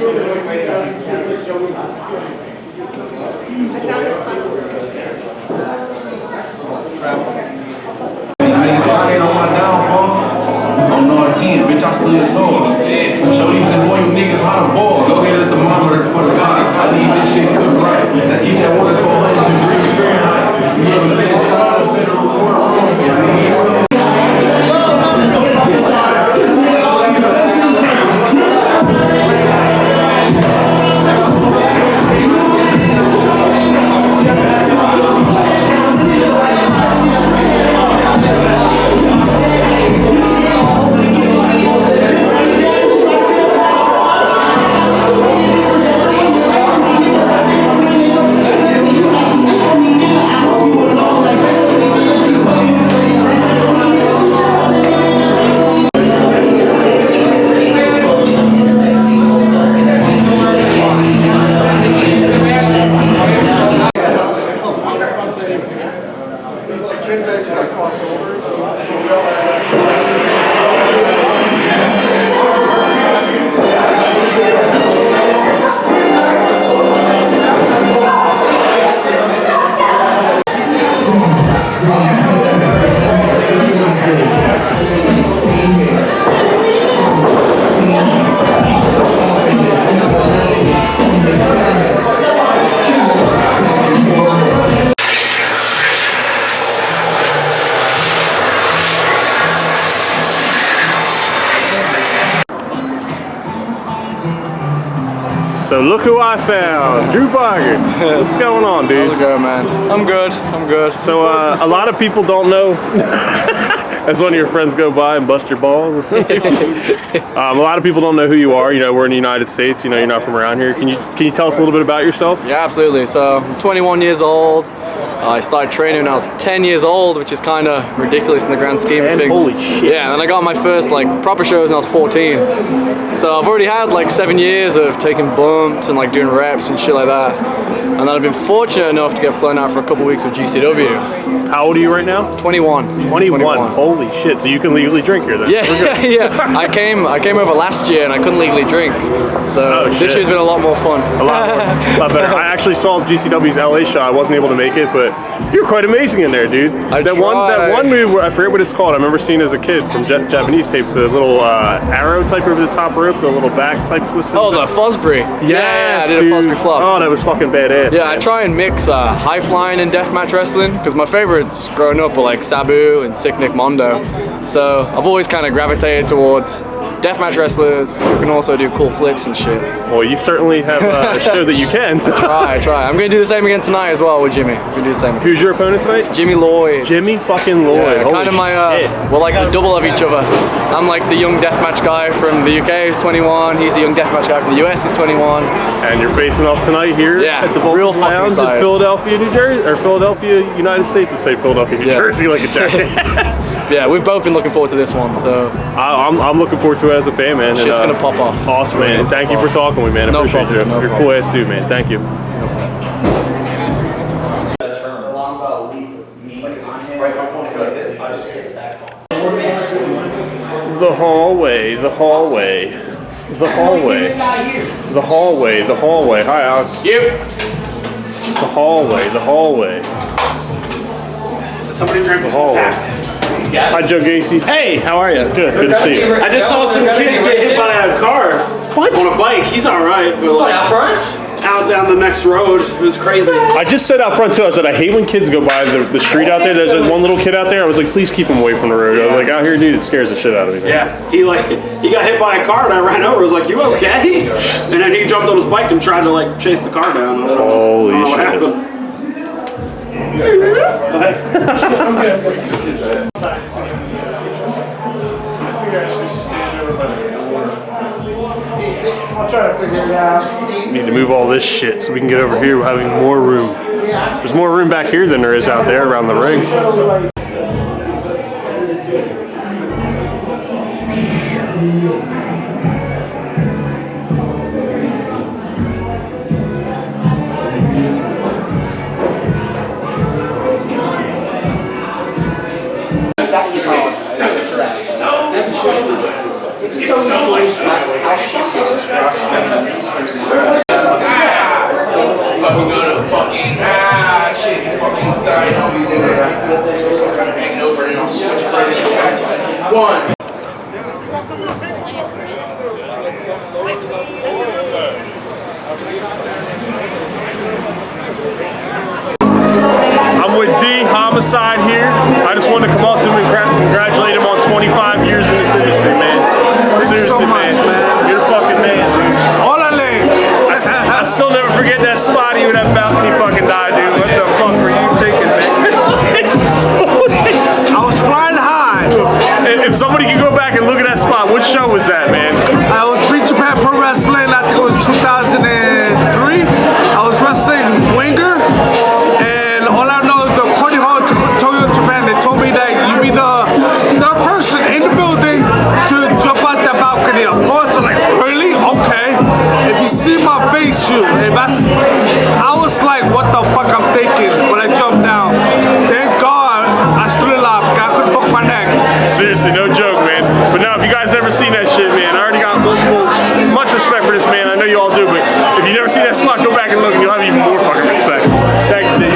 On my downfall. On no 10, bitch, I stood tall. Yeah. Show these just loyal niggas how to ball. Go get a thermometer for the box. I need this shit cooked right. Let's keep that water 400 degrees Fahrenheit. You ever been inside a federal courtroom? Nigga, So look who I found, Drew Barger. What's going on, dude? How's it going, man? I'm good, I'm good. So a lot of people don't know, as one of your friends go by and bust your balls. A lot of people don't know who you are. You know, we're in the United States, you know, you're not from around here. Can you tell us a little bit about yourself? Yeah, absolutely. So I'm 21 years old. I started training when I was 10 years old, which is kind of ridiculous in the grand scheme of things. Holy shit. Yeah, and then I got my first like proper shows when I was 14. So I've already had like 7 years of taking bumps and like doing reps and shit like that. And then I've been fortunate enough to get flown out for a couple weeks with GCW. How old are you right now? 21. 21. Holy shit! So you can legally drink here then? Yeah, yeah. I came over last year and I couldn't legally drink. So this year's been a lot more fun. A lot better. I actually saw GCW's LA show. I wasn't able to make it, but you're quite amazing in there, dude. That one move, I forget what it's called. I remember seeing as a kid from Japanese tapes, the little arrow type over the top rope, the little back type twist. Oh, the Fosbury. Yeah, I did a Fosbury flop. Oh, that was fucking badass. Yeah, man. I try and mix high flying and deathmatch wrestling because my favorites growing up were like Sabu and Sick Nick Mondo. So I've always kind of gravitated towards deathmatch wrestlers who can also do cool flips and shit. Well, you certainly have showed that you can. So. I try. I'm going to do the same again tonight as well with Jimmy. I'm going to do the same. Who's your opponent tonight? Jimmy Lloyd. Jimmy fucking Lloyd. Yeah, kind of my, we're like the double of each other. I'm like the young deathmatch guy from the UK who's 21. He's the young deathmatch guy from the US who's 21. And you're facing off tonight here at the real Vulcan Lounge in Philadelphia, New Jersey, or Philadelphia, United States. I'd say Philadelphia, New Jersey, like a jacket. Yeah, we've both been looking forward to this one, so. I'm looking forward to it as a fan, man. Shit's gonna pop off. Awesome, man. Thank you for talking with me, man. I appreciate you. You're a cool ass dude, man. Thank you. The hallway, the hallway, the hallway, the hallway, the hallway. Hi, Alex. Yep. The hallway, the hallway. Did somebody drink this pack? Hi, Joe Gacy. Hey, how are you? Good to see you. I just saw some kid get hit by a car. What? On a bike. He's all right, but like out front? out down the next road. It was crazy. I just said out front too, I said I hate when kids go by the street out there. There's one little kid out there. I was like, please keep him away from the road. I was like, out here, dude, it scares the shit out of me. Yeah, he got hit by a car and I ran over. I was like, you okay? And then he jumped on his bike and tried to like chase the car down. Holy shit. What happened? Need to move all this shit so we can get over here. We're having more room. There's more room back here than there is out there around the ring. Fucking go to fucking shit, he's fucking dying on me. Then I pick up this way, so I'm kind of hanging over, and I'll switch right into the backside. 1. I'm with D, Homicide here. I just wanted to come up to him and congratulate him on 25 years in this industry, man. Seriously, man. You're a fucking man, dude. I still never forget that spot you that balcony fucking died, dude. What the fuck were you thinking, man? I was flying high. If somebody could go back and look at that spot, what show was that, man? I was Big Japan Pro Wrestling, I think it was 2003. I was wrestling Winger, and all I know is the Cody Hall Tokyo Japan, they told me that you be the third person in the building to jump out that balcony. Of course, I'm like, really? Okay. If you see my face, I was like, what the fuck I'm thinking when I jumped down. Thank God I stood alive. I couldn't book my neck. Seriously, no joke, man. But now, if you guys never seen that shit, man, I already got much respect for this man. I know you all do, but if you never seen that spot, go back and look, and you'll have even more fucking respect. Thank you, dude.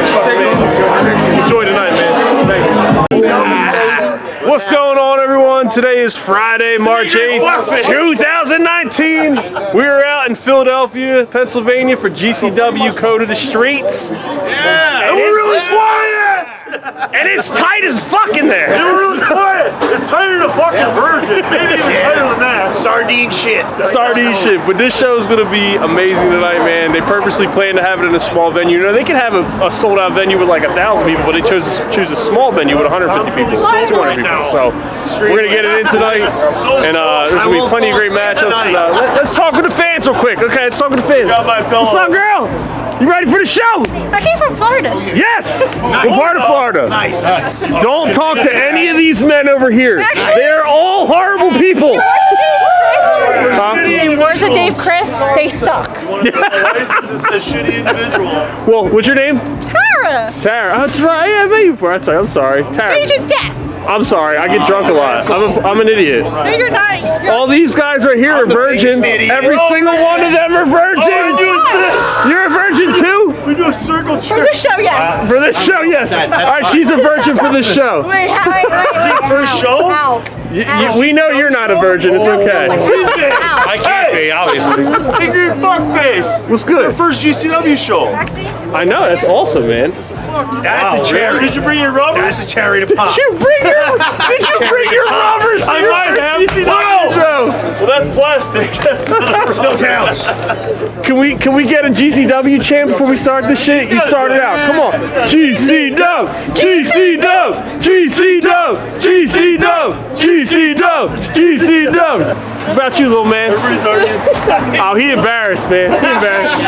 Enjoy tonight, man. Thank you. What's going on, everyone? Today is Friday, March 8th, 2019. We're out in Philadelphia, Pennsylvania for GCW Code of the Streets. Yeah, and we're really quiet. And it's tight as fuck in there. We're really quiet. It's tighter than a fucking virgin. Maybe even tighter than that. Sardine shit. Sardine shit. But this show is going to be amazing tonight, man. They purposely planned to have it in a small venue. You know, they could have a sold out venue with like 1,000 people, but they chose to choose a small venue with 150 people, 200 people. So we're going to get it in tonight. And there's going to be plenty of great matchups. Let's talk with the fans real quick. Okay, let's talk with the fans. What's up, girl? You ready for the show? I came from Florida. Yes! What part of Florida? Nice. Don't talk to any of these men over here. Actually, they're all horrible people. In words of Dave Chris, they suck. License is a shitty individual. Well, what's your name? Tara. Tara. Oh, that's right. Yeah, I met you before. I'm sorry. Tara. Agent Death. I'm sorry. I get drunk a lot. I'm an idiot. No, you're not. All these guys right here are virgins. Every single one of them are virgins. You're a virgin too? We do a circle For trick. the show, yes. For this show, yes. All right, she's a virgin for this show. Wait. First show? Ow. We know you're not a virgin. It's okay. TJ. Ow. can't be, obviously. Hey, green fuckface. What's It's our good? first GCW show. I know, that's awesome, man. That's a cherry. Did you bring your rubbers? That's a cherry to pop. Did you bring your rubbers? I might have. Wow. Well, that's plastic. Still counts. Can we get a GCW chant before we start this shit? You start it out. Come on. GCW, GCW, GCW, GCW, GCW, GCW. What about you, little man? Everybody's already inside. Oh, he embarrassed, man. He embarrassed.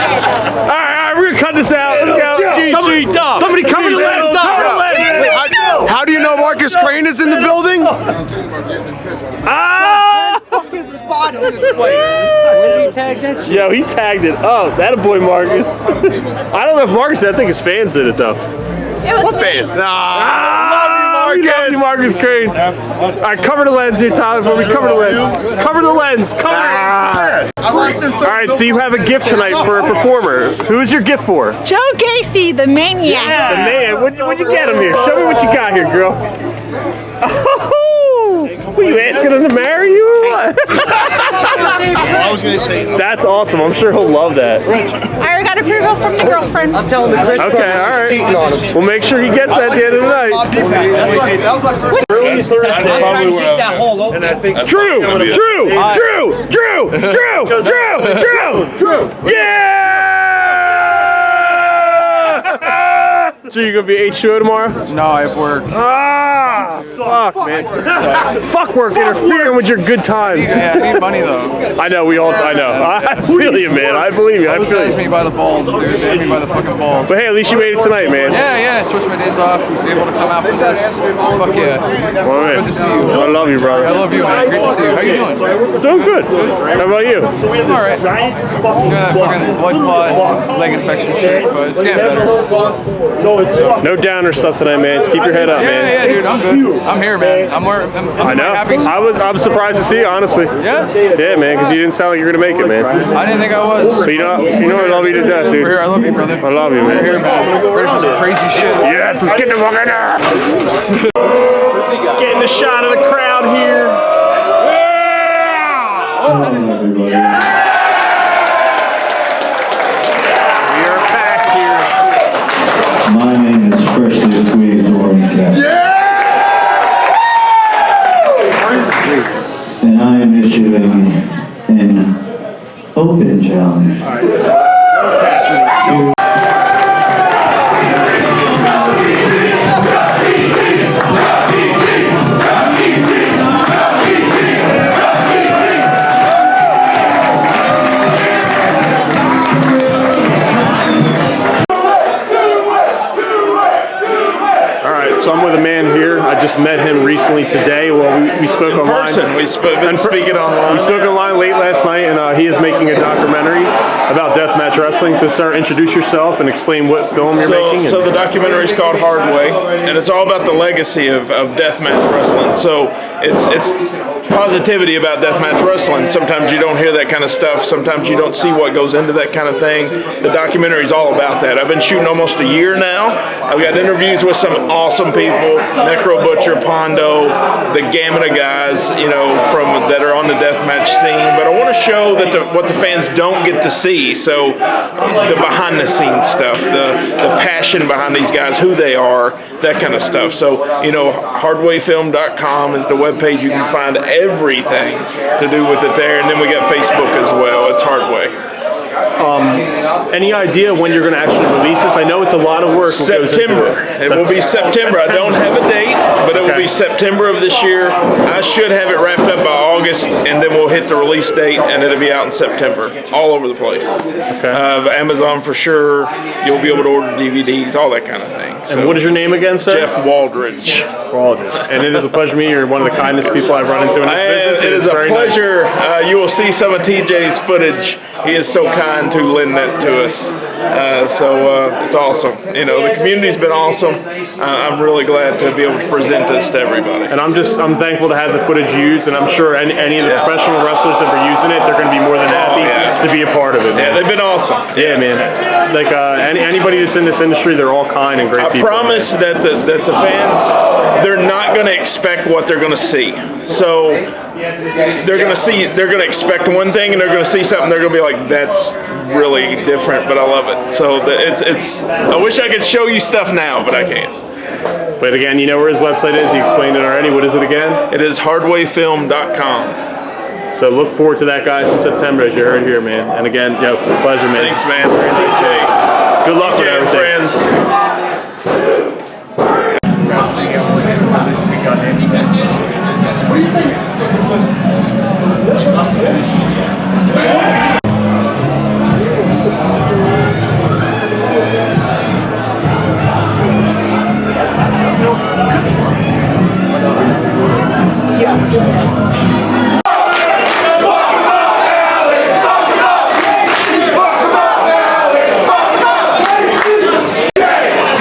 All right, we're gonna cut this out. Let's go. GCW. Somebody cover the lens. How do you know Markus Crane is in the building? Ah! Fucking spots in this place. Yo, he tagged it. Oh, that a boy, Markus. I don't know if Markus did. I think his fans did it though. What fans? Nah. Love you, Markus Crane. All right, cover the lens here, Tyler. When we cover the lens. Cover the lens. Cover. All right, so you have a gift tonight for a performer. Who is your gift for? Joe Gacy, the maniac. The man. What'd you get him here? Show me what you got here, girl. Oh, were you asking him to marry you or what? I was gonna say. That's awesome. I'm sure he'll love that. I already got approval from the girlfriend. Okay, all right. We'll make sure he gets that at the end of the night. True. So you gonna be H2O tomorrow? No, I have work. Ah, fuck, man. Fuck work interfering with your good times. Yeah, I need money though. I know, I know. I feel you, man. I believe you. I feel Size you. me by the balls, dude. They hit me by the fucking balls. But hey, at least you made it tonight, man. Yeah, I switched my days off. Was able to come out for this. Fuck yeah. Well, man. Good to see you. I love you, brother. I love you, man. Great to see you. How you doing? Doing good. How about you? Alright. Doing that fucking blood clot, leg infection shit, but it's getting better. No downer stuff tonight, man. Just keep your head up, man. Yeah, dude, I'm good. I'm here, man. I'm I know. happy. I'm surprised to see you, honestly. Yeah? Yeah, man, because you didn't sound like you were gonna make it, man. I didn't think I was. But you know I love you to death, dude. We're here. I love you, brother. I love you, man. We're here, man. Ready for some crazy shit. Yes, let's get the fuck in there. Getting a shot of the crowd here. We are packed here. My name is Freshly Squeezed Orin Cassidy. And I am issuing an open challenge. So I'm with a man here. I just met him recently today. Well, we spoke online. We've been speaking online. We spoke online late last night, and he is making a documentary about deathmatch wrestling. So, sir, introduce yourself and explain what film you're making. So the documentary is called Hard Way, and it's all about the legacy of deathmatch wrestling. So it's positivity about deathmatch wrestling. Sometimes you don't hear that kind of stuff. Sometimes you don't see what goes into that kind of thing. The documentary is all about that. I've been shooting almost a year now. I've got interviews with some awesome people, Necro Butcher, Pondo, the gamut of guys, from that are on the deathmatch scene. But I want to show that what the fans don't get to see. So the behind the scenes stuff, the passion behind these guys, who they are, that kind of stuff. So, hardwayfilm.com is the webpage. You can find everything to do with it there. And then we got Facebook as well. It's Hardway. Any idea when you're going to actually release this? I know it's a lot of work. September. It will be September. I don't have a date, but it will be September of this year. I should have it wrapped up by August, and then we'll hit the release date, and it'll be out in September, all over the place. Okay. Amazon for sure. You'll be able to order DVDs, all that kind of thing. So, and what is your name again, sir? Jeff Waldridge. And it is a pleasure to meet you. You're one of the kindest people I've run into in this business. It is a pleasure. Nice. You will see some of TJ's footage. He is so kind to lend that to us. So it's awesome. The community's been awesome. I'm really glad to be able to present this to everybody. And I'm thankful to have the footage used, and I'm sure any of the professional wrestlers that were using it, they're going to be more than happy to be a part of it. Man. Yeah, they've been awesome. Yeah, man. Like anybody that's in this industry, they're all kind and great people. I promise that the fans, they're not going to expect what they're going to see. So they're going to expect one thing, and they're going to see something. They're going to be like, that's really different, but I love it. So it's. I wish I could show you stuff now, but I can't. But again, you know where his website is. You explained it already. What is it again? It is hardwayfilm.com. So look forward to that, guys, in September, as you heard here, man. And again, pleasure, man. Thanks, man. TJ. Good luck with everything. Friends.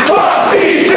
Fuck TJ!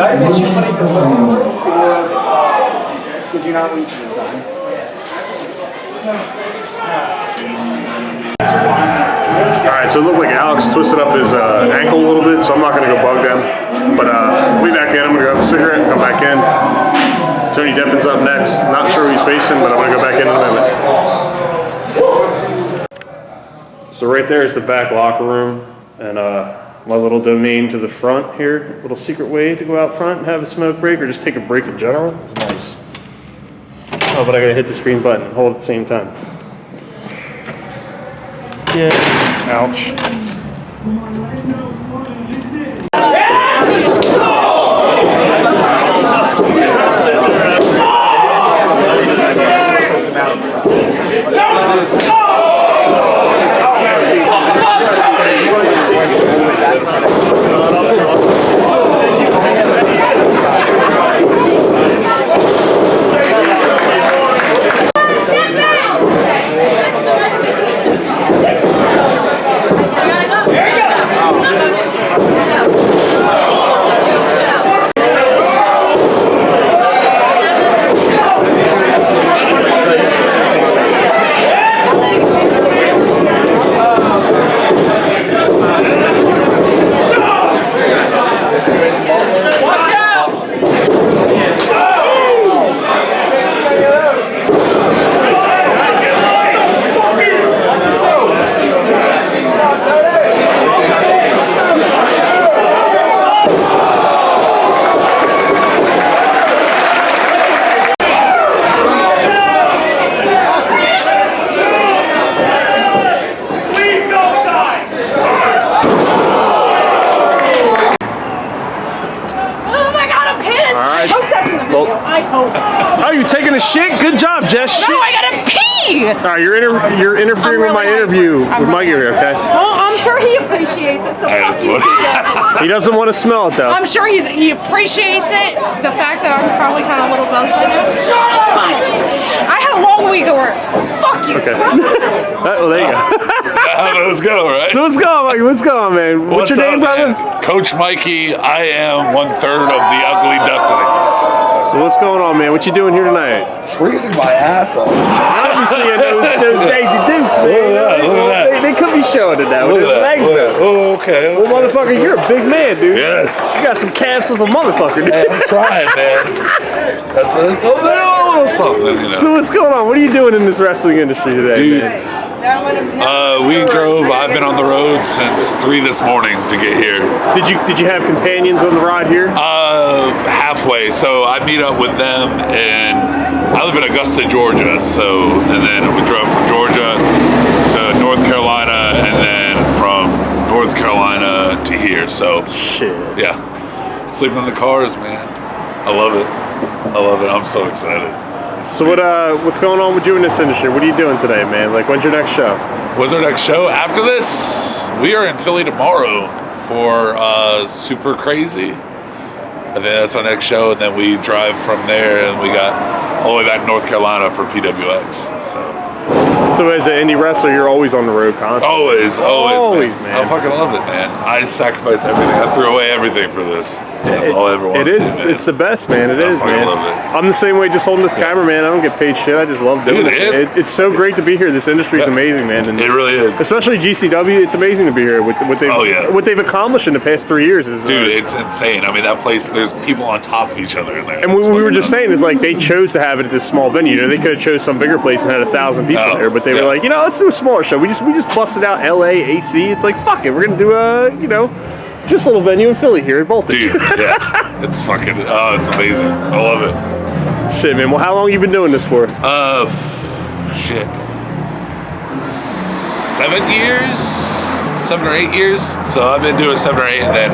I miss you putting your phone, or did you not reach it in time? Alright, so it looked like Alex twisted up his ankle a little bit, so I'm not going to go bug them. But we'll be back in. I'm going to grab a cigarette and come back in. Tony Deppen's up next. Not sure who he's facing, but I'm going to go back in a minute. So right there is the back locker room, and my little domain to the front here. Little secret way to go out front and have a smoke break, or just take a break in general. It's nice. Oh, but I got to hit the screen button and hold at the same time. Yeah. Ouch. Oh, you taking a shit? Good job, Jess. No, I gotta pee! Alright, you're interfering with my interview with Mikey here, okay? Well, I'm sure he appreciates it, so fuck you, TJ. He doesn't want to smell it, though. I'm sure he appreciates it, the fact that I'm probably kind of a little buzzed right now. But I had a long week of work. Fuck you. Okay. Well, there you go. Let's go, right? So what's going on, Mikey? What's going on, man? What's your name, brother? Man? Coach Mikey. I am 1/3 of the Ugly Ducklings. So what's going on, man? What you doing here tonight? Freezing my ass off. Obviously, those Daisy Dukes, man. They could be showing it now with his legs, though. Oh, okay. Well, motherfucker, you're a big man, dude. Yes. You got some calves of a motherfucker, dude. Hey, I'm trying, man. That's a little something, you know. So what's going on? What are you doing in this wrestling industry today, dude? Man? We drove. I've been on the road since 3 this morning to get here. Did you have companions on the ride here? Halfway. So I meet up with them, and I live in Augusta, Georgia. And then we drove from Georgia to North Carolina, and then from North Carolina to here. So shit. Yeah, sleeping in the cars, man. I love it. I love it. I'm so excited. So what's going on with you in this industry? What are you doing today, man? Like, when's your next show? When's our next show? After this, we are in Philly tomorrow for Super Crazy. I think that's our next show, and then we drive from there, and we got all the way back to North Carolina for PWX. So as an indie wrestler, you're always on the road constantly. Always, man. I fucking love it, man. I sacrifice everything. I threw away everything for this. That's all I ever wanted. It is. It's the best, man. It is, man. I love it. I'm the same way, just holding this camera, man. I don't get paid shit. I just love doing it. It's so great to be here. This industry is amazing, man. And it really is. Especially GCW. It's amazing to be here. What they've accomplished in the past 3 years is. Dude, it's insane. I mean, that place. There's people on top of each other in there. And we were just saying is like they chose to have it at this small venue. You know, they could have chose some bigger place and had 1,000 people there, but they were like, let's do a smaller show. We just busted out LA, AC. It's like, fuck it. We're gonna do just a little venue in Philly here at Voltage. Dude, yeah. It's fucking, it's amazing. I love it. Shit, man. Well, how long you been doing this for? 7 years? 7 or 8 years. So I've been doing 7 or 8, and then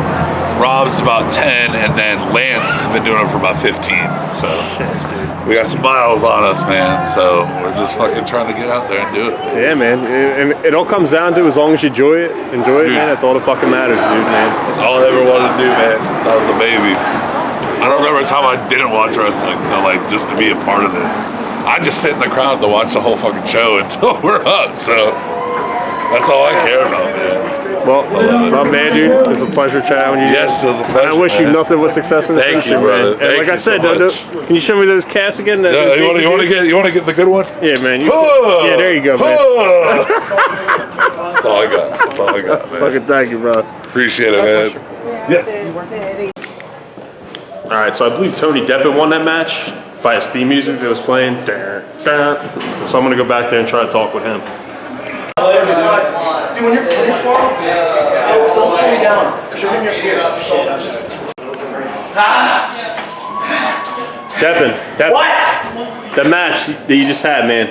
Rob's about 10, and then Lance has been doing it for about 15. So we got some miles on us, man. So we're just fucking trying to get out there and do it, man. Yeah, man. And it all comes down to as long as you enjoy it, dude, man. That's all that fucking matters, dude, man. That's all I ever wanted to do, man, since I was a baby. I don't remember a time I didn't watch wrestling. So, like, just to be a part of this, I just sit in the crowd to watch the whole fucking show until we're up. So That's all I care about, man. Well, my man, dude, it was a pleasure chatting with you. Yes, it was a pleasure. I wish you nothing but success in the Thank future, you, brother. man. And Thank like I you said, so much. can you show me those casts again? Yeah, you want to get the good one? Yeah, man. Yeah, there you go, man. That's all I got. That's all I got, man. Fucking thank you, bro. Appreciate it, man. Yes. All right, so I believe Tony Deppen won that match by his theme music that was playing. So I'm gonna go back there and try to talk with him. Dude, when you're don't pull me down. Because you're going to Deppen. What? The match that you just had, man.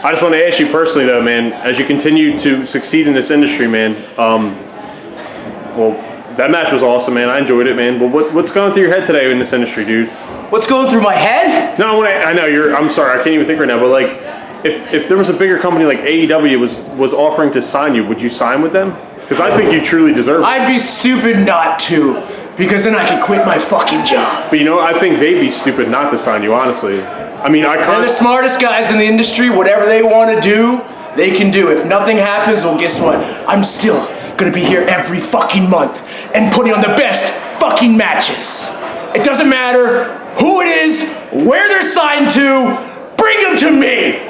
I just want to ask you personally, though, man, as you continue to succeed in this industry, man, well, that match was awesome, man. I enjoyed it, man. But what's going through your head today in this industry, dude? What's going through my head? No, I know I'm sorry, I can't even think right now, but like, if there was a bigger company like AEW was offering to sign you, would you sign with them? Because I think you truly deserve it. I'd be stupid not to, because then I could quit my fucking job. But you know, I think they'd be stupid not to sign you, honestly. I mean, they're the smartest guys in the industry. Whatever they want to do, they can do. If nothing happens, well, guess what? I'm still gonna be here every fucking month and putting on the best fucking matches. It doesn't matter who it is, where they're signed to, bring them to me.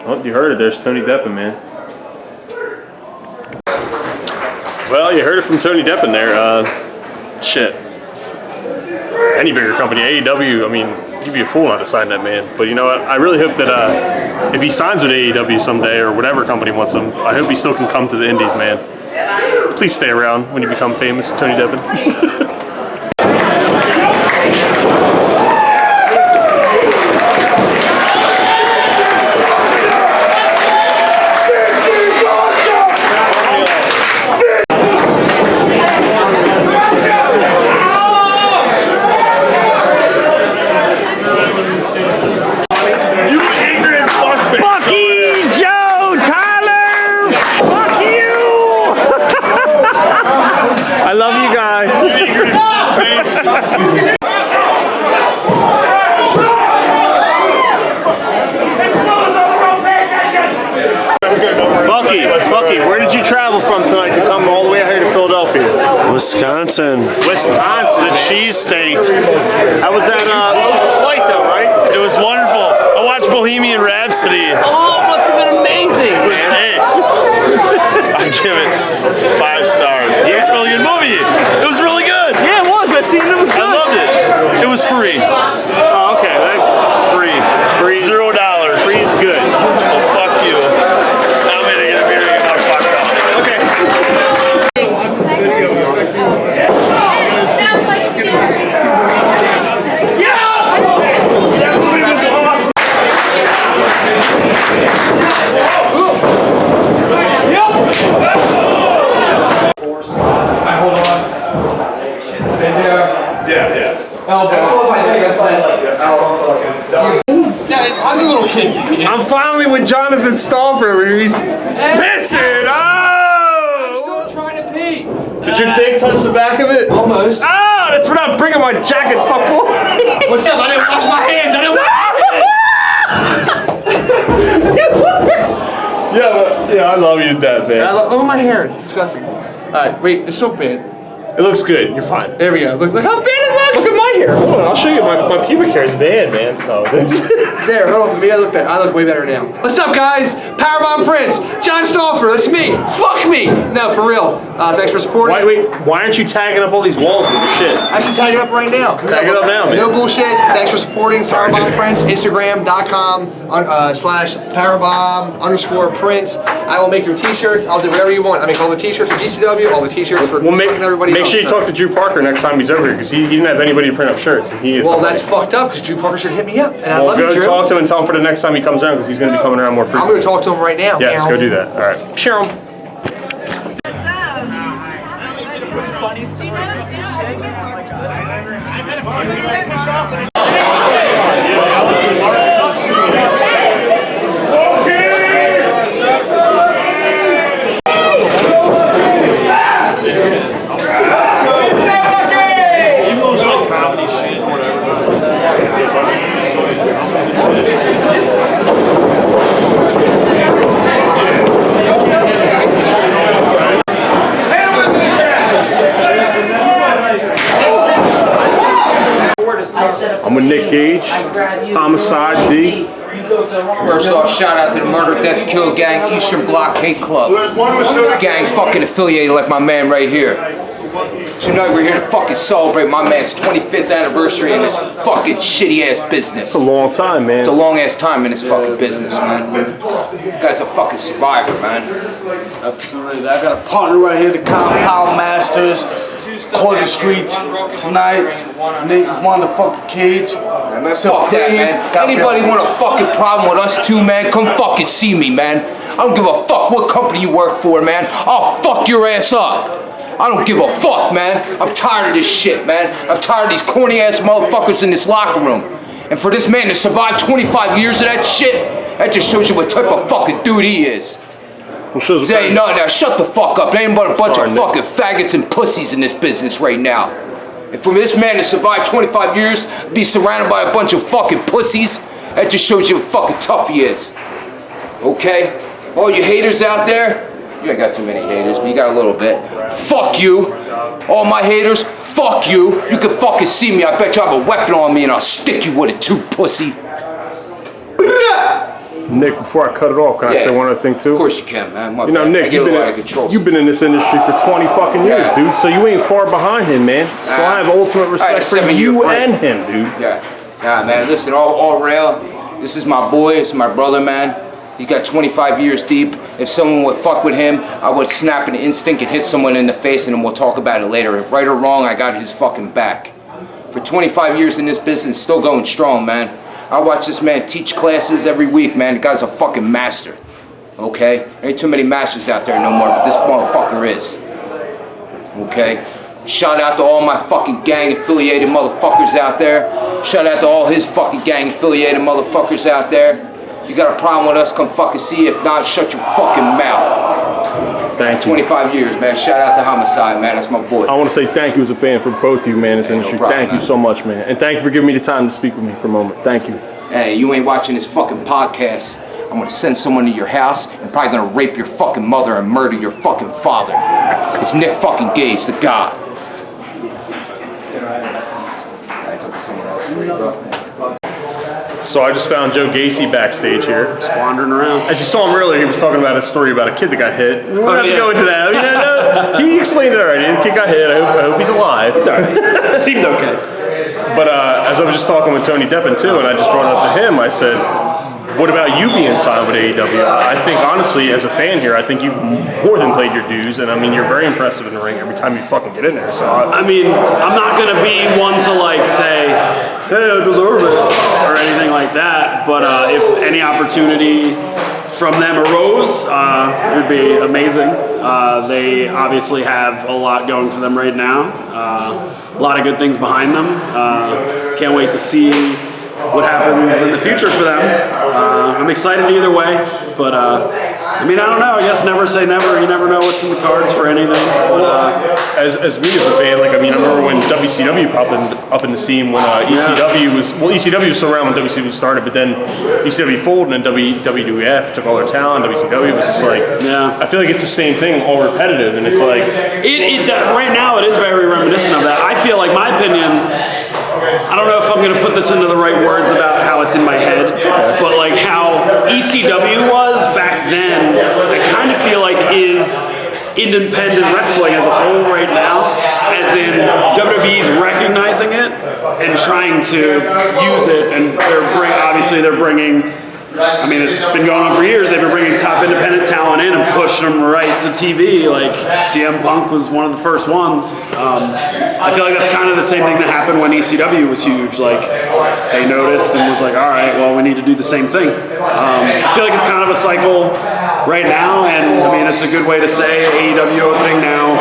Well, you heard it. There's Tony Deppen, man. Well, you heard it from Tony Deppen there. Shit. Any bigger company, AEW, I mean, you'd be a fool not to sign that man. But you know what? I really hope that if he signs with AEW someday or whatever company wants him, I hope he still can come to the Indies, man. Please stay around when you become famous, Tony Deppen. I love you guys. Bucky, where did you travel from tonight to come all the way out here to Philadelphia? Wisconsin. The cheese state. How was that flight though, right? It was wonderful. I watched Bohemian Rhapsody. Oh, it must have been amazing. It was it. I give it 5 stars. It was a really good movie. It was really good. Yeah, it was. I seen it. It was good. I loved it. It was free. Oh, okay. Free. $0. Free is good. So fuck you. I'm gonna get a beer and get my fucked up. Okay. I'm a little kid. I'm finally with Jonathan Stauffer. He's pissing. Oh! I'm still trying to pee. Did your dick touch the back of it? Almost. Oh, that's for not bringing my jacket, fuckboy. What's up? I didn't wash my hands. I didn't Yeah, I love you to death, man. Look at my hair. It's disgusting. Alright, wait. It's so bad. It looks good. You're fine. There we go. Look how bad it looks. Look at my hair. Hold on, I'll show you. My pubic hair is bad, man. No, there, hold on. Maybe I look better. I look way better now. What's up, guys? Powerbomb Prince, John Stauffer. That's me. Fuck me. No, for real. Thanks for supporting. Why aren't you tagging up all these walls with your shit? I should tag it up right now. Tag it up now, man. No bullshit. Thanks for supporting Powerbomb Prince. Instagram.com /Powerbomb_Prince. I will make your t-shirts. I'll do whatever you want. I make all the t-shirts for GCW, all the t-shirts for everybody else. Make sure you talk to Drew Parker next time he's over here, because he didn't have anybody to print up shirts. And well, that's fucked up, because Drew Parker should hit me up. And I love you, Drew. Go talk to him and tell him for the next time he comes around, because he's going to be coming around more frequently. I'm going to talk to him right now. Yes, go do that. All right. Share him. I'm with Nick Gage, Homicide D. First off, shout out to the Murder, Death, Kill Gang, Eastern Block Hate Club. Gang fucking affiliated like my man right here. Tonight we're here to fucking celebrate my man's 25th anniversary in this fucking shitty ass business. It's a long time, man. It's a long ass time in this fucking business, man. You guys are fucking survivor, man. Absolutely. I got a partner right here, the Compound Masters, Quarter Street tonight. Nick motherfucking Cage. Man, fuck that, man. Anybody want a fucking problem with us two, man? Come fucking see me, man. I don't give a fuck what company you work for, man. I'll fuck your ass up. I don't give a fuck, man. I'm tired of this shit, man. I'm tired of these corny ass motherfuckers in this locker room. And for this man to survive 25 years of that shit, that just shows you what type of fucking dude he is. Say no, now shut the fuck up. There ain't but a bunch of fucking faggots and pussies in this business right now. And for this man to survive 25 years, be surrounded by a bunch of fucking pussies, that just shows you what fucking tough he is. Okay? All you haters out there, you ain't got too many haters, but you got a little bit. Fuck you. All my haters, fuck you. You can fucking see me. I bet you have a weapon on me and I'll stick you with it too, pussy. Nick, before I cut it off, can I say one other thing too? Of course you can, man. You know, Nick, you've been in this industry for 20 fucking years, dude. So you ain't far behind him, man. So I have ultimate respect for you and him, dude. Yeah, man. Listen, all real. This is my boy. It's my brother, man. He got 25 years deep. If someone would fuck with him, I would snap an instinct and hit someone in the face, and then we'll talk about it later. Right or wrong, I got his fucking back. For 25 years in this business, still going strong, man. I watch this man teach classes every week, man. The guy's a fucking master. Okay? There ain't too many masters out there no more, but this motherfucker is. Okay? Shout out to all my fucking gang-affiliated motherfuckers out there. Shout out to all his fucking gang-affiliated motherfuckers out there. You got a problem with us, come fucking see. If not, shut your fucking mouth. Thank you. 25 years, man. Shout out to Homicide, man. That's my boy. I want to say thank you as a fan for both of you, man, in this industry. Thank you so much, man. And thank you for giving me the time to speak with me for a moment. Thank you. Hey, you ain't watching this fucking podcast. I'm gonna send someone to your house and probably gonna rape your fucking mother and murder your fucking father. It's Nick fucking Gage, the God. So I just found Joe Gacy backstage here. Just wandering around. As you saw him earlier, he was talking about a story about a kid that got hit. We don't have to go into that. I mean, he explained it already. The kid got hit. I hope he's alive. It's all right. Seemed okay. But as I was just talking with Tony Deppen too, and I just brought it up to him, I said, what about you being signed with AEW? I think, honestly, as a fan here, I think you've more than played your dues, and I mean, you're very impressive in the ring every time you fucking get in there. So I mean, I'm not gonna be one to like say, hey, I deserve it, or anything like that. But if any opportunity from them arose, it would be amazing. They obviously have a lot going for them right now. A lot of good things behind them. Can't wait to see what happens in the future for them. I'm excited either way, but I mean, I don't know. I guess never say never. You never know what's in the cards for anything. But, as me as a fan, like I mean, I remember when WCW popped up in the scene when ECW was ECW was still around when WCW started, but then ECW folded and then WWF took all their talent. WCW was just like, I feel like it's the same thing, all repetitive, and it's like it right now it is very reminiscent of that. I feel like my opinion. I don't know if I'm going to put this into the right words about how it's in my head, but like how ECW was back then, I kind of feel like is independent wrestling as a whole right now, as in WWE's recognizing it and trying to use it, and they're bringing. I mean, it's been going on for years. They've been bringing top independent talent in and pushing them right to TV. Like, CM Punk was one of the first ones. I feel like that's kind of the same thing that happened when ECW was huge. Like, they noticed and was like, all right, well, we need to do the same thing. I feel like it's kind of a cycle right now, and I mean, it's a good way to say AEW opening now.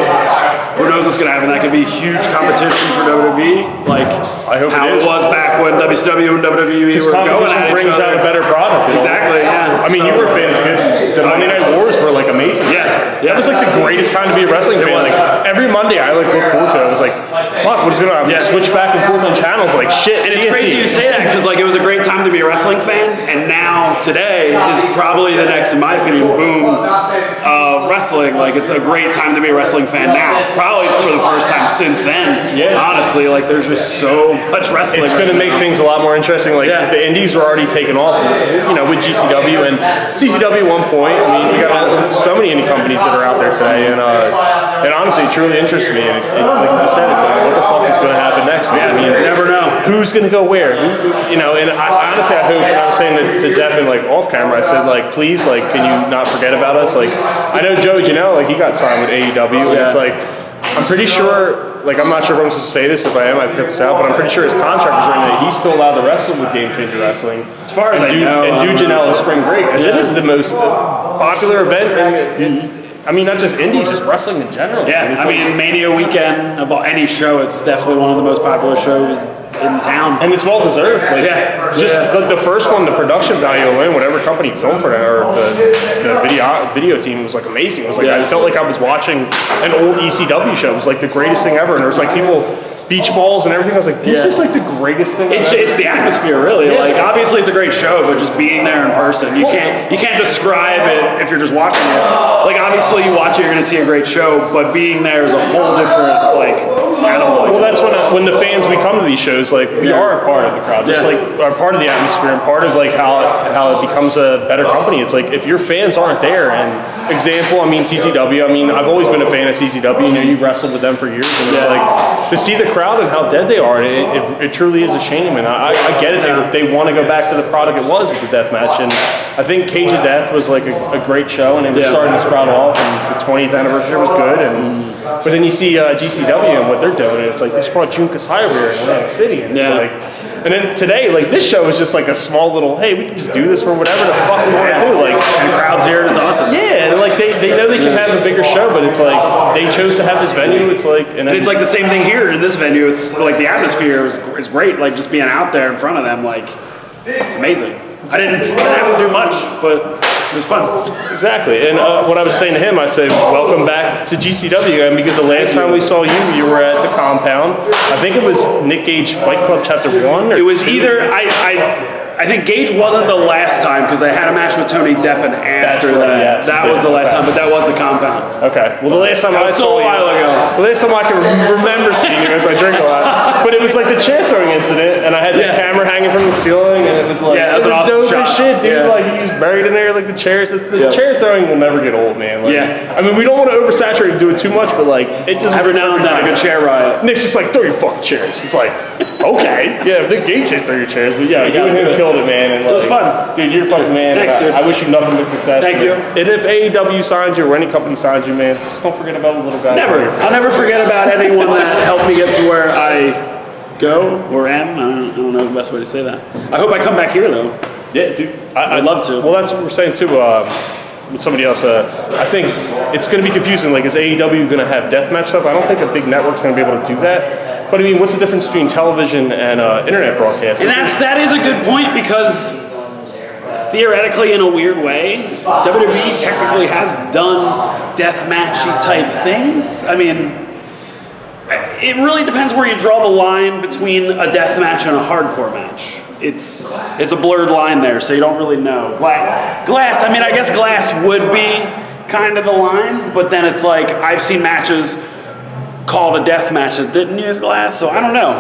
Who knows what's going to happen? That could be huge competition for WWE, like I hope how it was back when WCW and WWE were going at each brings other. out a better product. Exactly, yeah. I mean, you were fans good. The Monday Night Wars were like amazing. Yeah. That was like the greatest time to be a wrestling fan. Like every Monday, I like look forward to it. I was like, fuck, what is going on? I would switch back and forth on channels. Like shit. And it's crazy you say that because like it was a great time to be a wrestling fan, and now today is probably the next, in my opinion, boom of wrestling. Like it's a great time to be a wrestling fan now. probably for the first time since then. Yeah. Honestly, like there's just so much wrestling. It's going to make things a lot more interesting. Like the indies were already taken off, with GCW and CCW at one point. I mean, we got so many indie companies that are out there today, and honestly, it truly interests me. And like you said, it's like, what the fuck is going to happen next? Yeah, I mean, you never know. Who's going to go where? And honestly, I hope. And I was saying to Deppen, like off camera, I said, like, please, like, can you not forget about us? Like, I know Joe Janelle, like he got signed with AEW, and it's like, I'm pretty sure. Like, I'm not sure if I'm supposed to say this. If I am, I have to cut this out. But I'm pretty sure his contract was written that he's still allowed to wrestle with Game Changer Wrestling. As far as I know. And do Janelle in Spring Break. As it is the most popular event I mean, not just indies, just wrestling in general. Yeah, I mean, Mania weekend of any show, it's definitely one of the most popular shows in town. And it's well deserved. Like, the first one, the production value alone, whatever company filmed for that, or the video team was like amazing. It was like I felt like I was watching an old ECW show. It was like the greatest thing ever. And there was like people, beach balls and everything. I was like, this is like the greatest thing It's the atmosphere, really. Yeah. Like, obviously it's a great show, but just being there in person, you can't describe it if you're just watching it. Like, obviously you watch it, you're gonna see a great show, but being there is a whole different, like, animal. Well, that's when the fans, we come to these shows, like, we are a part of the crowd, just like, are part of the atmosphere and part of like how it becomes a better company. It's like, if your fans aren't there, and example, I mean, CCW, I mean, I've always been a fan of CCW, you've wrestled with them for years, and it's like, to see the crowd and how dead they are, it truly is a shame, and I get it, they want to go back to the product it was with the death match, and I think Cage of Death was like a great show, and they were starting to sprout off, and the 20th anniversary was good, but then you see GCW and what they're doing, and it's like, they just brought Jun Kasai over here in Atlantic City, and it's like, and then today, like, this show is just like a small little, hey, we can just do this for whatever the fuck we want to do, like, and the crowd's here, and it's awesome. Yeah, and like, they know they can have a bigger show, but it's like, they chose to have this venue, it's like, and it's like the same thing here in this venue. It's like the atmosphere is great, like just being out there in front of them, like, it's amazing. I didn't have to do much, but it was fun. Exactly, and what I was saying to him, I said, welcome back to GCW, and because the last time we saw you were at the compound. I think it was Nick Gage Fight Club Chapter 1? It was either, I think Gage wasn't the last time, because I had a match with Tony Deppen after that. That was the last time, but that was the compound. Okay, well the last time I saw you, a while ago. The last time I can remember seeing you as I drink a lot. But it was like the chair throwing incident, and I had the camera hanging from the ceiling, and it was like, that was an awesome dope as shit, dude. Like, he was buried in there, like the chairs. The chair throwing will never get old, man. Like, I mean, we don't want to oversaturate and do it too much, but like, it just every now and then a good chair riot. Nick's just like, throw your fucking chairs. It's like, okay, yeah, Nick Gage says throw your chairs, but yeah, you and him killed it, man. And it was fun. Dude, you're a fucking man. Thanks, dude. I wish you nothing but success. Thank you. And if AEW signs you or any company signs you, man, just don't forget about the little guy. Never. I'll never forget about anyone that helped me get to where I go or am. I don't know the best way to say that. I hope I come back here though. Yeah, dude. I'd love to. Well, that's what we're saying too. With somebody else, I think it's going to be confusing. Like, is AEW going to have deathmatch stuff? I don't think a big network's going to be able to do that. But I mean, what's the difference between television and internet broadcast? And that is a good point, because theoretically, in a weird way, WWE technically has done deathmatchy type things. I mean, it really depends where you draw the line between a death match and a hardcore match. It's a blurred line there, so you don't really know. Glass, I mean, I guess Glass would be kind of the line, but then it's like, I've seen matches called a death match that didn't use glass, so I don't know.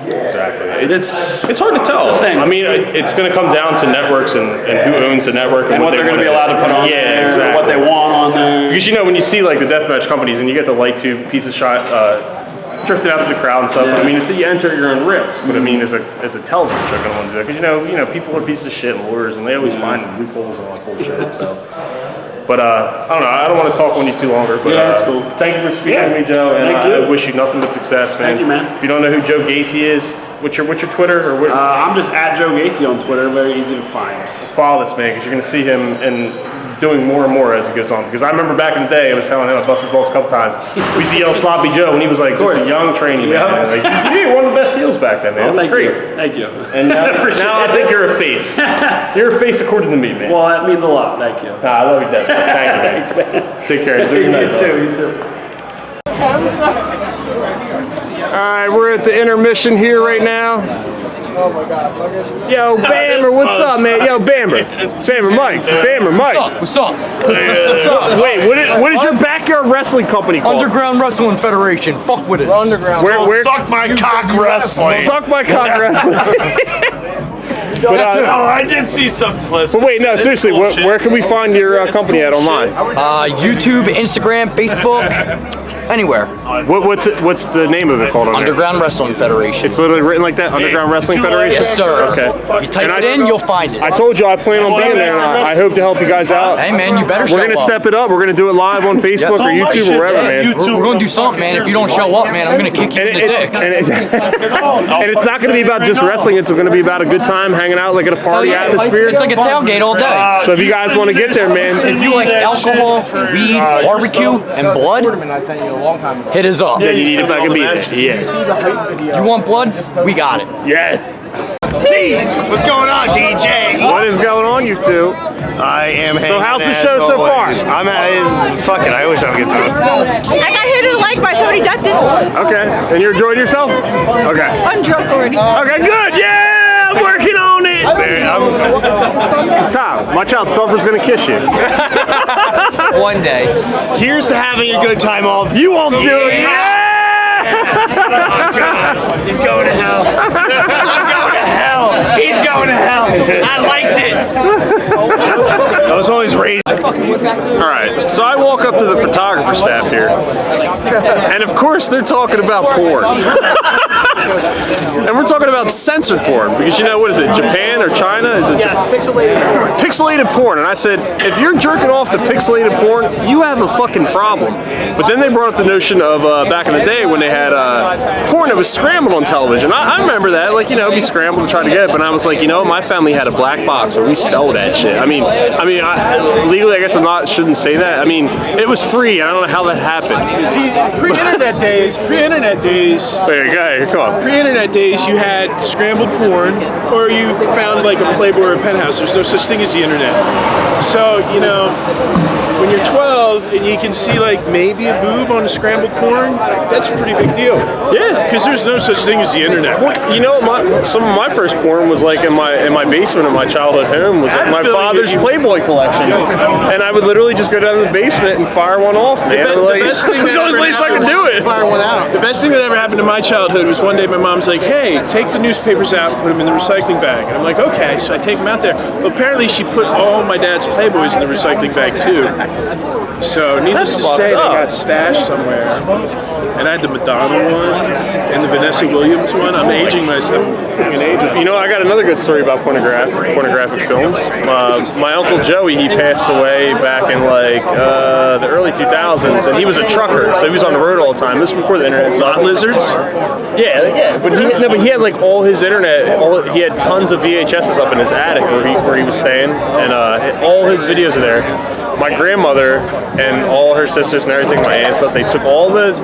Exactly. It's hard to tell. It's a thing. I mean, it's going to come down to networks and who owns the network and what they're going to be allowed to put on there, exactly. what they want on there. Because when you see like the deathmatch companies and you get the light tube piece of shot drifted out to the crowd and stuff, but I mean, you enter at your own risk. But I mean, as a television show, going to want to do that because people are pieces of shit and lawyers, and they always find loopholes and all that bullshit. So. But I don't know. I don't want to talk on you too longer. But that's cool. Thank you for speaking with me, Joe. And thank you. I wish you nothing but success, man. Thank you, man. If you don't know who Joe Gacy is, what's your Twitter or what? I'm just at Joe Gacy on Twitter. Very easy to find. Follow this man, because you're going to see him doing more and more as it goes on. Because I remember back in the day, I was telling him I bust his balls a couple times. We used to yell Sloppy Joe when he was like just a young trainee man. Like, you were one of the best heels back then, man. It was great. Thank you. And now I think you're a face. You're a face according to me, man. Well, that means a lot. Thank you. I love you, Deppen. Thank you, man. Thanks, man. Take care. Enjoy your night. You too. All right, we're at the intermission here right now. Oh my God. Yo, Bammer, what's up, man? Yo, Bammer. Bammer Mike. Bammer Mike. What's up? What's up? Wait, what is your backyard wrestling company called? Underground Wrestling Federation. Fuck with it. Underground. Where? Suck my cock wrestling. Suck my cock wrestling. But, I did see some clips. But wait, no, seriously, where can we find your company at online? YouTube, Instagram, Facebook, anywhere. What's the name of it called? Underground Wrestling Federation. It's literally written like that, Underground Wrestling Federation? Yes, sir. Okay. You type it in, you'll find it. I told you I plan on being there, and I hope to help you guys out. Hey, man, you better show up. We're going to step it up. We're going to do it live on Facebook or YouTube or wherever, man. We're going to do something, man. If you don't show up, man, I'm going to kick you in the dick. And it's not going to be about just wrestling. It's going to be about a good time, hanging out like at a party atmosphere. It's like a tailgate all day. So if you guys want to get there, man. If you like alcohol, weed, barbecue, and blood, hit us up. Then you need to fucking be there. Yeah. You want blood? We got it. Yes. Jeez, what's going on, TJ? What is going on, you two? I am. So how's the show so far? Fuck it. I always have a good time. I got hit in the leg by Tony Deppen. Okay, and you're enjoying yourself? Okay. I'm drunk already. Okay, good. Yeah, I'm working on it. Tom, watch out. Sulfur's gonna kiss you. One day. Here's to having a good time all the You won't do it. Yeah. He's going to hell. I'm going to hell. He's going to hell. I liked it. I was always raised. Alright, so I walk up to the photographer staff here, and of course they're talking about porn. And we're talking about censored porn, because you know, what is it, Japan or China? Is it pixelated porn. Pixelated porn, and I said, if you're jerking off to pixelated porn, you have a fucking problem. But then they brought up the notion of back in the day when they had porn that was scrambled on television. I remember that, like, you know, be scrambled to try to get it, but I was like, you know, my family had a black box where we stole that shit. I mean, legally, I guess shouldn't say that. I mean, it was free. I don't know how that happened. Pre-internet days. There you go. Come on. Pre-internet days, you had scrambled porn, or you found like a Playboy or a Penthouse. There's no such thing as the internet. So, you know, when you're 12 and you can see like maybe a boob on scrambled porn, that's a pretty big deal. Yeah, because there's no such thing as the internet. Well, you know, some of my first porn was like in my basement of my childhood home. Was like my father's Playboy collection, and I would literally just go down to the basement and fire one off, man. The best thing that's the only place I could do it. Fire one out. The best thing that ever happened in my childhood was one day my mom's like, "Hey, take the newspapers out and put them in the recycling bag." And I'm like, "Okay." So I take them out there. But apparently, she put all my dad's Playboys in the recycling bag too. So needless to say, they got stashed somewhere. And I had the Madonna one and the Vanessa Williams one. I'm aging myself. You know, I got another good story about pornographic films. My uncle Joey, he passed away back in like the early 2000s, and he was a trucker, so he was on the road all the time. This was before the internet. Not lizards? Yeah. But he had like all his internet. He had tons of VHSs up in his attic where he was staying, and all his videos are there. My grandmother and all her sisters and everything, my aunts, they took all the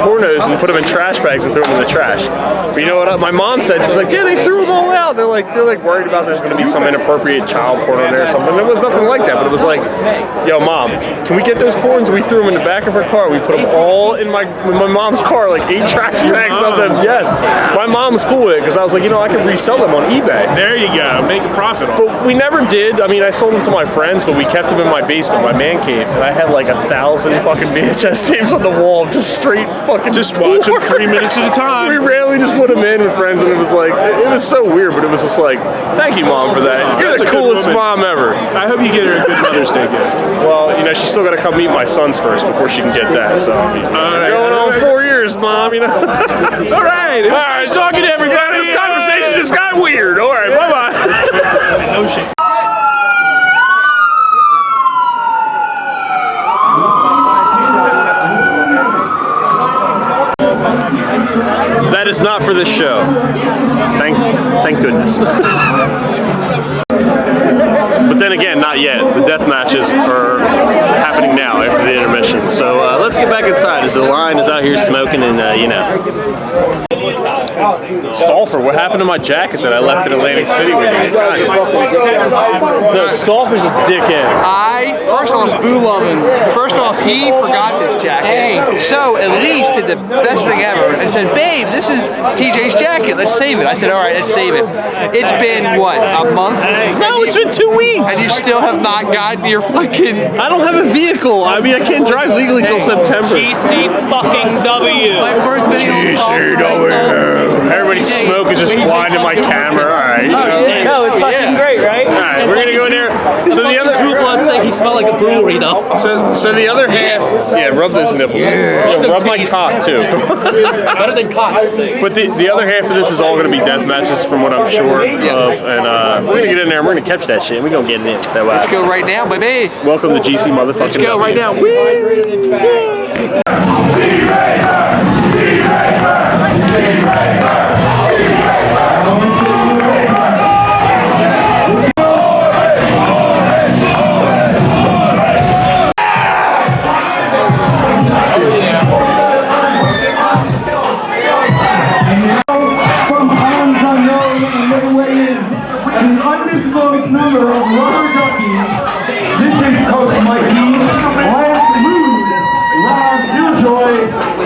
pornos and put them in trash bags and threw them in the trash. But you know what? My mom said, she's like, yeah, they threw them all out. They're like worried about there's going to be some inappropriate child porn on there or something. It was nothing like that, but it was like, yo, mom, can we get those porns? We threw them in the back of her car. We put them all in my mom's car, like 8 trash bags of them. Yes, my mom was cool with it because I was like, you know, I could resell them on eBay. There you go, make a profit on it. But we never did. I mean, I sold them to my friends, but we kept them in my basement, my man cave, and I had like 1,000 fucking VHS tapes on the wall, just straight fucking just watch them 3 minutes at a time. We randomly just put them in with friends, and it was like, it was so weird, but it was just like, thank you, mom, for that. You're the coolest mom ever. I hope you get her a good Mother's Day gift. Well, you know, she's still got to come meet my sons first before she can get that. So going on 4 years, mom. You know. All right. Nice talking to everybody. This conversation just got weird. All right, bye bye. No shit. That is not for this show. Thank goodness. But then again, not yet. The death matches are happening now after the intermission. So let's get back inside as the line is out here smoking and, you know. Stolfer, what happened to my jacket that I left in Atlantic City with me? No, Stolfer's a dickhead. First off, boo loving. First off, he forgot his jacket. So Elise did the best thing ever and said, "Babe, this is TJ's jacket. Let's save it." I said, "All right, let's save it." It's been what, a month? No, it's been 2 weeks. And you still have not gotten your fucking. I don't have a vehicle. I mean, I can't drive legally till September. GCW. My first video. GCW. Everybody's smoking, just blinding my camera. All right. No, it's fucking great, right? All right, we're gonna go in there. So the other I'd say he smelled like a brewery, though. So the other half, yeah, rub those nipples. Yeah, rub my cock too. Better than cock. But the other half of this is all gonna be death matches, from what I'm sure of, and we're gonna get in there. and We're gonna catch that shit. And we're gonna get it in. So, let's go right now, baby. Welcome to GC motherfucking. Let's go right now.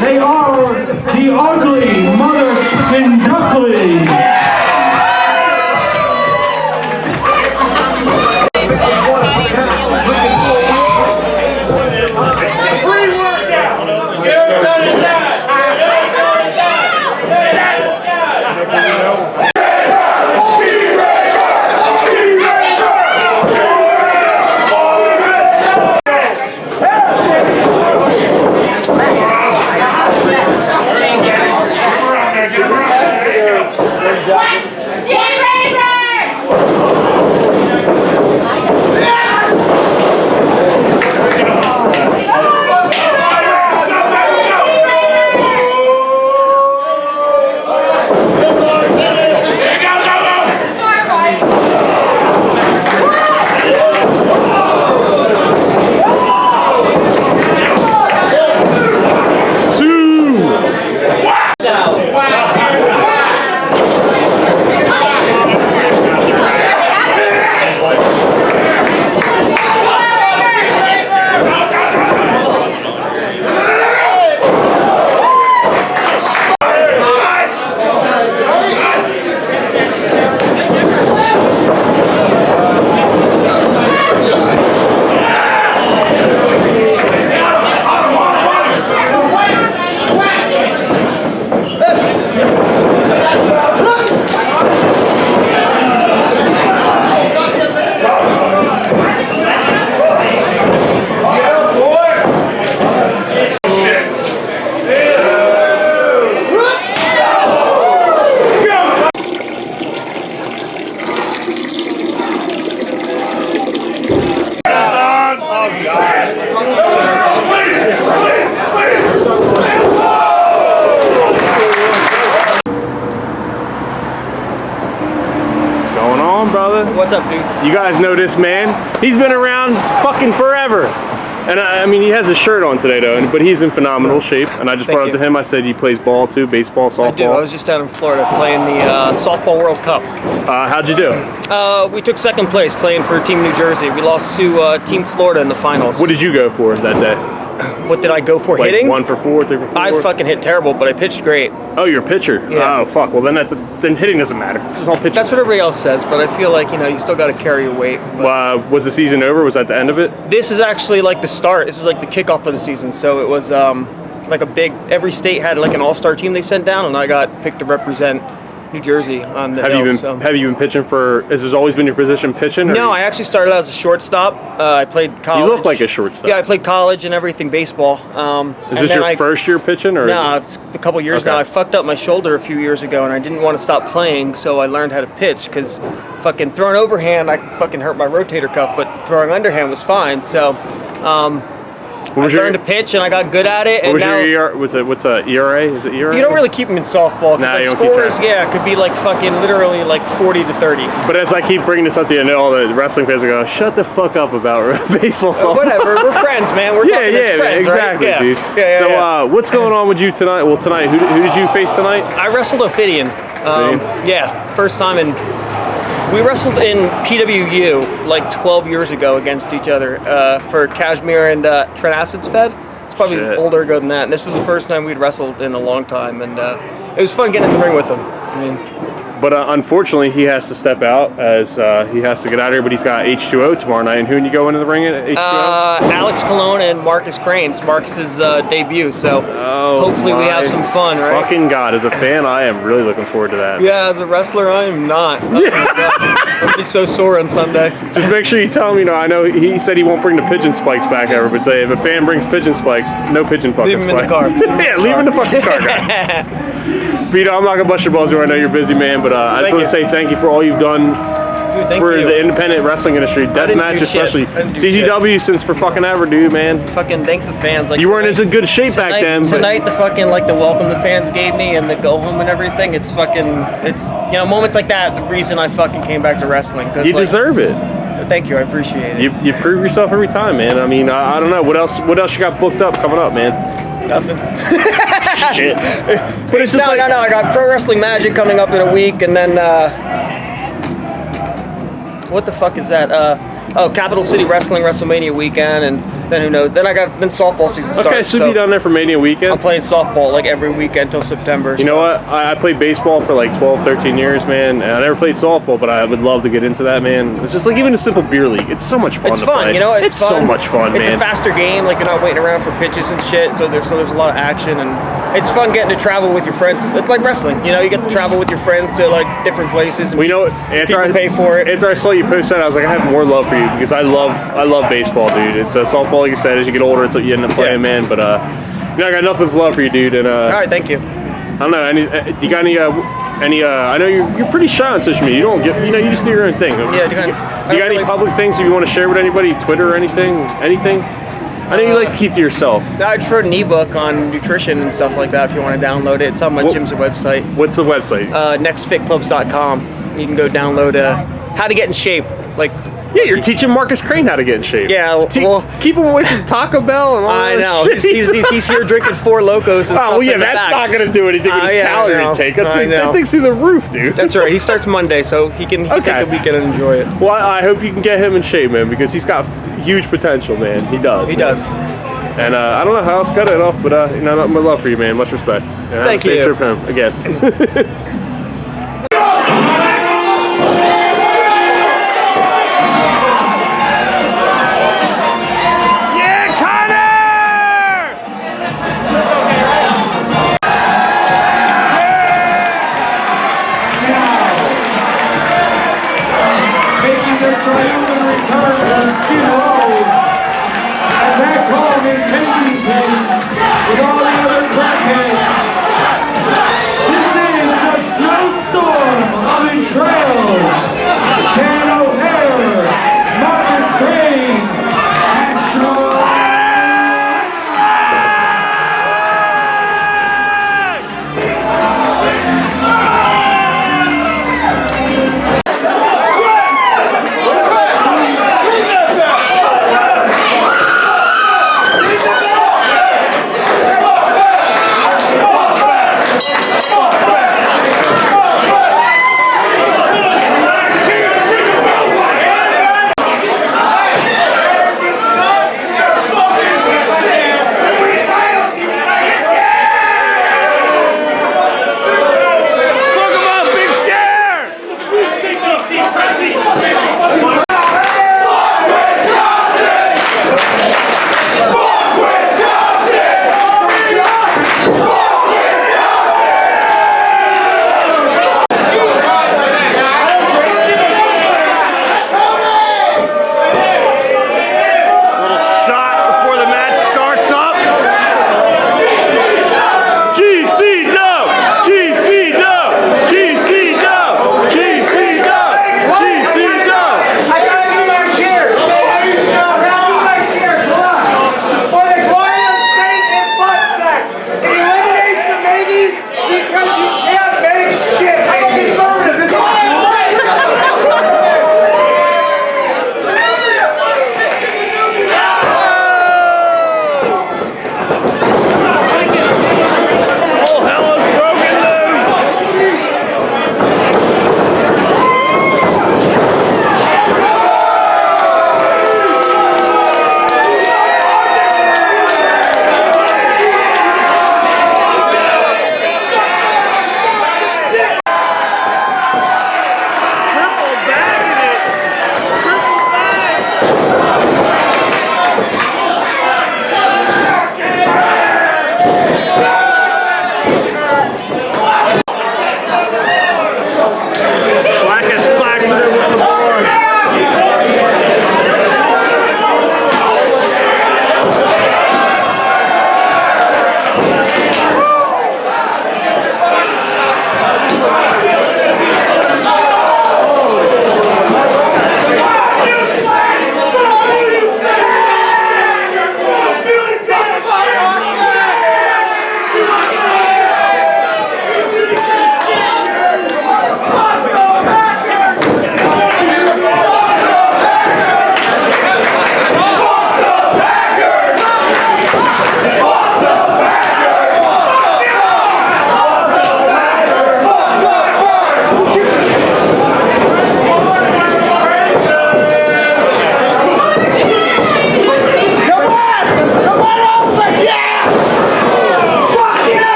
They are the ugly mother-fucking Ducklings. What's up, dude? You guys know this man? He's been around fucking forever. And I mean, he has a shirt on today though, but he's in phenomenal shape. And I just brought it to him. I said he plays ball too, baseball, softball. I do. I was just down in Florida playing the softball World Cup. How'd you do? We took second place playing for Team New Jersey. We lost to Team Florida in the finals. What did you go for that day? What did I go for, like hitting? 1 for 4, 3 for 4? I fucking hit terrible, but I pitched great. Oh, you're a pitcher? Yeah. Oh, fuck. Well, then hitting doesn't matter. This is all pitching. That's what everybody else says, but I feel like, you still got to carry your weight. Was the season over? Was that the end of it? This is actually like the start. This is like the kickoff of the season. So it was like a big, every state had like an all-star team they sent down, and I got picked to represent New Jersey on the Hill. Have you been pitching for, has this always been your position, pitching? No, I actually started out as a shortstop. I played college. You look like a shortstop. Yeah, I played college and everything, baseball. Is this your first year pitching? Or no, it's a couple years now. I fucked up my shoulder a few years ago and I didn't want to stop playing, so I learned how to pitch, because fucking throwing overhand, I fucking hurt my rotator cuff, but throwing underhand was fine. So I learned to pitch and I got good at it. What was your ERA? What's a ERA? Is it ERA? You don't really keep them in softball. Nah, like you don't keep scores, track. yeah, it could be like fucking literally like 40 to 30. But as I keep bringing this up to you, I know all the wrestling fans are going, shut the fuck up about baseball softball. Whatever, we're friends, man. We're talking as friends, exactly, right? dude. So what's going on with you tonight? Well, tonight, who did you face tonight? I wrestled Ophidian. Yeah, first time in. We wrestled in PWU like 12 years ago against each other for Kashmir and Trent Acid's Fed. It's probably older ago than that. And this was the first time we'd wrestled in a long time, and it was fun getting in the ring with him. I mean. But unfortunately, he has to step out as he has to get out of here. But he's got H2O tomorrow night. And who can you go into the ring at H2O? Alex Colon and Markus Crane. It's Marcus's debut, so hopefully we have some fun, right? Fucking God, as a fan, I am really looking forward to that. Yeah, as a wrestler, I am not. Oh my God. I'll be so sore on Sunday. Just make sure you tell him, I know he said he won't bring the pigeon spikes back ever, but say if a fan brings pigeon spikes, no pigeon fucking spikes. Leave him in the car. Yeah, leave him in the fucking car, guys. Vito, I'm not gonna bust your balls here. I know you're busy, man, but I just want to say thank you for all you've done for the independent wrestling industry, deathmatch especially. GCW since for fucking ever, dude, man. Fucking thank the fans. Like you weren't as in good shape back then. Tonight, the fucking the welcome the fans gave me and the go home and everything. It's moments like that. The reason I fucking came back to wrestling. You deserve it. Thank you, I appreciate it. You prove yourself every time, man. I mean, I don't know what else you got booked up coming up, man. Nothing. Shit. But it's just no. I got Pro Wrestling Magic coming up in a week, and then what the fuck is that? Capital City Wrestling WrestleMania weekend, and then who knows? Then softball season starts. Okay, so be down there for Mania weekend. I'm playing softball like every weekend till September. You know what? I played baseball for like 12, 13 years, man. And I never played softball, but I would love to get into that, man. It's just like even a simple beer league. It's so much fun. It's fun, play. you know. It's fun. So much fun, man. It's a faster game. Like you're not waiting around for pitches and shit. So there's a lot of action, and it's fun getting to travel with your friends. It's like wrestling, you know. You get to travel with your friends to like different places. And after I pay for it. After I saw you post that, I was like, I have more love for you because I love baseball, dude. It's softball, like you said. As you get older, it's what you end up playing, man. But I got nothing but love for you, dude. And all right, thank you. I don't know. Do you got any? I know you're pretty shy on social media. You don't get. You just do your own thing. Yeah. Do you got any public things you want to share with anybody? Twitter or anything? Anything? I know you like to keep to yourself. I just wrote an ebook on nutrition and stuff like that if you want to download it. It's on my gym's website. What's the website? Nextfitclubs.com. You can go download how to get in shape. Yeah, you're teaching Markus Crane how to get in shape. Yeah, keep him away from Taco Bell and all that. I know. Shit. He's here drinking 4 Locos and stuff. Oh, well, yeah, that's not going to do anything with his calorie intake. That thing's through the roof, dude. That's right. He starts Monday, so he can take the weekend and enjoy it. Well, I hope you can get him in shape, man, because he's got huge potential, man. He does. He does. And I don't know how else to cut it off, but nothing but love for you, man. Much respect. And Thank you. Safe trip home again. Triumphant return to Skid Row and back home in Kensington with all the other crackheads. This is the snowstorm of entrails. Dan O'Hare, Markus Crane, and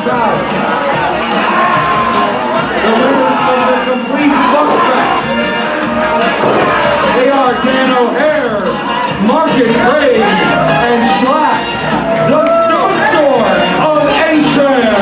bout. The winners of the complete fuckfest. They are Dan O'Hare, Markus Gage, and Shlak, the snowstorm of N-Trail.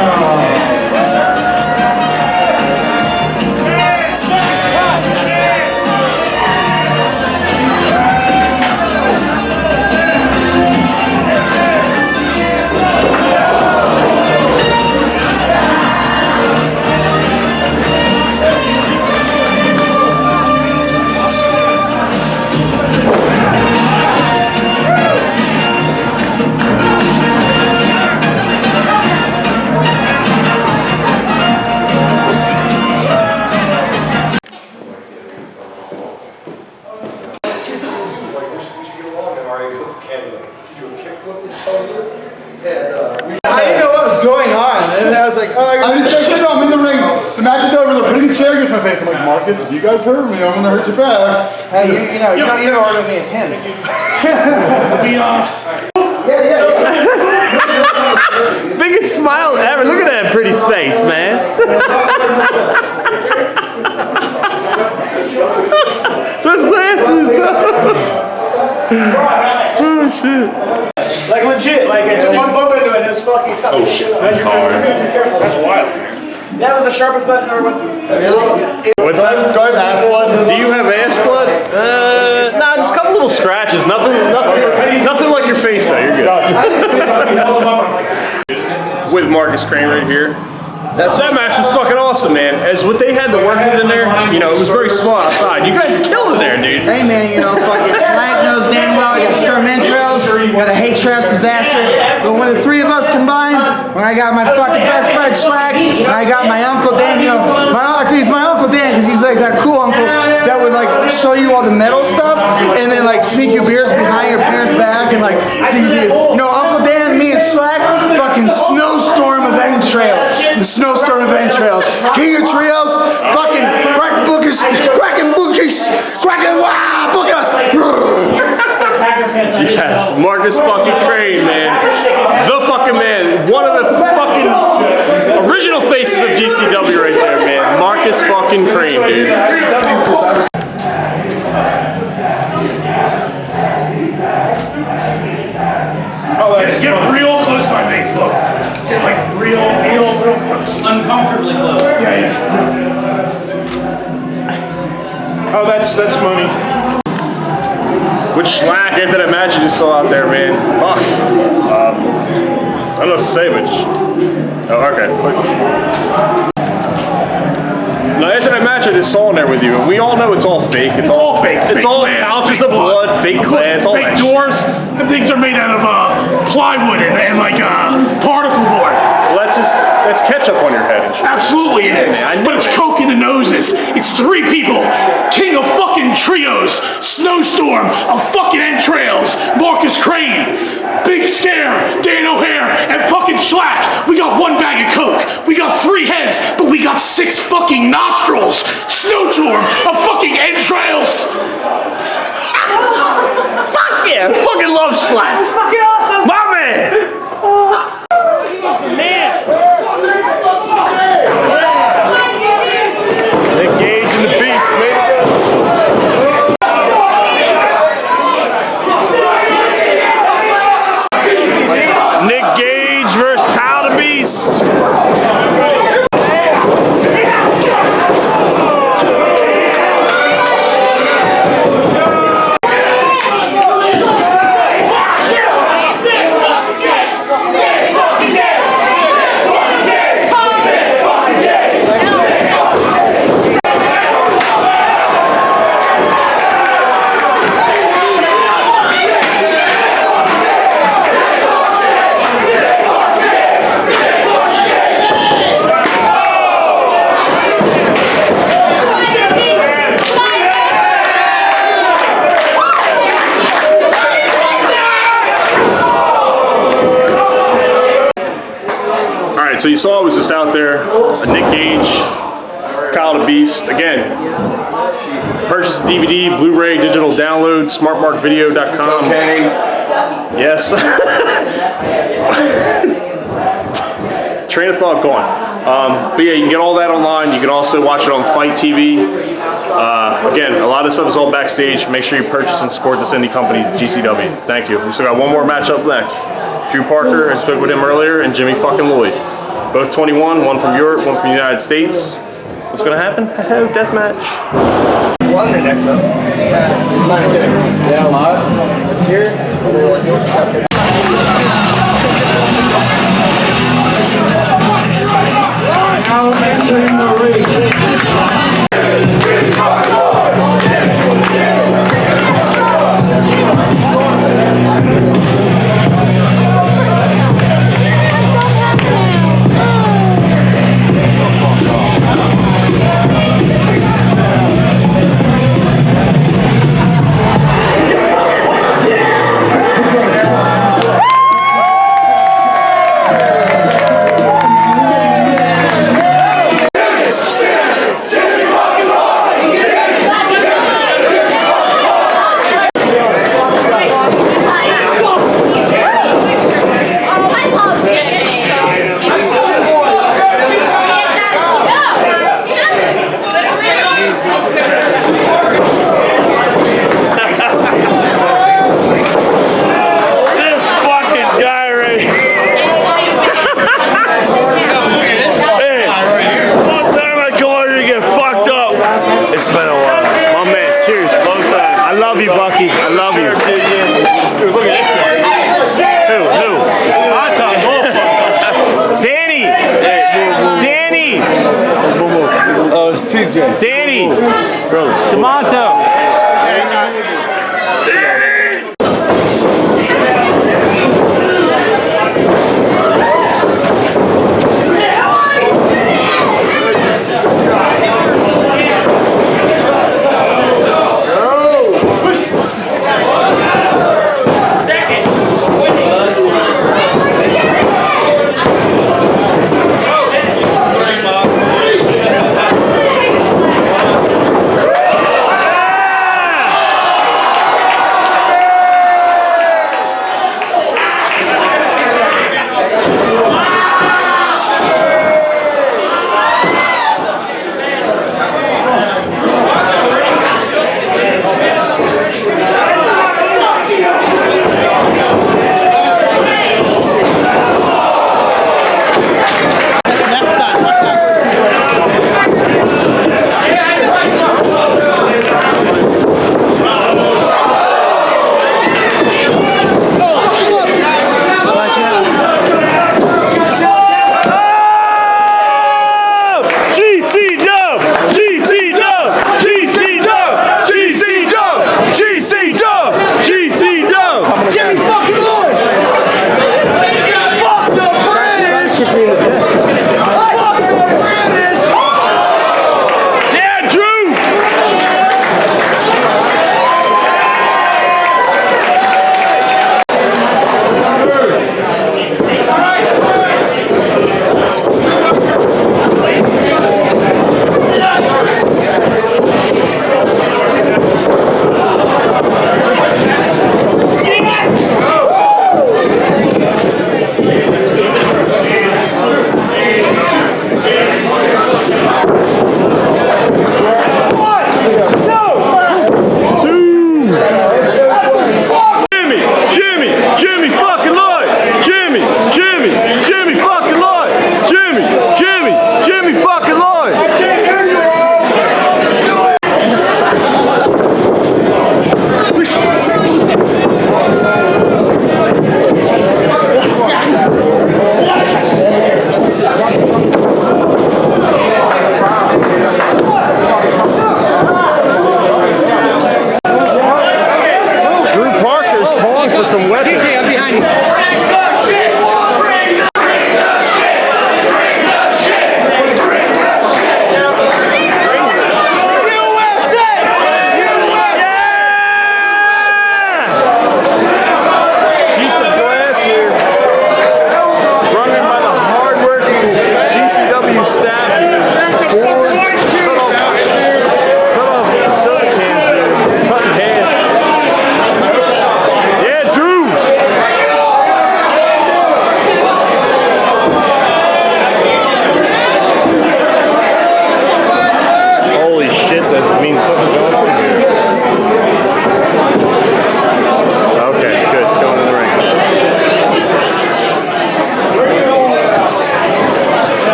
I didn't know what was going on, and I was like, oh, I just said, I'm in the ring. The match is over. They're putting a chair against my face. I'm like, Markus, if you guys hurt me, I'm gonna hurt your back. Hey, you know order me a 10. Biggest smile ever. Look at that pretty face, man. Those glasses. Oh shit. Like legit, like I took one bump into it and it was fucking cut shit up. I'm sorry. Be careful. That's wild. That was the sharpest lesson I ever went through. What's that? Do I have ass blood? Do you have ass blood? Nah, just a couple little scratches. Nothing like your face though. You're good. With Markus Crane right here. That match was fucking awesome, man. As what they had to work with in there, you know, it was very small outside. You guys killed it there, dude. Hey man, you know, fucking Shlak knows damn well I got storm entrails, got a hate trash disaster. But when the three of us combined, when I got my fucking best friend Shlak, and I got my Uncle Dan, you know, he's my Uncle Dan because he's like that cool uncle that would like show you all the metal stuff and then like sneak you beers behind your parents' back and like see you. You know, Uncle Dan, me and Shlak, fucking snowstorm of entrails. The snowstorm of entrails. King of trios, fucking cracking bookies, cracking wow, book us. Yes, Markus fucking Crane, man. The fucking man. One of the fucking original faces of GCW right there, man. Markus fucking Crane, dude. Oh, that's get real close to my face, look. Get like real close. Uncomfortably close. Yeah. Oh, that's money. With Shlak, after that match you just saw out there, man. Fuck. I don't know what to say, but... Oh, okay. No, after that match I just saw in there with you, and we all know it's all fake. It's all fake. It's all pouches of blood, fake glass, all that fake doors. Them things are made out of plywood and like particle board. Well, that's ketchup on your head and shit. Absolutely it is. Man, but it's coke in the noses. It's three people. King of fucking trios. Snowstorm of fucking entrails. Markus Crane. Big Scare. Dan O'Hare. And fucking Shlak. We got one bag of coke. We got 3 heads. But we got 6 fucking nostrils. Snowstorm of fucking entrails. Fuck yeah. Fucking love Shlak. It's fucking awesome. My man. Nick Gage and the Beast, man. Nick Gage versus Kyle the Beast. So you saw it was just out there, Nick Gage, Kyle the Beast. Again, purchase the DVD, Blu-ray, digital download, smartmarkvideo.com. Okay. Yes. train of thought gone. But yeah, you can get all that online. You can also watch it on Fight TV. Again, a lot of stuff is all Backstage. Make sure you purchase and support this indie company, GCW. Thank you. We still got one more match up next. Drew Parker, I spoke with him earlier, and Jimmy fucking Lloyd. Both 21, one from Europe, one from the United States. What's gonna happen? Death match. One the neck though. Yeah, a lot. It's here. Now entering the ring. Danny! Tomato!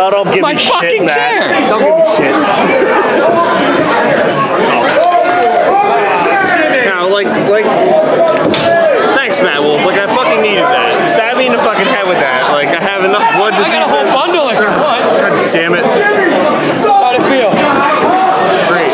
Oh, don't give my me fucking shit, chair. Matt. Don't give me shit. Now, like, thanks, Matt Wolf. Like, I fucking needed that. Stab me in the fucking head with that. Like, I have enough blood disease. I got a whole bundle if you want. God damn it. How'd it feel? Great.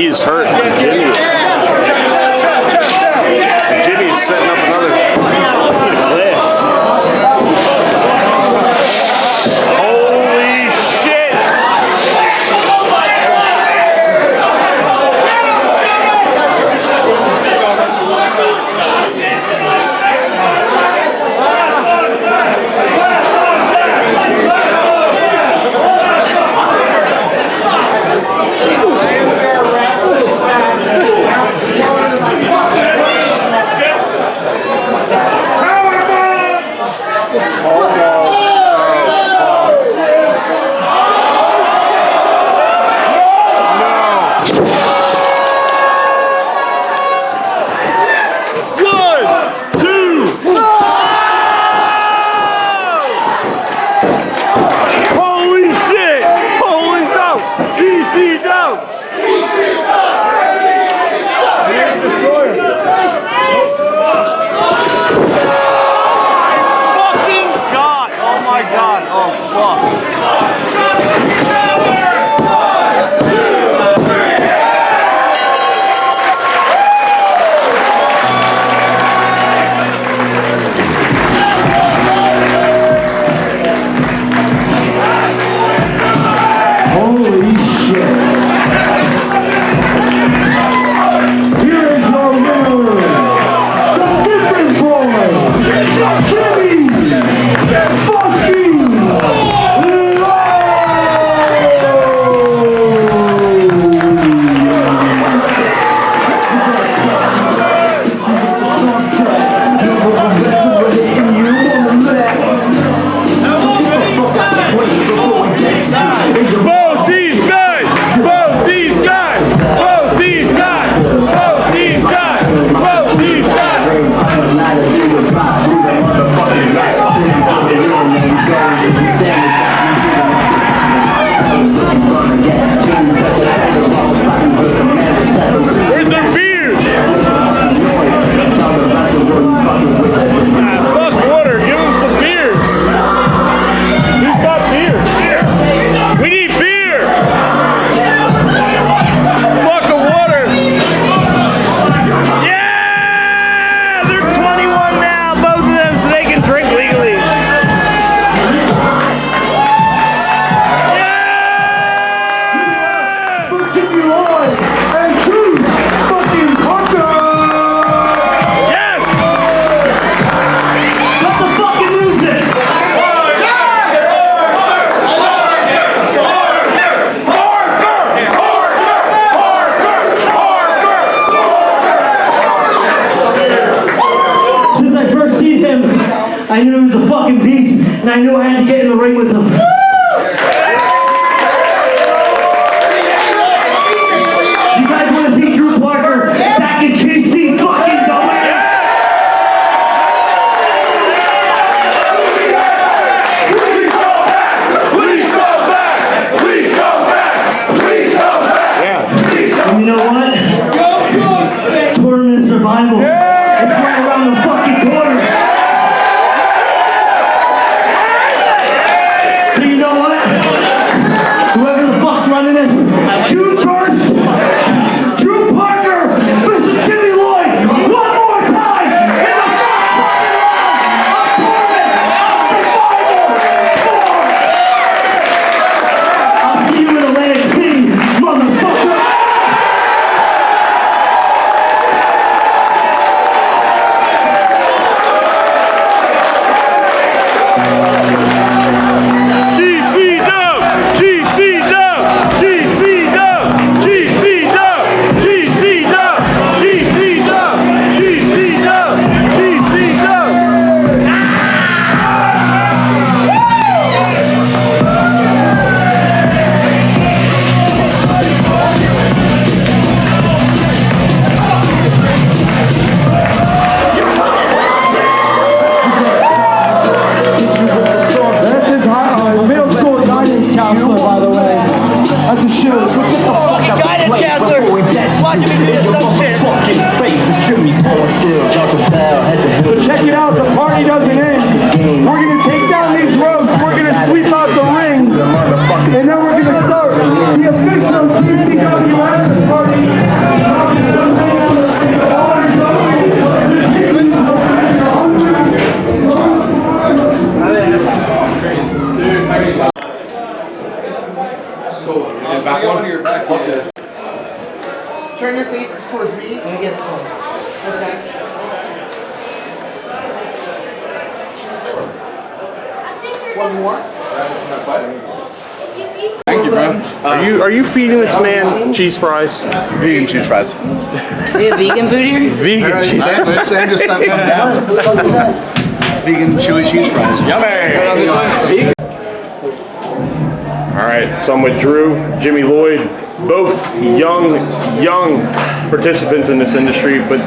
He's hurt. Jimmy's setting up another glass. Holy shit! I knew he was a fucking beast, and I knew I had to get in the ring with him. You guys want to see Drew Parker back in GC? Fucking go in! Please come back! Please come back! Please come back! Please come back! Yeah. And you know what? Tournament survival. It's right around the fucking corner. So you know what? Whoever the fuck's running this, June 1st, Drew Parker versus Jimmy Lloyd. One more time in the first round of Tournament of Survival 4. I'll see you in Atlantic City, motherfucker. So check it out, the party doesn't end. We're going to take down these ropes, we're going to sweep out the ring, and then we're going to start the official GCW after party. cool. Back one. Your back. Turn your faces towards me. Let me get this one. Okay. One more. Thank you, bro. Are you feeding this man cheese fries? Vegan cheese fries. You have vegan food here? Vegan cheese fries. Sam just sent some down. Vegan chili cheese fries. Yummy! Alright, so I'm with Drew, Jimmy Lloyd, both young participants in this industry, but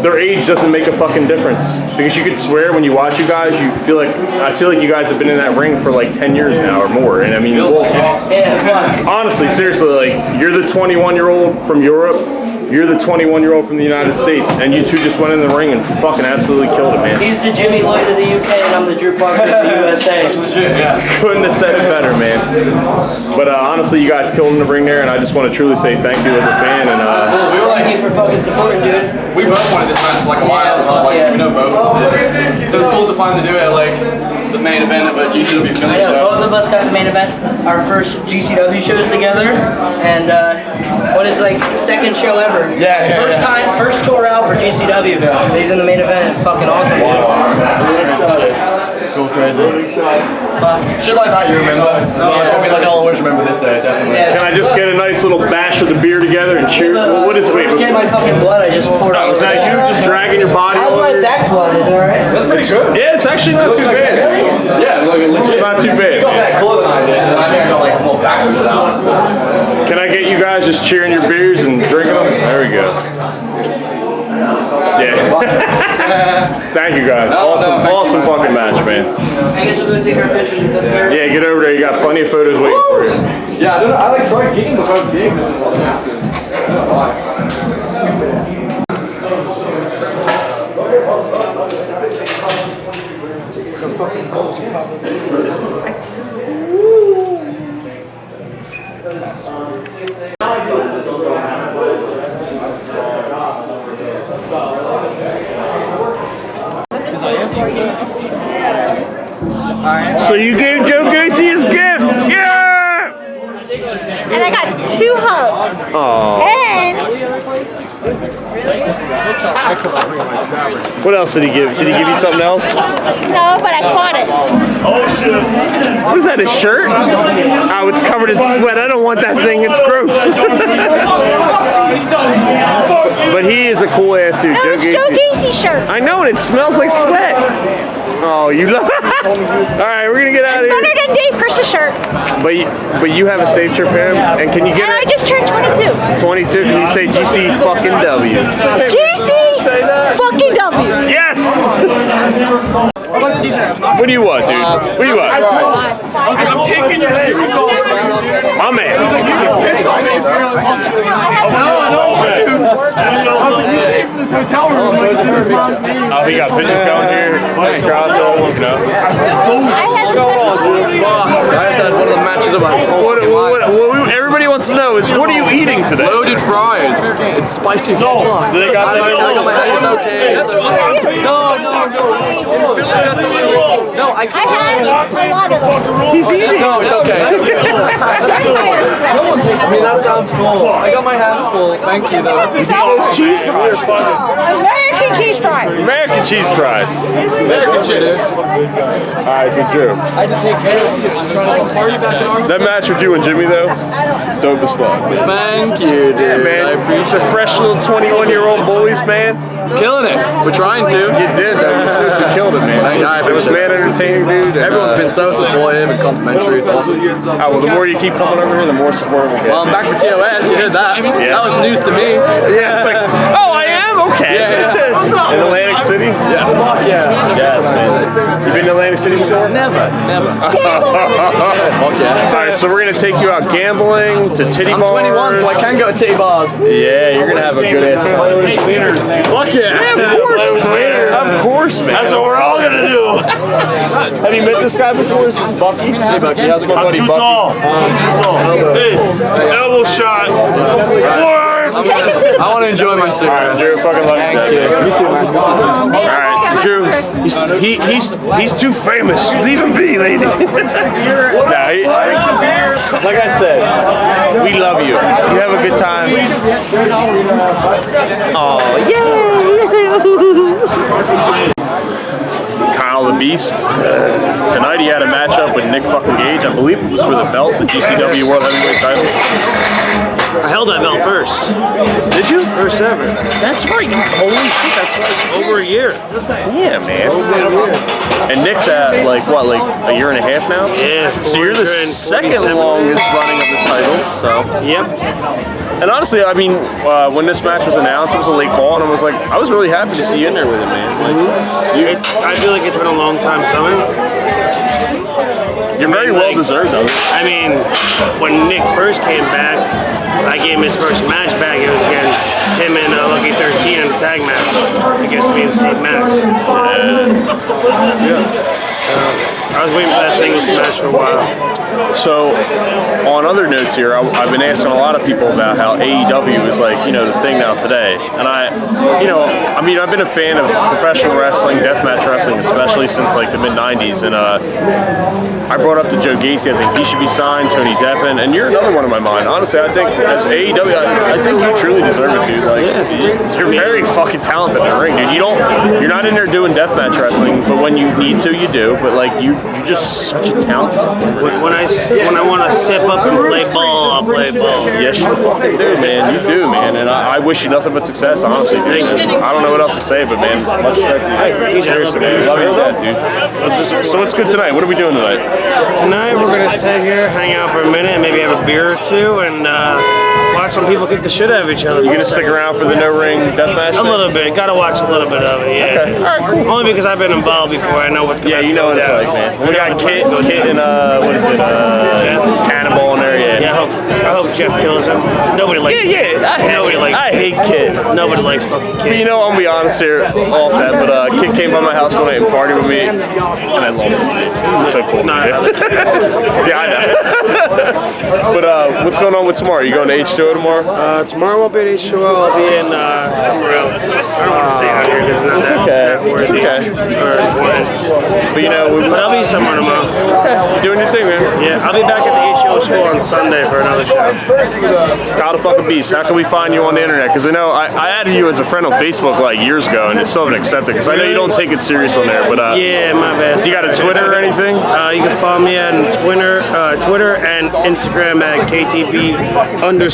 their age doesn't make a fucking difference. Because you could swear when you watch you guys, I feel like you guys have been in that ring for like 10 years now or more. And I mean, honestly, seriously, like you're the 21-year-old from Europe, you're the 21-year-old from the United States, and you two just went in the ring and fucking absolutely killed it, man. He's the Jimmy Lloyd of the UK, and I'm the Drew Parker of the USA. That's legit, yeah. Couldn't have said it better, man. But honestly, you guys killed in the ring there, and I just want to truly say thank you as a fan. And thank you for fucking supporting, dude. We both wanted this match for like a while. We know both of them did. So it's cool to finally do it at like the main event of a GCW finish. I know, both of us got the main event, our first GCW shows together, and what is like second show ever. First tour out for GCW. He's in the main event. Fucking awesome, dude. Go crazy. Shit like that you remember. I mean, like I'll always remember this day, definitely. can I just get a nice little bash of the beer together and cheer? What is it? Get my fucking blood. I just poured out. Is that you just dragging your body? How's my back blood? Is it alright? That's pretty good. Yeah, it's actually not too bad. Really? Yeah, like legit. It's not too bad. You got that closer than I did, and I think I got like more backwards out. Can I get you guys just cheering your beers and drinking them? There we go. Yeah. Thank you guys. Awesome fucking match, man. I guess we're gonna take our pictures with this beer. Yeah, get over there. You got plenty of photos waiting for you. Yeah, I like tried getting the both gigs. So you gave Joe Gacy his gift? Yeah! And I got 2 hugs. Aww. And What else did he give? Did he give you something else? no, but I caught it. Oh shit! What is that? A shirt? Oh, it's covered in sweat. I don't want that thing. It's gross. But he is a cool ass dude. No, it's Joe Gacy shirt. I know, and it smells like sweat. Oh, you love. All right, we're gonna get out of It's here. better than Dave Chris's shirt. But you have a safe trip, Pam. And can you get And I just turned 22. 22? Can you say GC fucking W? GC fucking W. Yes. What do you want, dude? What do you want? I'm taking your shit. My man. Oh, he got pictures going here. Nice Grasso. No. I just had one of the matches of my whole life. What everybody wants to know is, what are you eating today? Loaded fries. It's spicy. No, they got that. It's okay. It's okay. No. No, I can't. I had a lot of them. He's eating. No, it's okay. It's okay. I mean, that sounds cool. I got my hands full. Thank you, though. Those cheese fries. American cheese fries. American cheese fries. American chips. All right, so Drew. I had to take care of you. I'm trying to party back in our. That match with you and Jimmy, though, dope as fuck. Thank you, dude. Yeah, man. I appreciate the fresh little 21-year-old bullies, man. Killing it. We're trying to. You did, though. You seriously killed it, man. It was man entertaining, dude. Everyone's been so supportive and complimentary. It's awesome. Well, the more you keep coming over here, the more support we get. Well, I'm back for TOS. You heard that. Yeah. That was news to me. Yeah, it's like, oh, I am? Okay. Yeah. In Atlantic City? Yeah, fuck yeah. Yes, man. You been to Atlantic City before? Never. Fuck yeah. All right, so we're going to take you out gambling, to titty bars. I'm 21, so I can go to titty bars. Yeah, you're going to have a good ass time. Fuck yeah. Yeah, of course. Of course, man. That's what we're all gonna do. Have you met this guy before? This is Bucky. Hey, Bucky. How's my buddy I'm too Bucky? tall. I'm too tall. Hey, elbow shot. Forearm. I want to enjoy my cigarette. All right, Drew, fucking love you. Me too, man. All right, so Drew, he's too famous. Leave him be, lady. like I said, we love you. You have a good time. Oh, yay! Kyle the Beast. Tonight he had a matchup with Nick fucking Gage. I believe it was for the belt, the GCW World Heavyweight title. I held that belt first. Did you? First ever. That's right. Holy shit, that's like over a year. Yeah, man. Over a year. And Nick's at like what, like a year and a half now? Yeah. So you're the second longest running of the title. So. Yep. And honestly, I mean, when this match was announced, it was a late call, and I was like, I was really happy to see you in there with it, man. Like, I feel like it's been a long time coming. You're very well deserved, though. I mean, when Nick first came back, I gave him his first match back. It was against him and Lucky 13 in the tag match against me and Steve Mack. Yeah. So I was waiting for that singles match for a while. So, on other notes here, I've been asking a lot of people about how AEW is like, you know, the thing now today. And I've been a fan of professional wrestling, deathmatch wrestling, especially since like the mid-90s. And I brought up to Joe Gacy, I think he should be signed, Tony Deppen, and you're another one in my mind. Honestly, I think as AEW, I think you truly deserve it, dude. Like, you're very fucking talented in the ring, dude. You're not in there doing deathmatch wrestling, but when you need to, you do. But like, you're just such a talented performer. When I want to sip up and play ball, I'll play ball. Yes, you fucking do, man. You do, man. And I wish you nothing but success, honestly, dude. I don't know what else to say, but man, much respect to you. Seriously, man. Love you to death, dude. So what's good tonight? What are we doing tonight? Tonight we're gonna sit here, hang out for a minute, maybe have a beer or two, and watch some people kick the shit out of each other. You gonna stick around for the no ring deathmatch? A little bit. Gotta watch a little bit of it. Yeah. Okay. All right. Cool. Only because I've been involved before. I know what's going on. Yeah, you know what it's like, man. We got Kit and what is it? Cannonball in there. Yeah. I hope Jeff kills him. Nobody likes. I hate Kit. Nobody likes fucking Kit. But you know, I'm gonna be honest here, off that. But Kit came by my house one night and partied with me, and I love him. He's so cool. Yeah, I know. But what's going on with tomorrow? You going to H2O tomorrow? Tomorrow won't be at H2O. I'll be in somewhere else. I don't want to say out here because it's not that worthy. It's okay. Or important. But you know, but I'll be somewhere tomorrow. Doing your thing, man. Yeah, I'll be back at the H2O school on Sunday for another show. God of fucking beast. How can we find you on the internet? Because I know I added you as a friend on Facebook like years ago, and it's still haven't accepted. Because I know you don't take it serious on there. But yeah, my bad. You got a Twitter or anything? You can follow me on Twitter and Instagram at KTB_malls.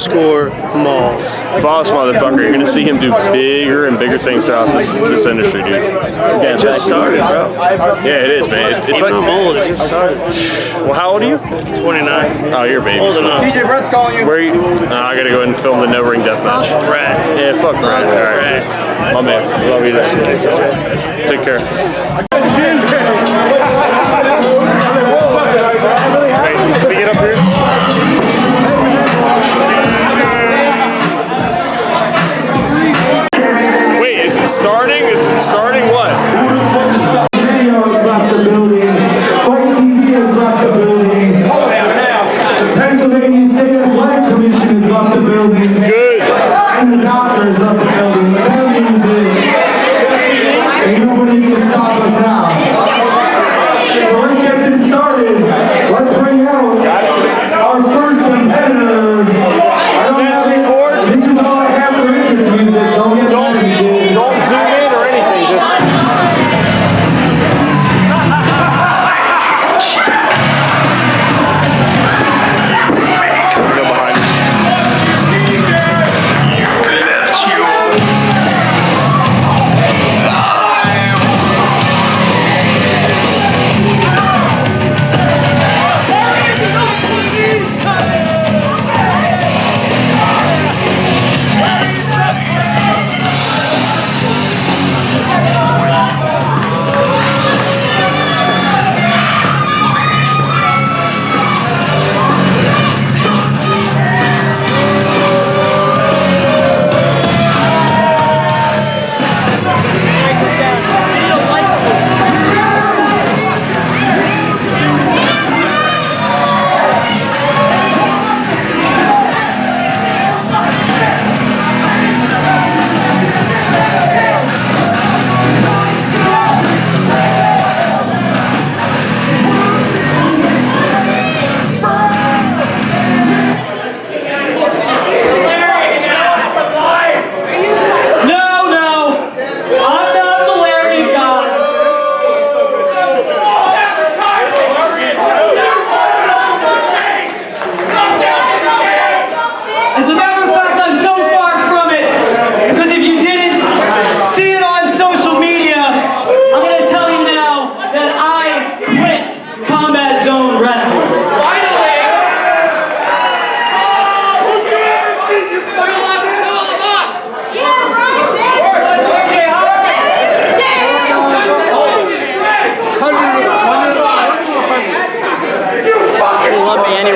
Follow this motherfucker. You're gonna see him do bigger and bigger things throughout this industry, dude. Again, It just started, bro. Yeah, it is, man. It's like I'm old. It just started. Well, how old are you? 29. Oh, you're a baby. Old enough. TJandFriends calling you. Where are you? I gotta go ahead and film the no ring deathmatch. Brad. Yeah, fuck Brad. All right. My man. Love you. Take care. Can we get up here? Wait, is it starting? Is it starting what? MEOW has left the building. Fight TV has left the building. The Pennsylvania State Athletic Commission has left the building. Good. And the doctor has left the building. What that means is, ain't nobody can stop us now. So let's get this started. Let's bring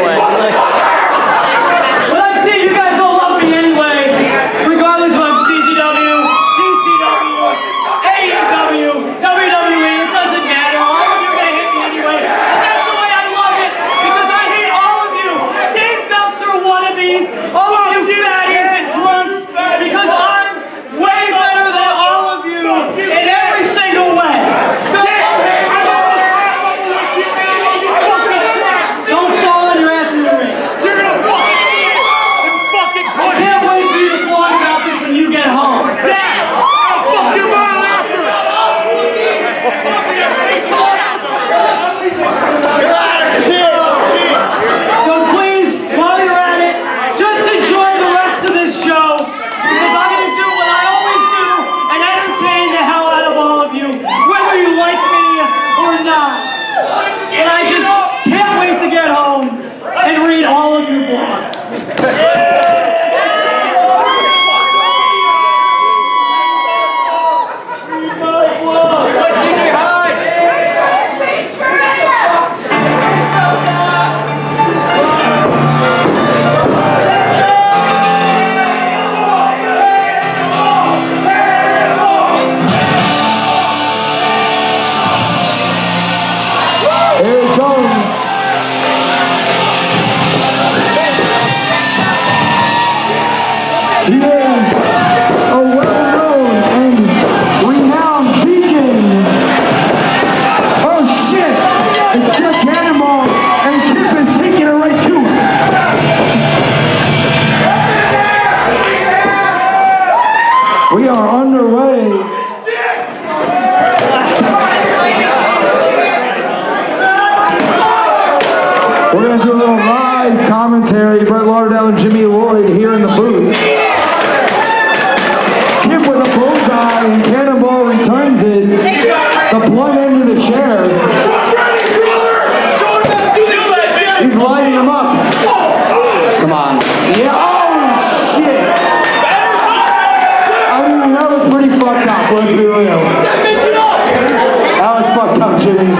anyway. But I see you guys don't love me anyway, regardless if I'm CZW, GCW, AEW, WWE, it doesn't matter. All of you are going to hate me anyway. And that's the way I love it, because I hate all of you. Dave Meltzer wannabes, all of you fatties and drunks, because I'm way better than all of you in every single way. Don't fall on your ass in the ring. You're gonna fucking I can't wait for you to vlog about this when you get home. I'll fuck you right after it. So please, while you're at it, just enjoy the rest of this show, because I'm gonna do what I always do and entertain the hell out of all of you, whether you like me or not. And I just can't wait to get home and read all of your blogs. Here it comes. He is a well-known and renowned beacon. Oh shit! It's just Cannonball, and Kip is taking it right to him. We are underway. We're going to do a little live commentary. Brett Lauderdale and Jimmy Lloyd here in the booth. Kip with a bullseye and Cannonball returns it. The blunt end of the chair. He's lighting him up. Come on. Yeah. Oh, shit. I mean, that was pretty fucked up. Let's be real. That was fucked up, Jimmy.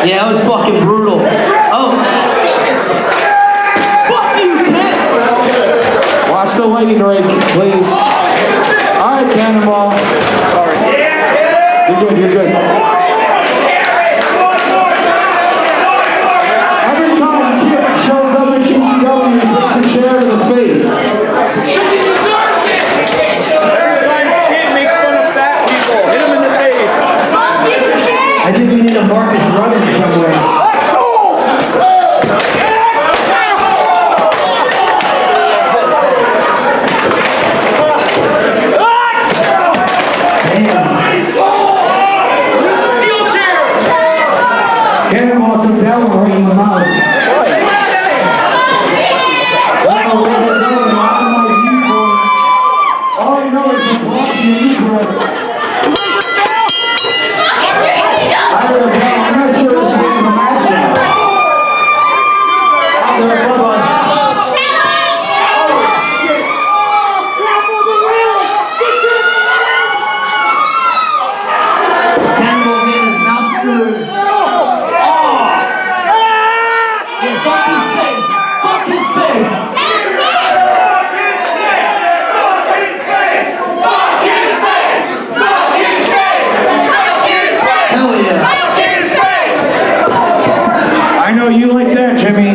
Yeah, it was fucking brutal. Oh. Fuck you, Kip! Watch the lightning rake, please. All right, Cannonball. Sorry. You're good, you're good. Every time Kip shows up at GCW, he takes a chair to the face. Kid makes fun of fat people. Hit him in the face. I think we need a Markus running somewhere. Cannonball took that one right in the mouth. All I know is the block in the uterus. I'm not sure it's in the match now. They're above us. Cannonball getting his mouth screwed. Fuck his face! Fuck his face! Hell yeah! I know you like that, Jimmy.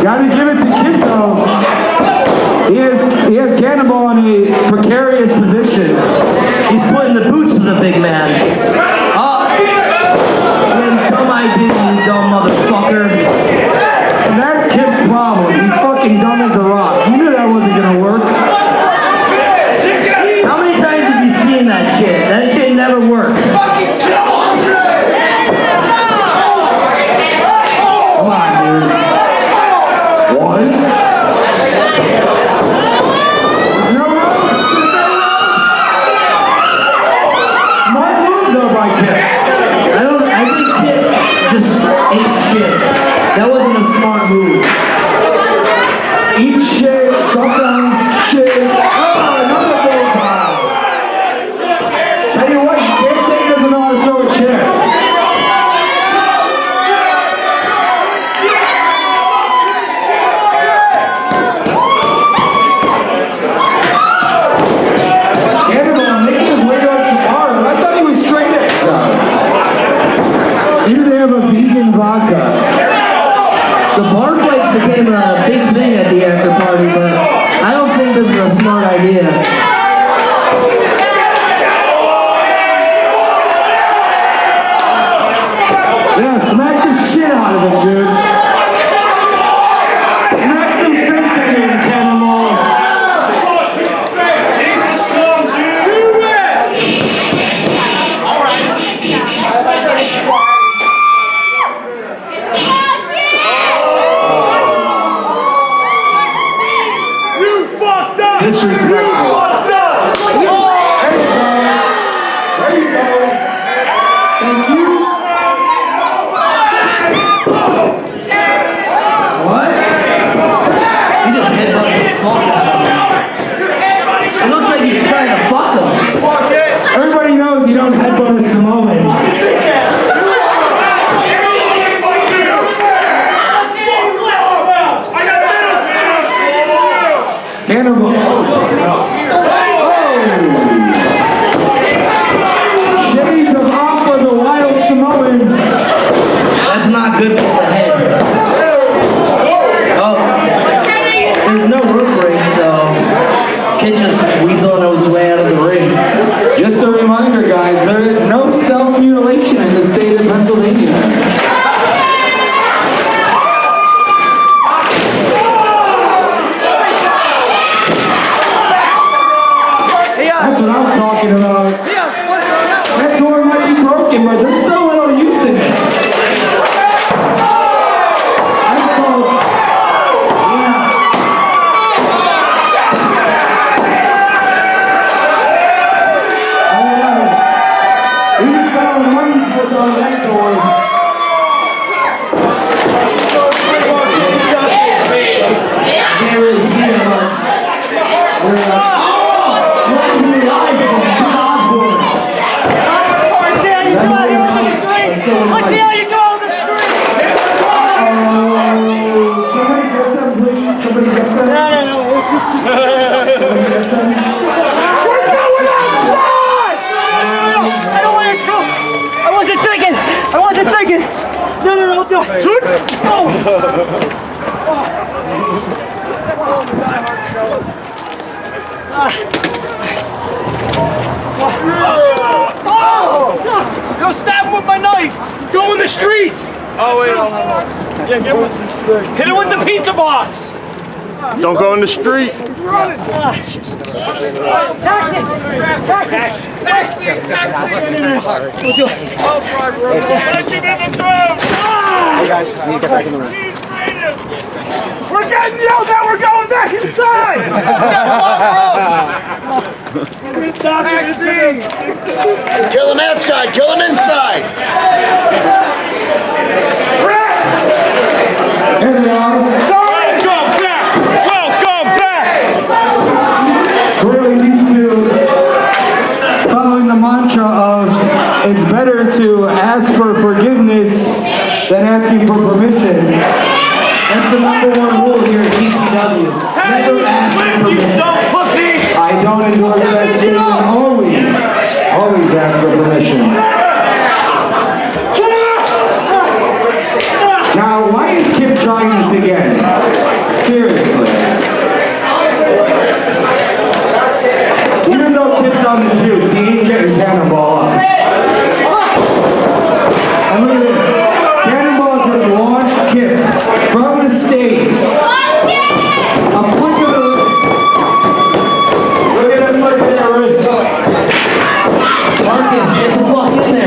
Gotta give it to Kip though. He has Cannonball in a precarious position. He's putting the boots to the big man. Oh! Dumb idea, you dumb motherfucker. And that's Kip's problem. He's fucking dumb as a rock. You knew that wasn't gonna work. How many times have you seen that shit? That shit never works. Come on, dude. One. Smart move though by Kip. I think Kip just ate shit. That wasn't a smart move. Eat shit, sometimes shit. Oh, another bullseye. Yeah, smack the shit out of him, dude. Smack some sense into him, Cannonball. Disrespectful. There you go. Thank you. What? He just headbutted the fuck out of him. It looks like he's trying to fuck him. Everybody knows you don't headbutt a Samoan. Cannonball. Shades of Alpha, the wild Samoan. That's not good for the head. Oh, there's no rope break, so Kid just weaseling his way out of the ring. Just a reminder, guys, there is no self-mutilation in the state of Pennsylvania. That's what I'm talking about. That door might be broken, but there's still a little use in it. That's called, Alright. We just got our money's worth on that door. Can't really see him much. Let's see how you do on the street! Somebody get them, please. Somebody get them. No. We're going outside! I don't want to go. I wasn't thinking. No, do it. Go! Yo, stab him with my knife! Go in the streets! Oh, wait, no. Yeah, get with this thing. Hit him with the pizza box! Don't go in the street. Hey guys, you need to get back in the room. We're getting yelled at, we're going back inside! Kill him outside, kill him inside! Here they are. Welcome back! Clearly these two, following the mantra of it's better to ask for forgiveness than asking for permission. That's the #1 rule here at GCW. Never ask for permission. I don't endorse that statement. Always ask for permission. Now, why is Kip trying this again? Seriously. Even though Kip's on the juice, he ain't getting Cannonball up. And look at this. Cannonball just launched Kip from the stage. A flick of the wrist. Look at him flick of that wrist. Markus, get the fuck in there.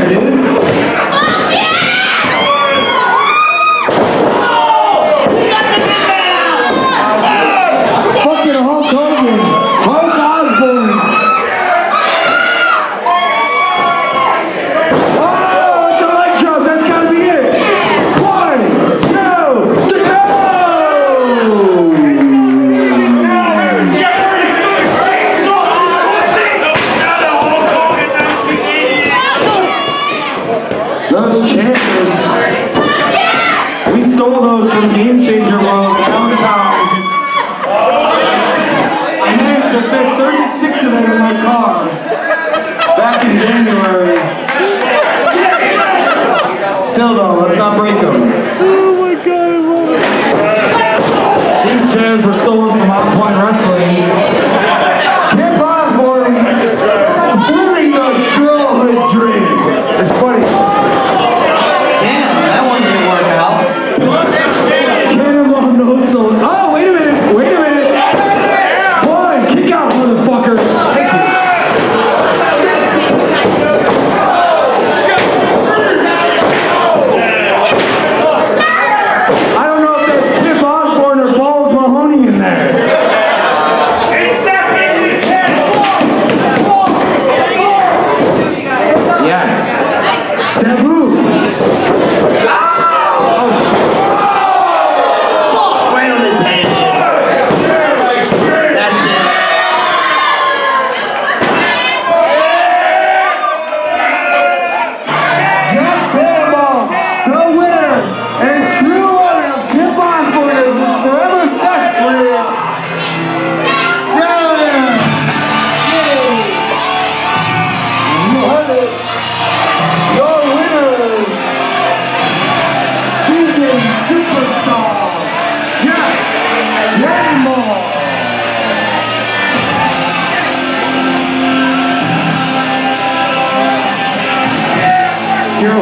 hero.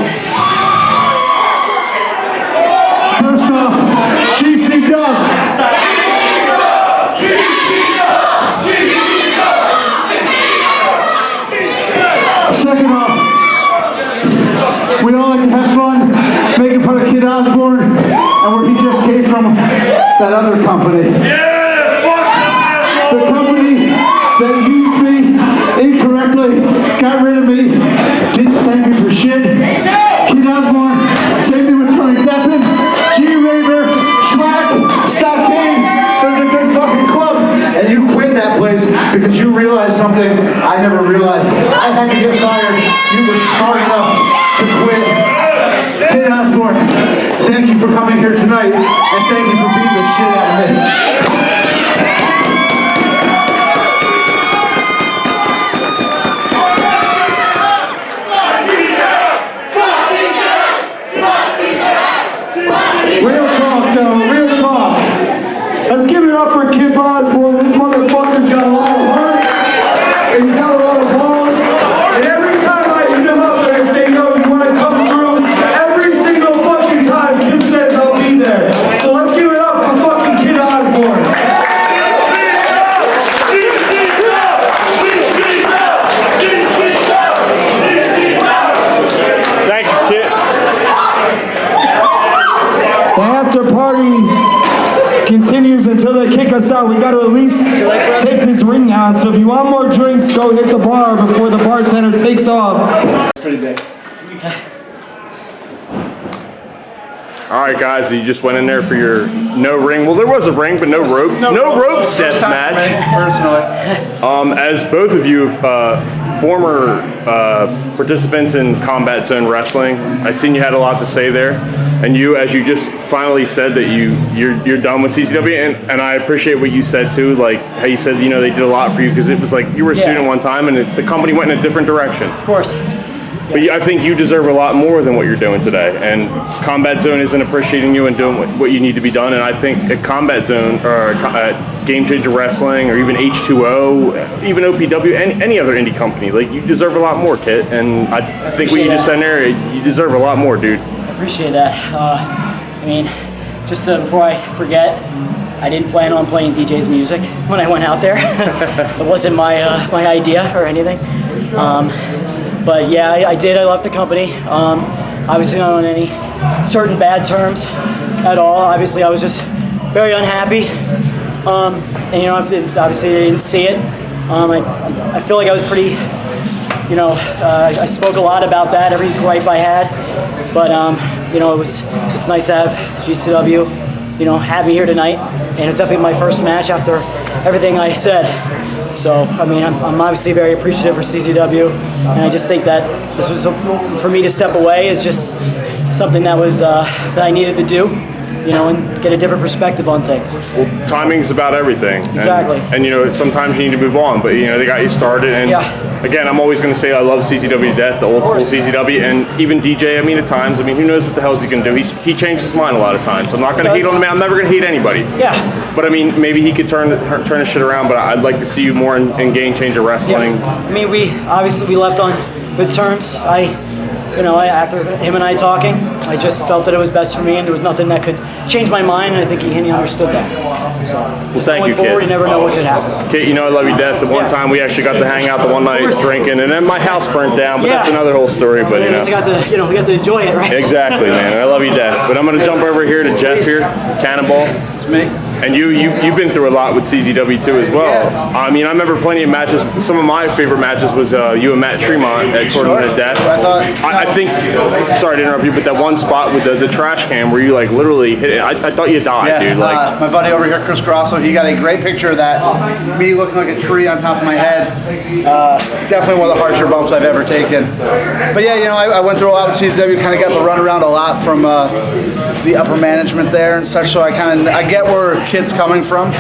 First off, GCW. Second off, we all like to have fun making fun of Kid Osbourne and where he just came from, that other company. The company that used me incorrectly, got rid of me, didn't thank me for shit. Kid Osbourne, same thing with Tony Deppen, G-Raver, Shlak, Stockade, there's a good fucking club. And you quit that place because you realized something I never realized. I had to get fired. You were smart enough to quit. Kid Osbourne, thank you for coming here tonight, and thank you for beating the shit out of me. Real talk, though, real talk. Let's give it up for Kid Osbourne. This motherfucker's got a lot of heart, and he's got a lot of balls. And every time I hit him up and I say, yo, you want to come through? Every single fucking time, Kid says I'll be there. So let's give it up for fucking Kid Osbourne. Thank you, Kid. The after party continues until they kick us out. We got to at least take this ring out. So if you want more drinks, go hit the bar before the bartender takes off. Pretty big. All right, guys, you just went in there for your no ring. Well, there was a ring, but no ropes. No ropes death match. Personally. As both of you, former participants in Combat Zone Wrestling, I seen you had a lot to say there. And you, as you just finally said that you're done with CCW, and I appreciate what you said too, like how you said, you know, they did a lot for you because it was like you were a student one time and the company went in a different direction. Of course. But I think you deserve a lot more than what you're doing today. And Combat Zone isn't appreciating you and doing what you need to be done. And I think at Combat Zone, or Game Changer Wrestling, or even H2O, even OPW, any other indie company, like you deserve a lot more, Kit. And I think what you just said there, you deserve a lot more, dude. I appreciate that. I mean, just before I forget, I didn't plan on playing DJ's music when I went out there. It wasn't my idea or anything. But yeah, I did. I left the company. Obviously not on any certain bad terms at all. Obviously, I was just very unhappy. And you know, obviously I didn't see it. I feel like I was pretty, you know, I spoke a lot about that, every gripe I had. But you know, it's nice to have GCW, you know, have me here tonight. And it's definitely my first match after everything I said. So, I mean, I'm obviously very appreciative for CCW, and I just think that this was, for me to step away is just something that was, that I needed to do, you know, and get a different perspective on things. Well, timing's about everything. Exactly. And you know, sometimes you need to move on, but you know, they got you started, and again, I'm always going to say I love CCW to death, the old school CCW, and even DJ, I mean, at times, I mean, who knows what the hell he can do. He changed his mind a lot of times. I'm not going to hate on him. I'm never going to hate anybody. Yeah. But I mean, maybe he could turn his shit around, but I'd like to see you more in Game Changer Wrestling. Yeah. I mean, we left on good terms. After him and I talking, I just felt that it was best for me, and there was nothing that could change my mind, and I think he understood that. So, thank you, going forward, you never know what could happen. Kit, you know I love you to death. The one time we actually got to hang out the one night drinking, and then my house burnt down, but that's another whole story. But you know, we got to enjoy it, right? Exactly, man. I love you to death. But I'm going to jump over here to Jeff here, Cannonball. It's me. And you've been through a lot with CZW too as well. Yeah. I mean, I remember plenty of matches. Some of my favorite matches was you and Matt Tremont at Tournament of Death. I think, sorry to interrupt you, but that one spot with the trash can where you like literally hit it, I thought you died, dude. Like my buddy over here, Chris Grosso, he got a great picture of that. Me looking like a tree on top of my head. Definitely one of the harsher bumps I've ever taken. But yeah, you know, I went through a lot with CZW, kind of got the runaround a lot from the upper management there and such. So I get where Kid's coming from.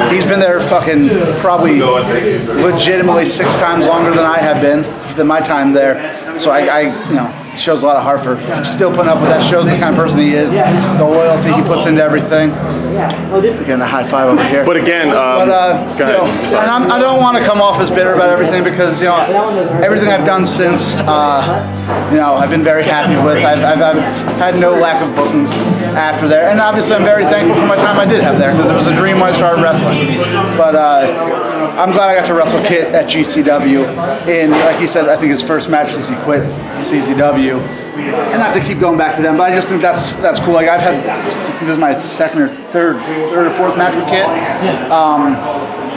He's been there fucking probably legitimately 6 times longer than I have been, than my time there. So I you know, shows a lot of heart for still putting up with that. Shows the kind of person he is, the loyalty he puts into everything. Getting a high five over here. But again, you know, and I don't want to come off as bitter about everything because, you know, everything I've done since, you know, I've been very happy with. I've had no lack of bookings after there. And obviously I'm very thankful for my time I did have there because it was a dream when I started wrestling. But I'm glad I got to wrestle Kit at GCW in, like he said, I think his first match since he quit CZW. And not to keep going back to them, but I just think that's cool. Like I've had, I think this is my second or third or fourth match with Kit.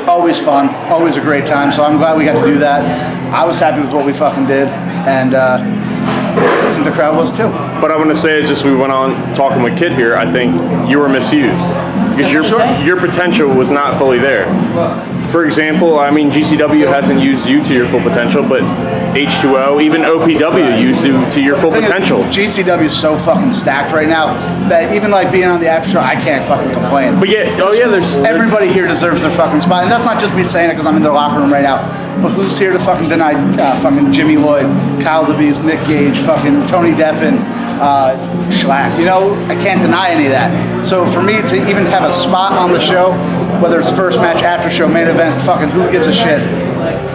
Always fun, always a great time. So I'm glad we got to do that. I was happy with what we fucking did, and I think the crowd was too. What I want to say is just we went on talking with Kit here. I think you were misused because your potential was not fully there. For example, I mean, GCW hasn't used you to your full potential, but H2O, even OPW used you to your full potential. GCW is so fucking stacked right now that even like being on the after show, I can't fucking complain. But yeah, there's everybody here deserves their fucking spot, and that's not just me saying it because I'm in their locker room right now. But who's here to fucking deny fucking Jimmy Lloyd, Kyle DeBees, Nick Gage, fucking Tony Deppen, Shlak? You know, I can't deny any of that. So for me to even have a spot on the show, whether it's first match, after show, main event, fucking who gives a shit?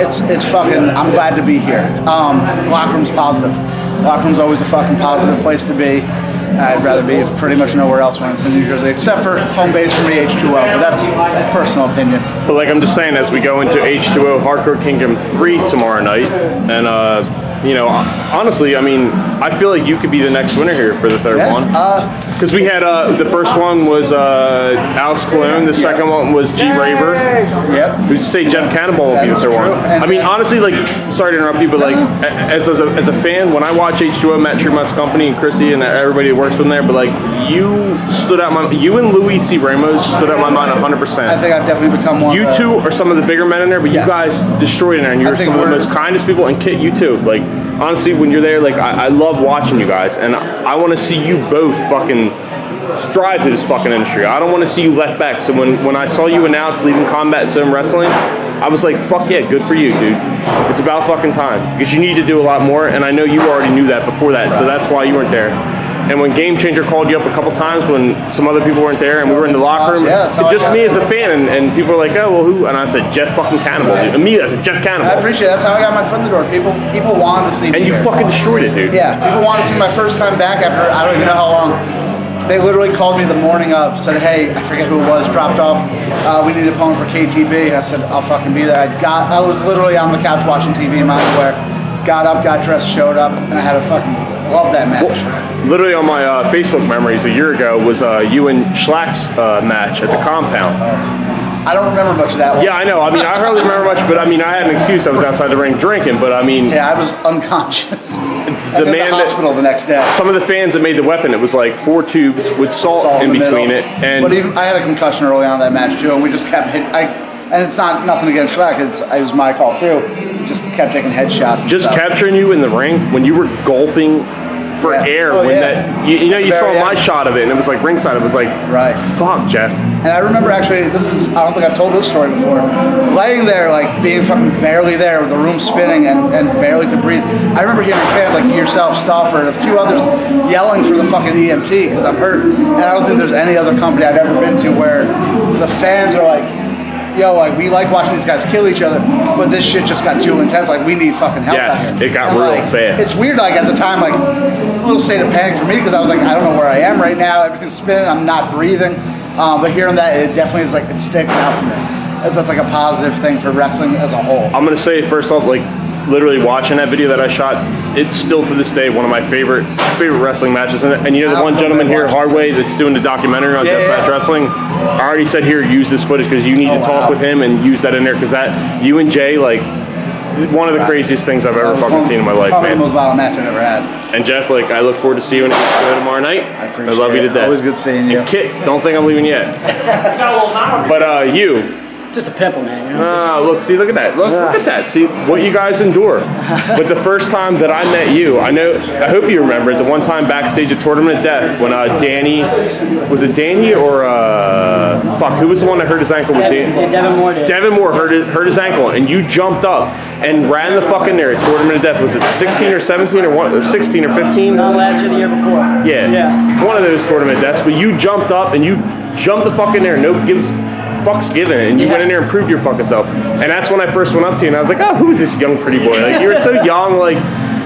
It's fucking, I'm glad to be here. Locker room's positive. Locker room's always a fucking positive place to be. I'd rather be pretty much nowhere else when it's in New Jersey, except for home base for me, H2O, but that's personal opinion. But like I'm just saying, as we go into H2O Hardcore Kingdom 3 tomorrow night, and you know, honestly, I mean, I feel like you could be the next winner here for the third one. Because we had, the first one was Alex Cologne, the second one was G-Raver. Yep. Who's to say Jeff Cannonball would be the third one. I mean, honestly, like, sorry to interrupt you, but like, as a fan, when I watch H2O, Matt Tremont's company, and Chrissy, and everybody that works with them there, but like, you stood out you and Louis C. Ramos stood out my mind 100%. I think I've definitely become one. You two are some of the bigger men in there, but you guys destroyed in there, and you're some of the most kindest people, and Kit, you too. Like, honestly, when you're there, like, I love watching you guys, and I want to see you both fucking strive to this fucking industry. I don't want to see you left back. So when I saw you announce leaving Combat Zone Wrestling, I was like, fuck yeah, good for you, dude. It's about fucking time. Because you need to do a lot more, and I know you already knew that before that, so that's why you weren't there. And when Game Changer called you up a couple times when some other people weren't there and we were in the locker room, just me as a fan, and people were like, oh, well, who? And I said, Jeff fucking Cannonball. Dude. And me, I said, Jeff Cannonball. I appreciate it. That's how I got my foot in the door. People wanted to see me. And you fucking destroyed it, dude. Yeah, people wanted to see me my first time back after I don't even know how long. They literally called me the morning of, said, hey, I forget who it was, dropped off. We need a opponent for KTB. I said, I'll fucking be there. I was literally on the couch watching TV in my underwear. Got up, got dressed, showed up, and I had a fucking love that match. Well, literally on my Facebook memories a year ago was you and Shlak's match at the compound. I don't remember much of that one. Yeah, I know. I mean, I hardly remember much, but I mean, I had an excuse. I was outside the ring drinking, but I mean... Yeah, I was unconscious. The man in the hospital the next day. Some of the fans that made the weapon, it was like 4 tubes with salt in between it. And but even I had a concussion early on in that match too, and we just kept hitting. And it's not nothing against Shlak. It was my call too. Just kept taking headshots. Just capturing you in the ring when you were gulping for air when that you know you saw my shot of it and it was like ringside. It was like fuck, Jeff. And I remember actually, I don't think I've told this story before. Laying there, like being fucking barely there, with the room spinning and barely could breathe. I remember hearing fans like yourself, Stauffer, and a few others yelling for the fucking EMT because I'm hurt. And I don't think there's any other company I've ever been to where the fans are like, yo, like we like watching these guys kill each other, but this shit just got too intense. Like we need fucking help out here. It got real fast. It's weird. Like at the time, like a little state of panic for me because I was like, I don't know where I am right now. Everything's spinning. I'm not breathing. But hearing that, it definitely is like it sticks out for me. That's like a positive thing for wrestling as a whole. I'm gonna say first off, like literally watching that video that I shot, it's still to this day one of my favorite wrestling matches. And you know the one gentleman here, Hardway, that's doing the documentary on Deathmatch Wrestling. I already said here, use this footage because you need to talk with him and use that in there because that you and Jay, like one of the craziest things I've ever fucking seen in my life, probably man. The most violent match I've ever had. And Jeff, like I look forward to seeing you tomorrow night. I appreciate love you to death. Always good seeing you. And Kit, don't think I'm leaving yet. But you. Just a pimple, man. You know? Oh, look at that. Look at that. See what you guys endure. But the first time that I met you, I hope you remember it, the one time backstage at Tournament of Death when Danny, was it Danny or who was the one that hurt his ankle with Danny? Yeah, Devin Moore did. Devin Moore hurt his ankle, and you jumped up and ran the fucking there at Tournament of Death. Was it 16 or 17 or 16 or 15? No, last year, the year before. Yeah. One of those Tournament Deaths, but you jumped up and you jump the fuck in there. Nobody gives fucks given, and you went in there and proved your fucking self. And that's when I first went up to you, and I was like, oh, who is this young pretty boy? Like, you were so young, like,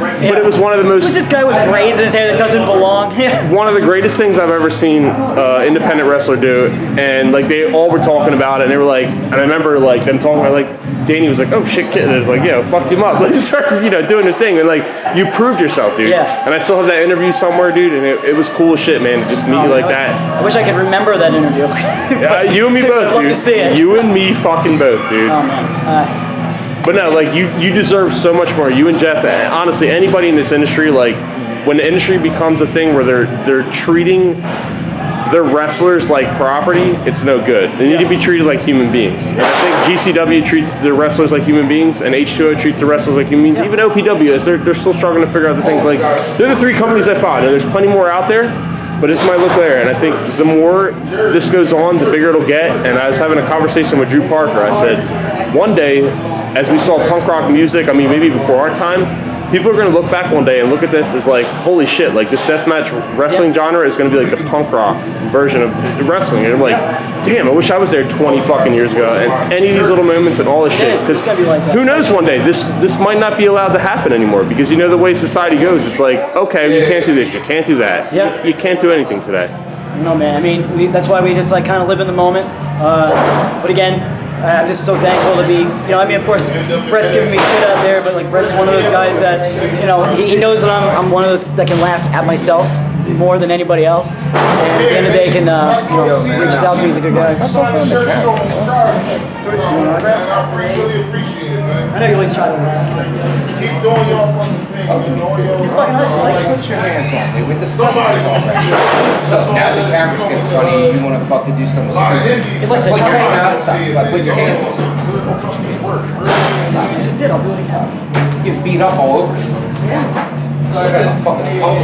but it was one of the most... Who's this guy with braids in his hair that doesn't belong? One of the greatest things I've ever seen independent wrestler do, and like they all were talking about it, and they were like, and I remember like them talking about like, Danny was like, oh shit, kid, and it was like, yeah, fuck him up. Let's start, doing the thing, and like, you proved yourself, dude. Yeah. And I still have that interview somewhere, dude, and it was cool as shit, man, to just meet you like that. I wish I could remember that interview. Yeah, you and me both, I'd love dude. to see it. You and me fucking both, dude. Oh man. But no, like you deserve so much more. You and Jeff, honestly, anybody in this industry, like when the industry becomes a thing where they're treating their wrestlers like property, it's no good. They need to be treated like human beings. And I think GCW treats their wrestlers like human beings, and H2O treats the wrestlers like human beings. Even OPW, they're still struggling to figure out the things. Like they're the three companies I fought, and there's plenty more out there. But this might look there, and I think the more this goes on, the bigger it'll get. And I was having a conversation with Drew Parker. I said, one day, as we saw punk rock music, I mean, maybe before our time, people are going to look back one day and look at this as like, holy shit, like this deathmatch wrestling genre is going to be like the punk rock version of wrestling. And I'm like, damn, I wish I was there 20 fucking years ago. And any of these little moments and all this shit. Because who knows one day, this might not be allowed to happen anymore. Because you know the way society goes, it's like, okay, you can't do this, you can't do that. Yeah. You can't do anything today. No, man. I mean, that's why we just like kind of live in the moment. But again, I'm just so thankful to be, I mean, of course, Brett's giving me shit out there, but like Brett's one of those guys that, he knows that I'm one of those that can laugh at myself more than anybody else. And at the end of the day, can, reaches out to me, he's a good guy. I know you always try to laugh. Keep doing your fucking thing. Put your hands on me. We discussed this already. Now the camera's getting funny. You want to fucking do something stupid. Listen, put your hands on. Put your hands on. I just did. I'll do it again. You get beat up all over the place. Yeah. So I got a fucking phone.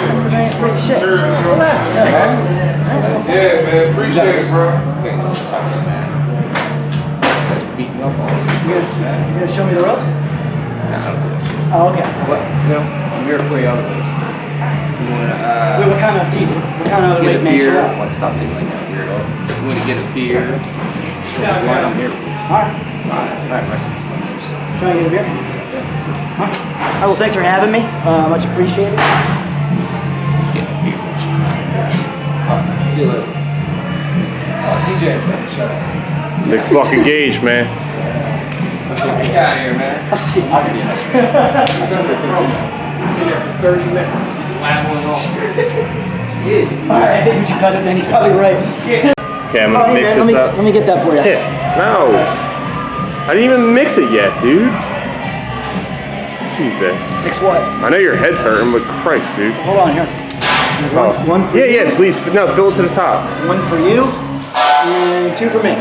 That's because I ain't free shit. Relax. Yeah, man. Appreciate it, bro. Tougher, man. Beating up all over. Yes, man. You gonna show me the ropes? Nah, I don't do that shit. Oh, okay. What? I'm here for you other ways. You wanna, wait, what kind of teeth? What kind of get ways, a man? beer? What? Stop thinking like that, weirdo. You wanna get a beer? I'm here for you. Alright. Alright, rest of the stuff. Trying to get a beer? Alright, well, thanks for having me. Much appreciated. Get a beer, bitch. Alright, see you later. TJandFriends, shut up. Big fucking Gage, man. Get out of here, man. I'll see you. I'll be there. Been there for 30 minutes. Last one off. Alright, I think we should cut it then. He's probably right. Okay, I'm gonna mix this up. Let me get that for you. No. I didn't even mix it yet, dude. Jesus. Mix what? I know your head's hurting, but Christ, dude. Hold on here. One for you. Yeah, please. No, fill it to the top. One for you, and two for me.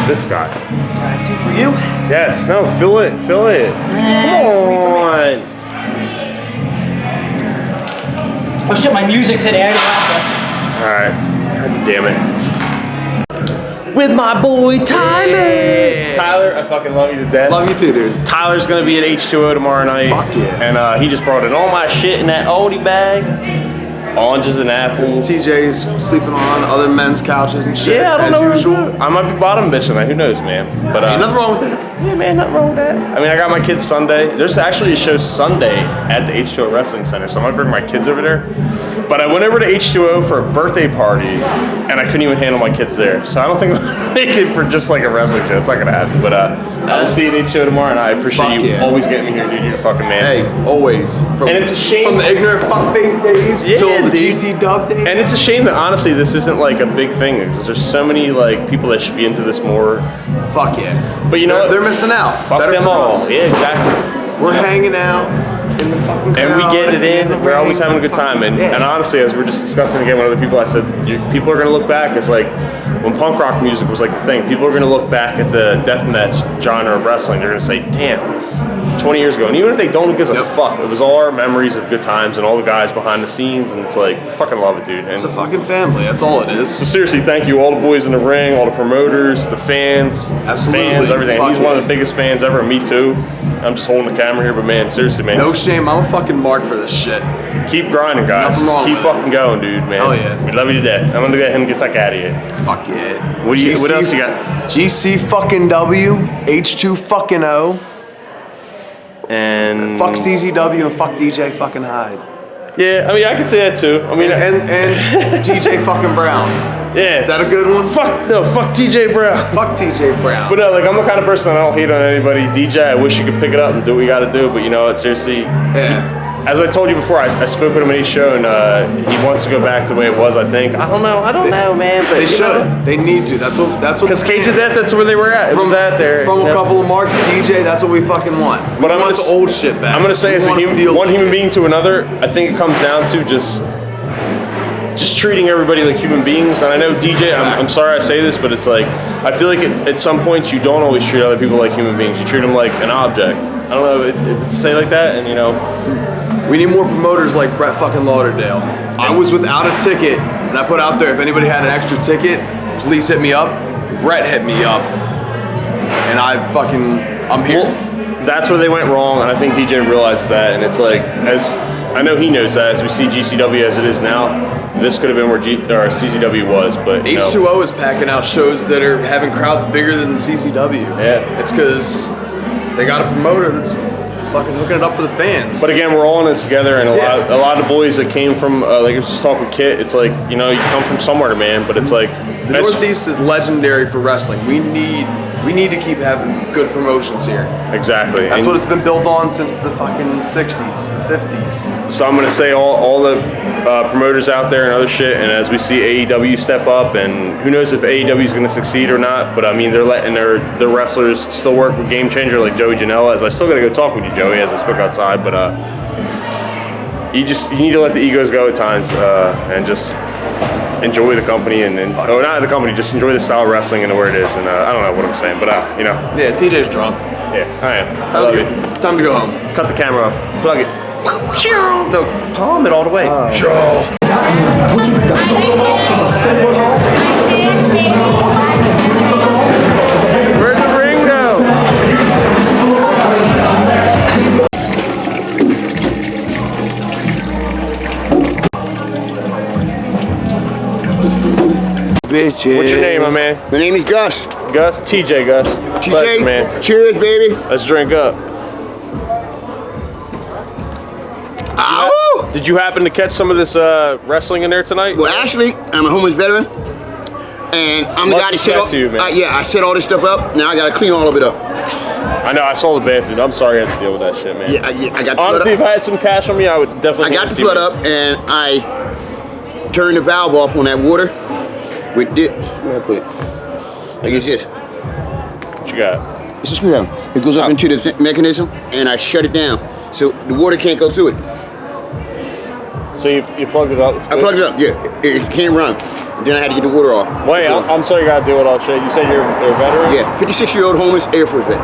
This guy. Alright, two for you. Yes, no, fill it. Come on. Oh shit, my music's hitting. I Alright. God damn it. With my boy Tyler. Tyler, I fucking love you to death. Love you too, dude. Tyler's gonna be at H2O tomorrow night. Fuck yeah. And he just brought in all my shit in that oldie bag. Oranges and apples. TJ's sleeping on other men's couches and shit. Yeah, I don't as know. usual. I might be bottom bitching that. Who knows, man? But ain't nothing wrong with that. Yeah, man, nothing wrong with that. I mean, I got my kids Sunday. There's actually a show Sunday at the H2O Wrestling Center, so I might bring my kids over there. But I went over to H2O for a birthday party, and I couldn't even handle my kids there. So I don't think I'm gonna make it for just like a wrestling show. It's not gonna happen. But I'll see you at H2O tomorrow, and I appreciate you always getting me here, dude. You're a fucking man. Hey, always. And it's a shame from the ignorant fuckface days till the GC dub days. And it's a shame that honestly this isn't like a big thing because there's so many like people that should be into this more. Fuck yeah. But you know what? They're missing out. Fuck Better them for all. us. Yeah, exactly. We're hanging out in the fucking crowd. And we get it in. We're always having a good time. And honestly, as we're just discussing again, one of the people I said, people are going to look back as like when punk rock music was like the thing. People are going to look back at the deathmatch genre of wrestling. They're going to say, damn, 20 years ago. And even if they don't, who gives a fuck? It was all our memories of good times and all the guys behind the scenes, and it's like, fucking love it, dude. And it's a fucking family. That's all it is. So seriously, thank you, all the boys in the ring, all the promoters, the fans, everything. He's one of the biggest fans ever. Me too. I'm just holding the camera here, but man, seriously, man. No shame. I'm a fucking mark for this shit. Keep grinding, guys. Nothing Just wrong keep with fucking going, dude, man. Hell yeah. We love you to death. I'm gonna let him get the fuck out of here. Fuck yeah. What else you got? GC fucking W, H2 fucking O. And fuck CZW and fuck DJ fucking Hyde. Yeah, I mean, I can say that too. I mean, and TJ fucking Brown. Yeah. Is that a good one? Fuck TJ Brown. Fuck TJ Brown. But no, like, I'm the kind of person that I don't hate on anybody. DJ, I wish you could pick it up and do what you got to do, but you know what? Seriously. Yeah. As I told you before, I spoke with him at his show, and he wants to go back to the way it was. I think. I don't know, man. But they should. They need to. That's what. Because Cage did that. That's where they were at. It was at there. From a couple of marks, DJ. That's what we fucking want. We want the old shit back. I'm gonna say, as one human being to another, I think it comes down to just treating everybody like human beings. And I know DJ, I'm sorry I say this, but it's like, I feel like at some points you don't always treat other people like human beings. You treat them like an object. I don't know if it's say like that, and you know. We need more promoters like Brett fucking Lauderdale. I was without a ticket, and I put out there, if anybody had an extra ticket, please hit me up. Brett hit me up, and I'm here. Well, that's where they went wrong, and I think DJ realizes that, and it's like, as I know he knows that, as we see GCW as it is now, this could have been where CZW was, but you know. H2O is packing out shows that are having crowds bigger than CZW. Yeah. It's because they got a promoter that's fucking hooking it up for the fans. But again, we're all in this together, and a lot of the boys that came from, like I was just talking with Kit, it's like, you know, you come from somewhere, man, but it's like... The Northeast is legendary for wrestling. We need to keep having good promotions here. Exactly. That's what it's been built on since the fucking 60s, the 50s. So I'm going to say all the promoters out there and other shit, and as we see AEW step up, and who knows if AEW is going to succeed or not, but I mean, they're letting their wrestlers still work with Game Changer like Joey Janela, as I still got to go talk with you, Joey, as I spoke outside, but you need to let the egos go at times and just enjoy the company or not the company, just enjoy the style of wrestling and where it is. And I don't know what I'm saying, but you know. Yeah, TJ's drunk. Yeah, I am. I love you. Time to go home. Cut the camera off. Plug it. No, palm it all the way. Where'd the ring go? Bitches. What's your name, my man? My name is Gus. Gus? TJ, Gus. TJ, pleasure, man. Cheers, baby. Let's drink up. Ow! Did you happen to catch some of this wrestling in there tonight? Well, actually, I'm a homeless veteran, and I'm the guy that set all. I set all this stuff up. Now I gotta clean all of it up. I know. I saw the bathroom. I'm sorry I had to deal with that shit, man. Yeah, I got. Honestly, if I had some cash on me, I would definitely. I got the flood up, and I turned the valve off on that water with this. Where I put it? Like it's this. What you got? It's a screwdriver. It goes up into the mechanism, and I shut it down, so the water can't go through it. So you plugged it up? I plugged it up, yeah. It can't run. Then I had to get the water off. Wait, I'm sorry you gotta deal with all shit. You said you're a veteran? Yeah, 56-year-old homeless Air Force vet.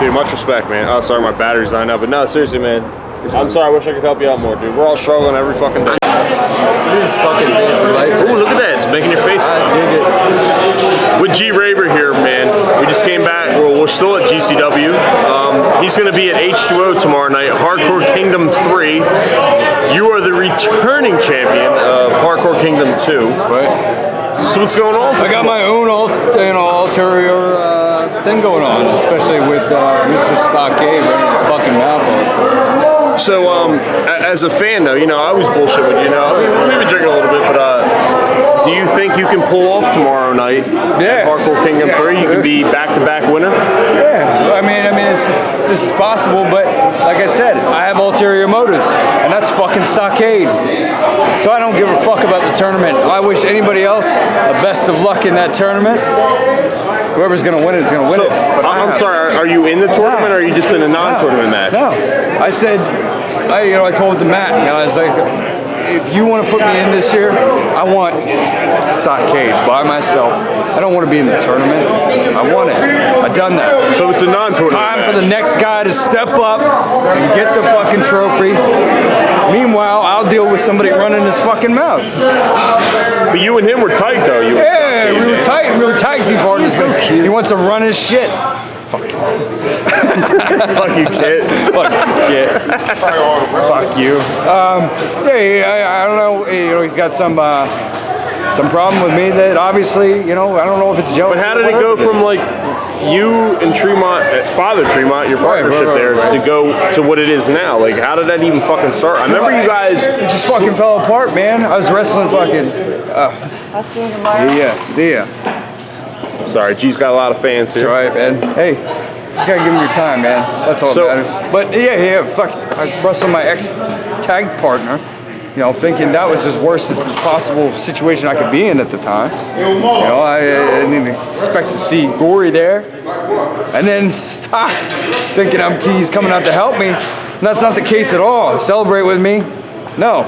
Dude, much respect, man. Oh, sorry, my battery's dying out. But no, seriously, man. I'm sorry, I wish I could help you out more, dude. We're all struggling every fucking day. This is fucking fancy lights. Ooh, look at that. It's making your face. I dig it. With G-Raver here, man. We just came back. We're still at GCW. He's going to be at H2O tomorrow night, Hardcore Kingdom 3. You are the returning champion of Hardcore Kingdom 2. Right. So what's going on? I got my own ulterior thing going on, especially with Mr. Stockade running his fucking mouth all the time. So, as a fan, though, you know, I always bullshit with you, know. We've been drinking a little bit, but do you think you can pull off tomorrow night? Yeah. Hardcore Kingdom 3? You can be back-to-back winner? Yeah. I mean, this is possible, but like I said, I have ulterior motives, and that's fucking Stockade. So I don't give a fuck about the tournament. I wish anybody else the best of luck in that tournament. Whoever's gonna win it is gonna win it. But I'm sorry, are you in the tournament or are you just in a non-tournament match? No. I said, I told the Matt, I was like, if you want to put me in this year, I want Stockade by myself. I don't want to be in the tournament. I want it. I've done that. So it's a non-tournament. Time for the next guy to step up and get the fucking trophy. Meanwhile, I'll deal with somebody running his fucking mouth. But you and him were tight, though. You Yeah, we were tight. We were tag team partners. So he wants to run his shit. Fuck you. Fuck you, kid. Fuck you, kid. Fuck you. I don't know. You know, he's got some problem with me that obviously, you know, I don't know if it's jealousy. But how did it go from like you and Tremont, Father Tremont, your partnership there, to go to what it is now? Like, how did that even fucking start? I remember you guys it just fucking fell apart, man. I was wrestling fucking. See ya. Sorry, G's got a lot of fans here. That's alright, man. Hey, just gotta give him your time, man. That's all that matters. But yeah, fuck. I wrestled my ex-tag partner, you know, thinking that was as worse as the possible situation I could be in at the time. You know, I didn't expect to see Gory there. And then stop thinking he's coming out to help me. And that's not the case at all. Celebrate with me? No.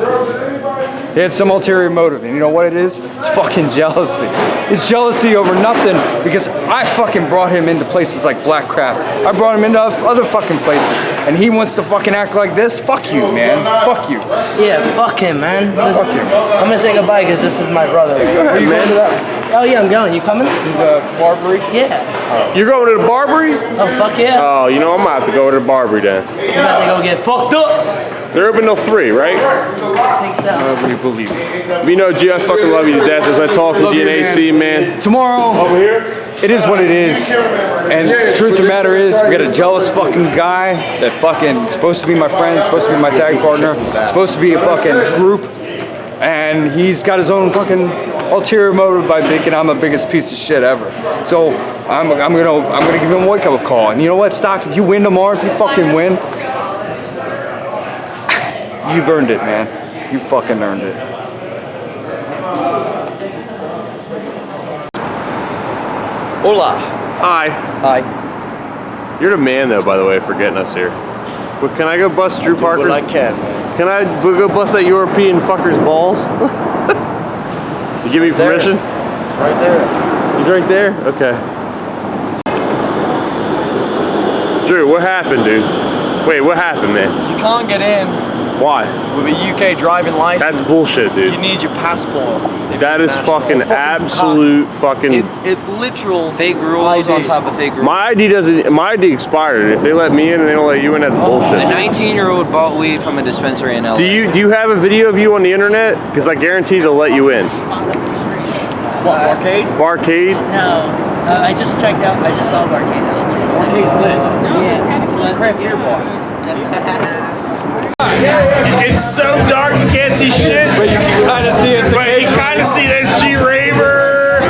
He had some ulterior motive, and you know what it is? It's fucking jealousy. It's jealousy over nothing, because I fucking brought him into places like Black Craft. I brought him into other fucking places, and he wants to fucking act like this? Fuck you, man. Fuck you. Yeah, fuck him, man. Fuck him. I'm gonna say goodbye, because this is my brother. Are you going to that? Oh yeah, I'm going. You coming? The Barbary? Yeah. You're going to the Barbary? Oh, fuck yeah. Oh, you know, I'm gonna have to go to the Barbary then. I'm about to go get fucked up. They're open till 3, right? I think so. We believe it. You know, G, I fucking love you to death as I talk to GNAC, man. Tomorrow, over here, it is what it is. And the truth of the matter is, we got a jealous fucking guy that fucking supposed to be my friend, supposed to be my tag partner, supposed to be a fucking group, and he's got his own fucking ulterior motive by thinking I'm the biggest piece of shit ever. So I'm gonna give him a wake up call. And you know what, Stock? If you win tomorrow, if you fucking win, you've earned it, man. You fucking earned it. Hola. Hi. Hi. You're the man, though, by the way, for getting us here. But can I go bust Drew Parker's? I can. Can I go bust that European fucker's balls? You give me permission? It's right there. He's right there? Okay. Drew, what happened, dude? Wait, what happened, man? You can't get in. Why? With a UK driving license. That's bullshit, dude. You need your passport. That is fucking absolute fucking. It's literal fake rules on top of fake rules. My ID expired. If they let me in and they don't let you in, that's bullshit. A 19-year-old bought weed from a dispensary in LA. Do you have a video of you on the internet? Because I guarantee they'll let you in. What, Barcade? Barcade? No. I just checked out. I just saw Barcade. Barcade's lit. Yeah. Craft beer bar. It's so dark you can't see shit. But you can kind of see it. But you kind of see there's G-Raver.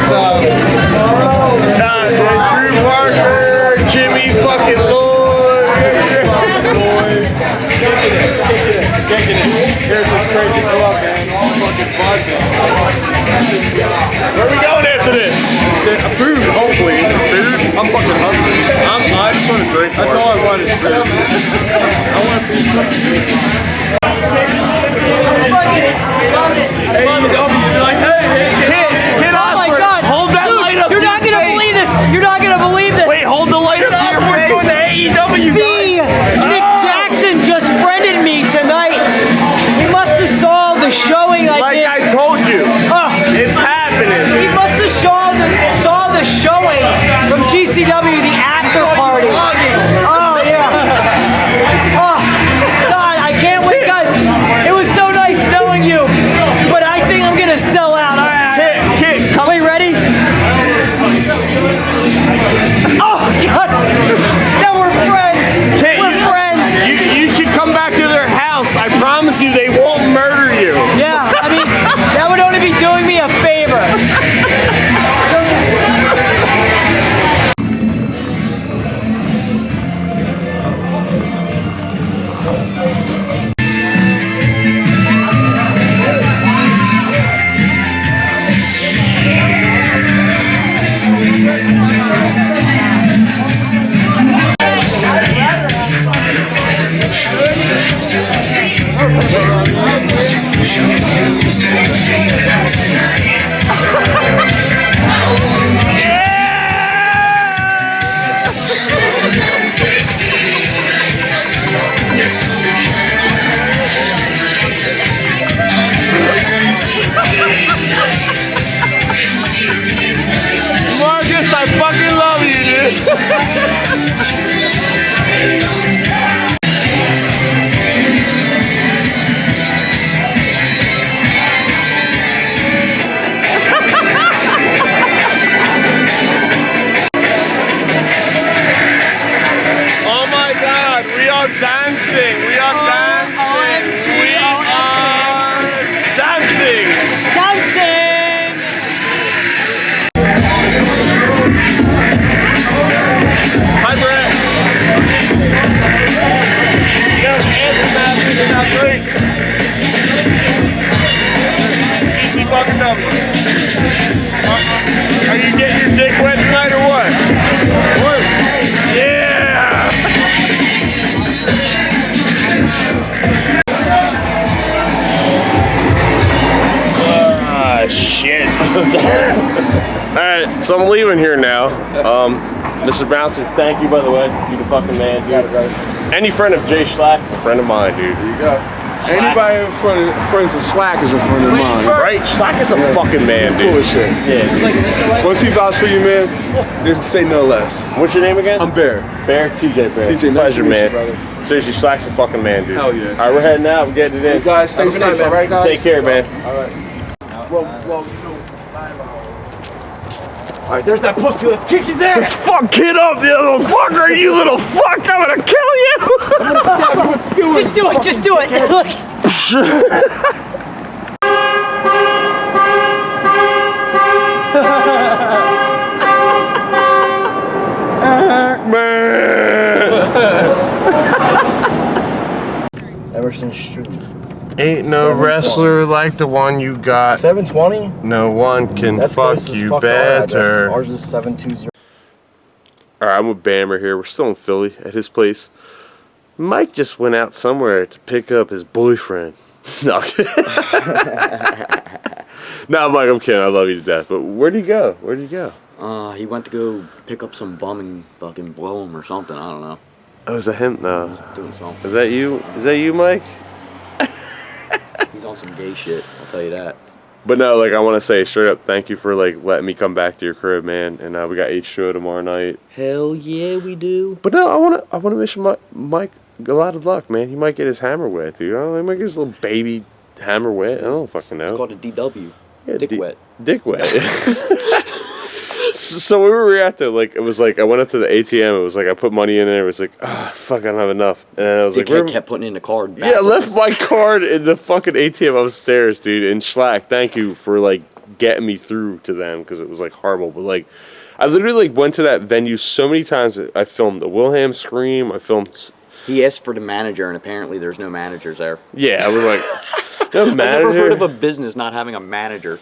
Drew Parker, Jimmy fucking Lloyd. Kicking it. Here's this crazy club, man. All fucking fun, Where are we going after this? Food, hopefully. Food? I'm fucking hungry. I just want to drink. That's all I want is food. I want to be Oh my God! Hold that light up. You're not gonna believe this. You're not gonna believe this. Wait, hold the light up. We're going to AEW. Nick Jackson just friended me tonight. He must have saw the showing I did. Like I told you, it's happening. He must have saw the showing from GCW, the after party. Oh yeah. Oh God, I can't wait, guys. It was so nice knowing you, but I think I'm gonna sell out. All right. Kid, Are we ready? Oh God. Now we're friends. Kid, We're friends. You should come back to their house. I promise you, they won't murder you. Yeah, I mean, that would only be doing me a favor. Markus, I fucking love you, dude. Oh my God, we are dancing. We are dancing. We are dancing. Dancing. Hi, Brett. Yo, Anthony Matthews is not great. Easy fucking W. Are you getting your dick wet tonight or what? What? Yeah! Shit. Alright, so I'm leaving here now. Mr. Bouncer, thank you, by the way. You're the fucking man, dude. Any friend of Jay Shlak is a friend of mine, dude. There you go. Anybody friends of Shlak is a friend of mine. Right? Shlak is a fucking man, dude. Cool as shit. Yeah. Once he vouched for you, man, there's to say no less. What's your name again? I'm Bear. Bear? TJ Bear. TJ, Pleasure, nice to meet man. you, brother. Seriously, Shlak's a fucking man, dude. Hell yeah. Alright, we're heading out. We're getting it in. You guys, stay safe, alright, guys? Take care, man. Alright. Well, Alright, there's that pussy. Let's kick his ass. Let's fuck kid up, you little fucker. You little fuck. I'm gonna kill you. I'm gonna stab you with skewers. Just do it. Just do it. Look. Emerson Street. Ain't no wrestler like the one you got. 720? No one can fuck you better. Ours is 720. Alright, I'm with Bammer here. We're still in Philly at his place. Mike just went out somewhere to pick up his boyfriend. No, no, Mike, I'm kidding. I love you to death. But where'd he go? Where'd he go? He went to go pick up some bum and fucking blow him or something. I don't know. Oh, is that him? No. Doing something. Is that you? Is that you, Mike? He's on some gay shit. I'll tell you that. But no, like I want to say straight up, thank you for like letting me come back to your crib, man. And we got H show tomorrow night. Hell yeah, we do. But no, I wanna wish Mike a lot of luck, man. He might get his hammer wet, dude. I don't know, he might get his little baby hammer wet. I don't fucking know. It's called a DW. Yeah, Dick wet. Dick wet. So we were at the, like, it was like, I went up to the ATM, it was like, I put money in there, it was like, ah, fuck, I don't have enough. And I was like, kept putting in the card. Yeah, I left my card in the fucking ATM upstairs, dude. And Shlak, thank you for, like, getting me through to them, because it was, like, horrible. But, like, I literally, like, went to that venue so many times. I filmed a Wilhelm scream, I filmed... He asked for the manager, and apparently there's no managers there. Yeah, I was like, no manager? I've never heard of a business not having a manager.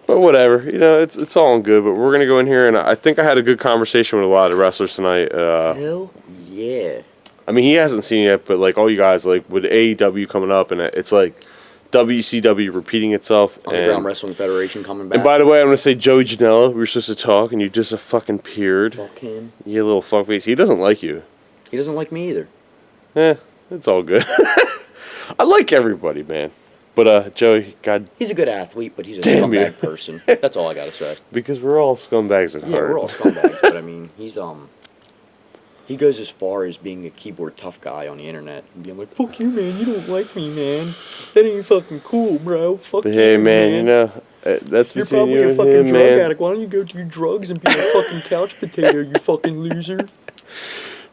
But whatever, you know, it's all good. But we're gonna go in here, and I think I had a good conversation with a lot of wrestlers tonight. Hell yeah! I mean, he hasn't seen it yet, but like all you guys, like with AEW coming up, and it's like WCW repeating itself. Underground Wrestling Federation coming back. And by the way, I'm gonna say Joey Janela. We were supposed to talk, and you just fucking peered. Fuck him. You little fuckface. He doesn't like you. He doesn't like me either. It's all good. I like everybody, man. But Joey, God, he's a good athlete, but he's a damn scumbag person. That's all I gotta say. Because we're all scumbags at heart. Yeah, we're all scumbags, but I mean, he's he goes as far as being a keyboard tough guy on the internet and being like, "Fuck you, man! You don't like me, man. That ain't fucking cool, bro. Fuck But you, hey, man, you know that's You're between probably you a and fucking him, drug man. addict. Why don't you go do drugs and be a fucking couch potato, you fucking loser?"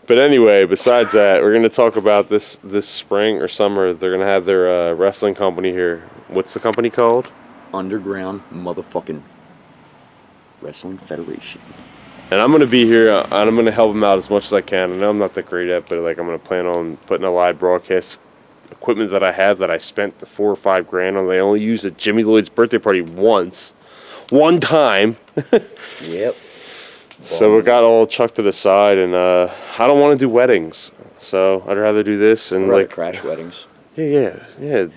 But anyway, besides that, we're gonna talk about this spring or summer. They're gonna have their wrestling company here. What's the company called? Underground motherfucking Wrestling Federation. And I'm gonna be here, and I'm gonna help them out as much as I can. I know I'm not that great at, but like I'm gonna plan on putting a live broadcast equipment that I have that I spent the $4 or $5 grand on. They only used at Jimmy Lloyd's birthday party one time. Yep. So we got all chucked to the side, and I don't want to do weddings. So I'd rather do this and I'd rather like crash weddings. Yeah. You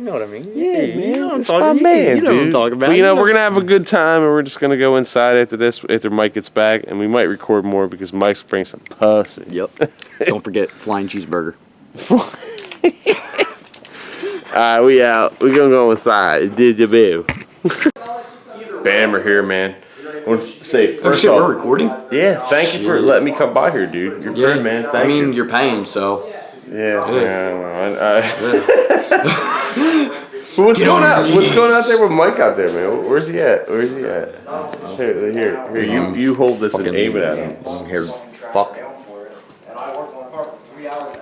know what I mean? Yeah, You know what I'm it's my talking man, You know what I'm dude. talking about. But we're gonna have a good time, and we're just gonna go inside after this, after Mike gets back, and we might record more because Mike's bringing some pussy. Yep. Don't forget flying cheeseburger. Alright, we out. We gonna go inside. Did you boo? Bammer here, man. I want to say first off, we're recording? Yeah, thank you for letting me come by here, dude. You're good, man. Thank you. You're paying, so. Yeah. But what's going on? What's going on there with Mike out there, man? Where's he at? Here. You hold this and aim it at him. Here, fuck.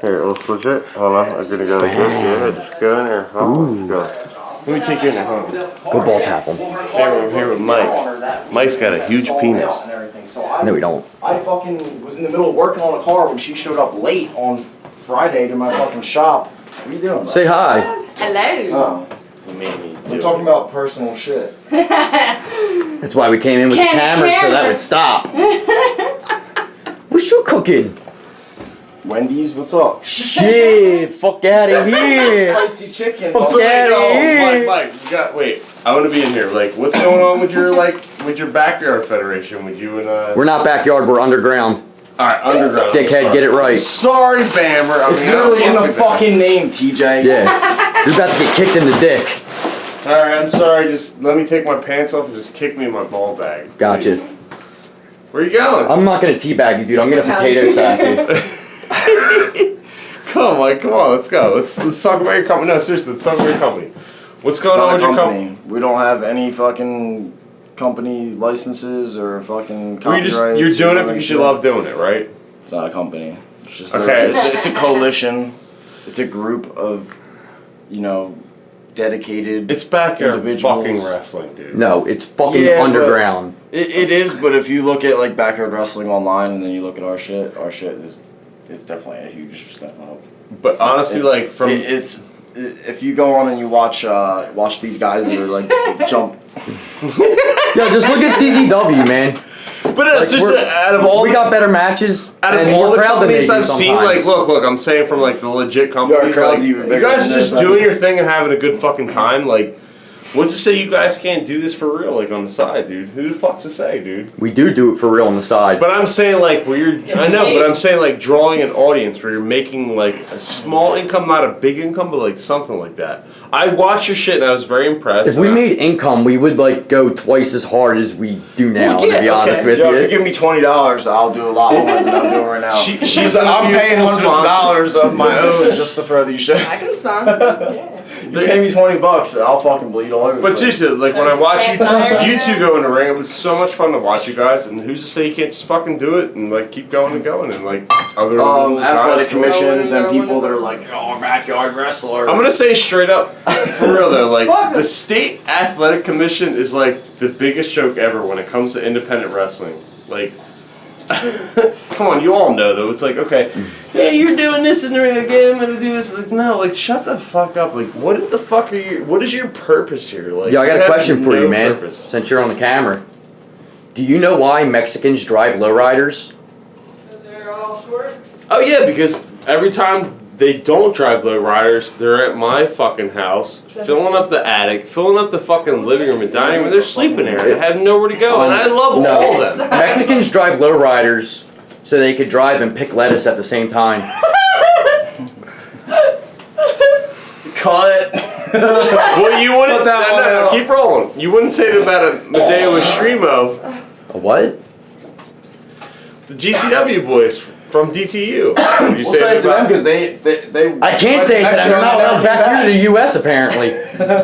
Here, let's switch it. Hold on, I'm gonna go. Just go in there. Let's go. Let me take you in there. Hold on. Go ball tap him. Here with Mike. Mike's got a huge penis. No, we don't. I fucking was in the middle of working on a car when she showed up late on Friday to my fucking shop. What are you doing? Say hi. Hello. I'm talking about personal shit. That's why we came in with the camera, so that would stop. What's you cooking? Wendy's, what's up? Shit, fuck out of here. Spicy chicken. Fuck out of here. Mike, wait. I want to be in here. Like, what's going on with your backyard federation? With you and We're not backyard, we're underground. All right, underground. Dickhead, get it right. Sorry, Bammer. It's literally in the fucking name, TJ. Yeah. You're about to get kicked in the dick. All right, I'm sorry. Just let me take my pants off and just kick me in my ball bag. Gotcha. Where you going? I'm not gonna teabag you, dude. I'm gonna potato sack you. Come on, let's go. Let's talk about your company. No, seriously, let's talk about your company. What's going on with your company? We don't have any fucking company licenses or fucking copyrights. You're doing it because you love doing it, right? It's not a company. It's just okay. It's a coalition. It's a group of, dedicated. It's backyard individuals. fucking wrestling, dude. No, it's fucking underground. It is, but if you look at like backyard wrestling online and then you look at our shit is definitely a huge step up. But honestly, it's if you go on and you watch these guys that are like jump. Yeah, just look at CZW, man. But it's just out of all we got better matches. Out of all the companies I've seen, look, I'm saying from the legit companies, you guys are just doing your thing and having a good fucking time. Like, what's to say you guys can't do this for real, on the side, dude? Who the fuck's to say, dude? We do it for real on the side. But I'm saying I'm saying drawing an audience where you're making a small income, not a big income, but something like that. I watched your shit and I was very impressed. If we made income, we would go twice as hard as we do now. To be honest with you, if you give me $20, I'll do a lot more than I'm doing right now. I'm paying hundreds of dollars of my own just to throw these shit. I can sponsor. You pay me $20, I'll fucking bleed all over. But seriously, when I watch you two go in the ring, it was so much fun to watch you guys. And who's to say you can't just fucking do it and keep going and going and other athletic commissions and people that are backyard wrestler. I'm gonna say straight up, for real though, the state athletic commission is the biggest joke ever when it comes to independent wrestling. Come on, you all know though. It's okay, hey, you're doing this in the ring again. I'm gonna do this. No, shut the fuck up. What the fuck are you? What is your purpose here? Yo, I got a question for you, man. Purpose. Since you're on the camera, do you know why Mexicans drive lowriders? Because they're all short. Oh yeah, because every time they don't drive lowriders, they're at my fucking house, filling up the attic, filling up the fucking living room and dining room. They're sleeping there. They have nowhere to go, and I love all of them. Mexicans drive lowriders so they could drive and pick lettuce at the same time. Cut. Well, you wouldn't. No, keep rolling. You wouldn't say that about a Medeo Estremo. A what? The GCW boys from DTU. Would you say it to them because they. I can't say it to them. They're not allowed back here to the U.S. apparently.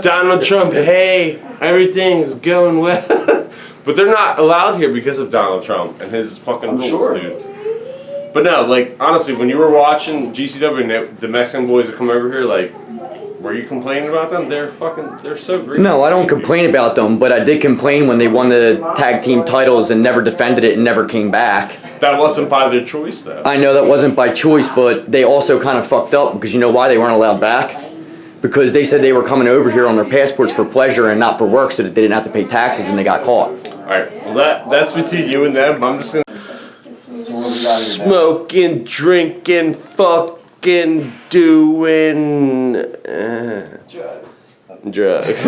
Donald Trump. Hey, everything's going well. But they're not allowed here because of Donald Trump and his fucking rules, dude. But no, honestly, when you were watching GCW and the Mexican boys that come over here, were you complaining about them? They're so great. No, I don't complain about them, but I did complain when they won the tag team titles and never defended it and never came back. That wasn't by their choice, though. I know that wasn't by choice, but they also kind of fucked up because you know why they weren't allowed back? Because they said they were coming over here on their passports for pleasure and not for work, so that they didn't have to pay taxes and they got caught. All right, well that's between you and them. I'm just gonna smoking, drinking, fuck fucking doing drugs.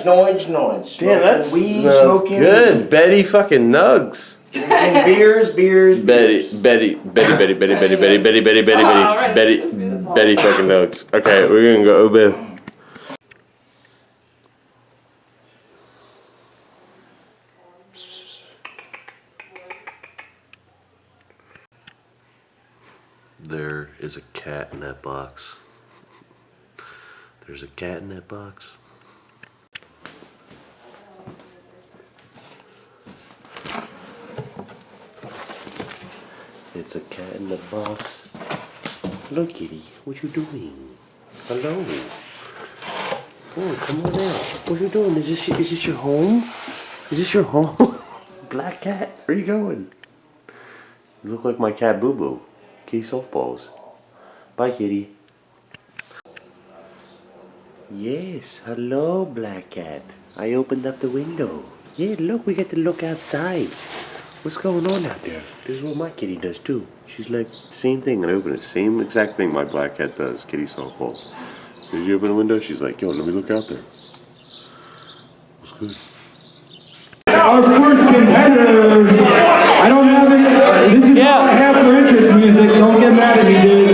Noise. Damn, that's weed, smells smoking. good. Betty fucking nugs. And beers. Betty fucking nugs. Okay, we're gonna go Obi. There is a cat in that box. There's a cat in that box. It's a cat in the box. Hello, kitty. What you doing? Hello. Oh, come on out. What you doing? Is this your home? Is this your home? Black cat, where you going? You look like my cat Boo Boo. Kitty softballs. Bye, kitty. Yes, hello, black cat. I opened up the window. Yeah, look, we get to look outside. What's going on out there? This is what my kitty does too. She's like, same thing. I open it, same exact thing my black cat does. Kitty softballs. As soon as you open the window, she's like, yo, let me look out there. What's good? Our first competitor, I don't have any, this is all I have for entrance music, don't get mad at me, dude.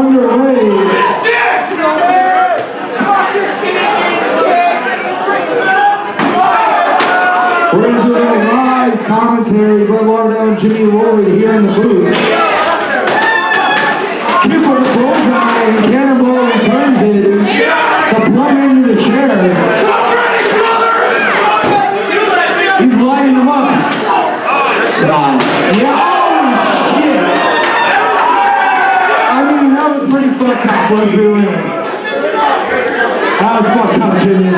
underway. We're going to do a live commentary. Brett Lauderdale and Jimmy Lloyd here in the booth. Kip with the bullseye and Cannonball returns it. The plumb end of the chair. He's lighting them up. Yeah. Oh, shit. I mean, that was pretty fucked up, let's be real. That was fucked up, Jimmy.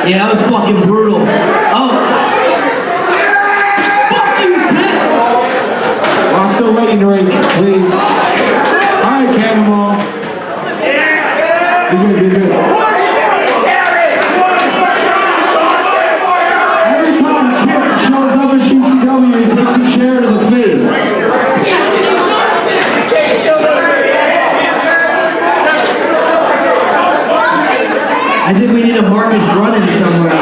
Yeah, that was fucking brutal. Oh. Fuck you, Pit. I'm still waiting to rank, please. Alright, Cannonball. You're good, you're good. Every time Kip shows up at GCW, he takes a chair to the face. I think we need a Markus running somewhere.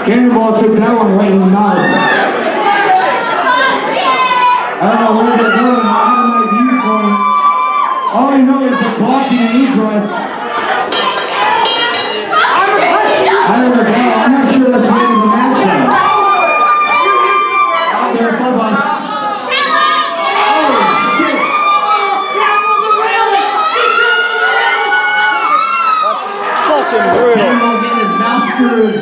Cannonball took that one right in the mouth. I don't know where they're going, out of my viewpoint. All I know is they're blocking an egress. I don't know, I'm not sure that's the end of the match now. Out there above us. Oh, shit. Fucking brutal. Cannonball getting his mouth screwed.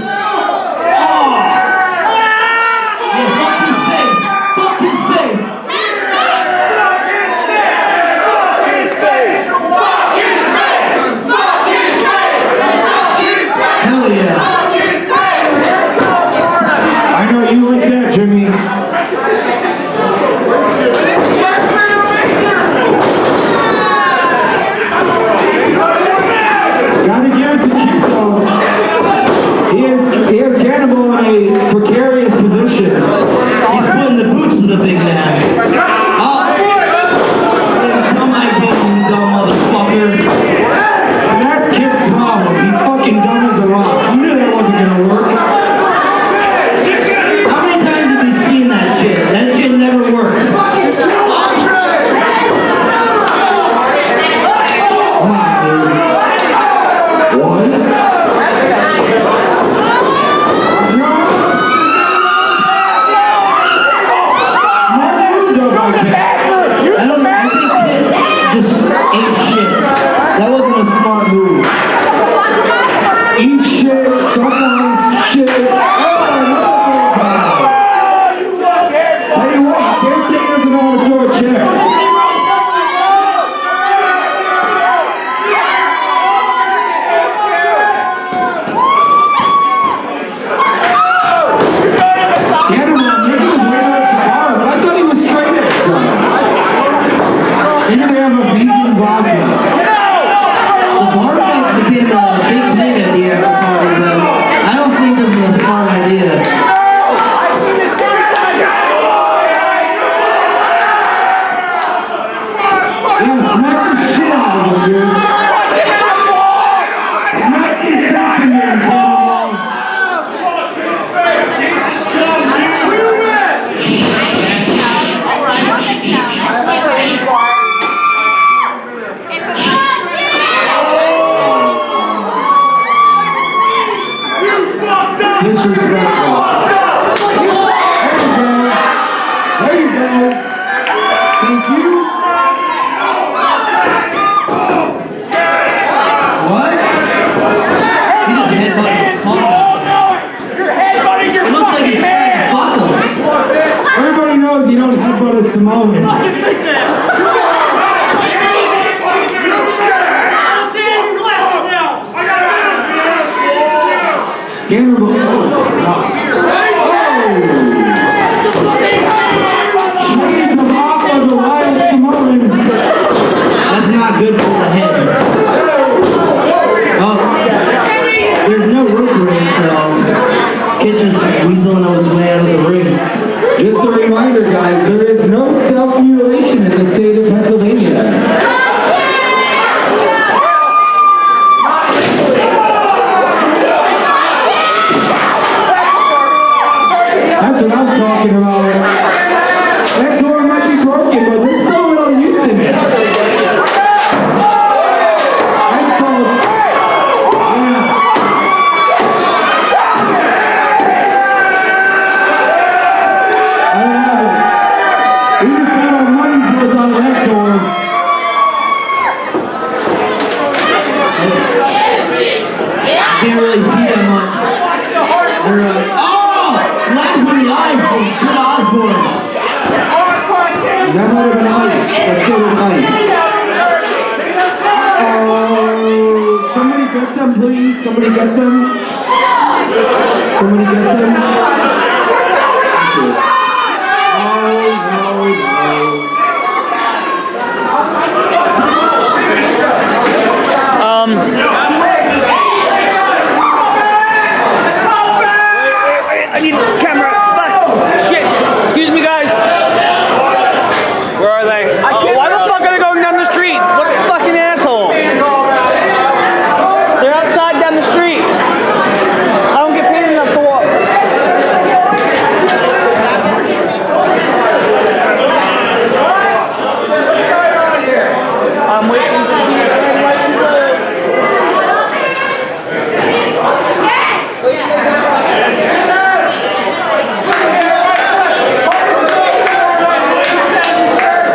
I know you like that, Jimmy. Gotta give it to Kip though. He has Cannonball in a precarious position. He's putting the boots to the big man. Oh, come on, you dumb motherfucker. And that's Kip's problem. He's fucking dumb as a rock. You knew that wasn't gonna work. How many times have you seen that shit? That shit never works. Come on, dude. One. Smart move though by Kip. I think Kip just ate shit. That wasn't a smart move. Eat shit, sometimes shit. Oh, tell you what, I can't say he doesn't know how to throw a chair. Cannonball making his way towards the bar, but I thought he was straight edge though. Maybe they have a vegan vodka. The bar fight became a big thing at the after party, but I don't think this is a smart idea. Yeah, smack the shit out of him, dude. Smack some sense in there, Cannonball. Disrespectful. There you go. Thank you. What? He just headbutted the fuck out. You're headbutting your fucking head. Fuck him. Everybody knows you don't headbutt a Samoan. Fucking think that. Cannonball. Shades of Aqua, the wild Samoan. That's not good for the head. Oh, there's no rope ring, so Kid just weaseling his way out of the ring. Just a reminder, guys, there is no self-mutilation in the state of Pennsylvania. Can't really see that much. Oh! Glass with the eyes. Good Osbourne. That might have been ice. Let's go with ice. Oh, somebody get them, please. Somebody get them. Somebody get them. Oh, no. I need a camera. Fuck. Shit. Excuse me, guys. Where are they? Why the fuck are they going down the street? What fucking assholes? They're outside down the street. I don't get paid enough to walk. I'm waiting to see the red light and blue.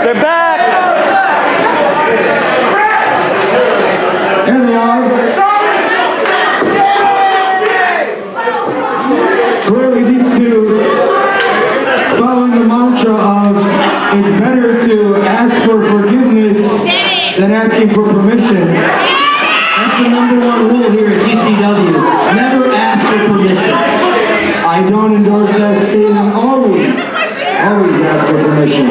They're back! Here they are. Clearly these two, following the mantra of it's better to ask for forgiveness than asking for permission. That's the #1 rule here at GCW. Never ask for permission. I don't endorse that statement. Always ask for permission.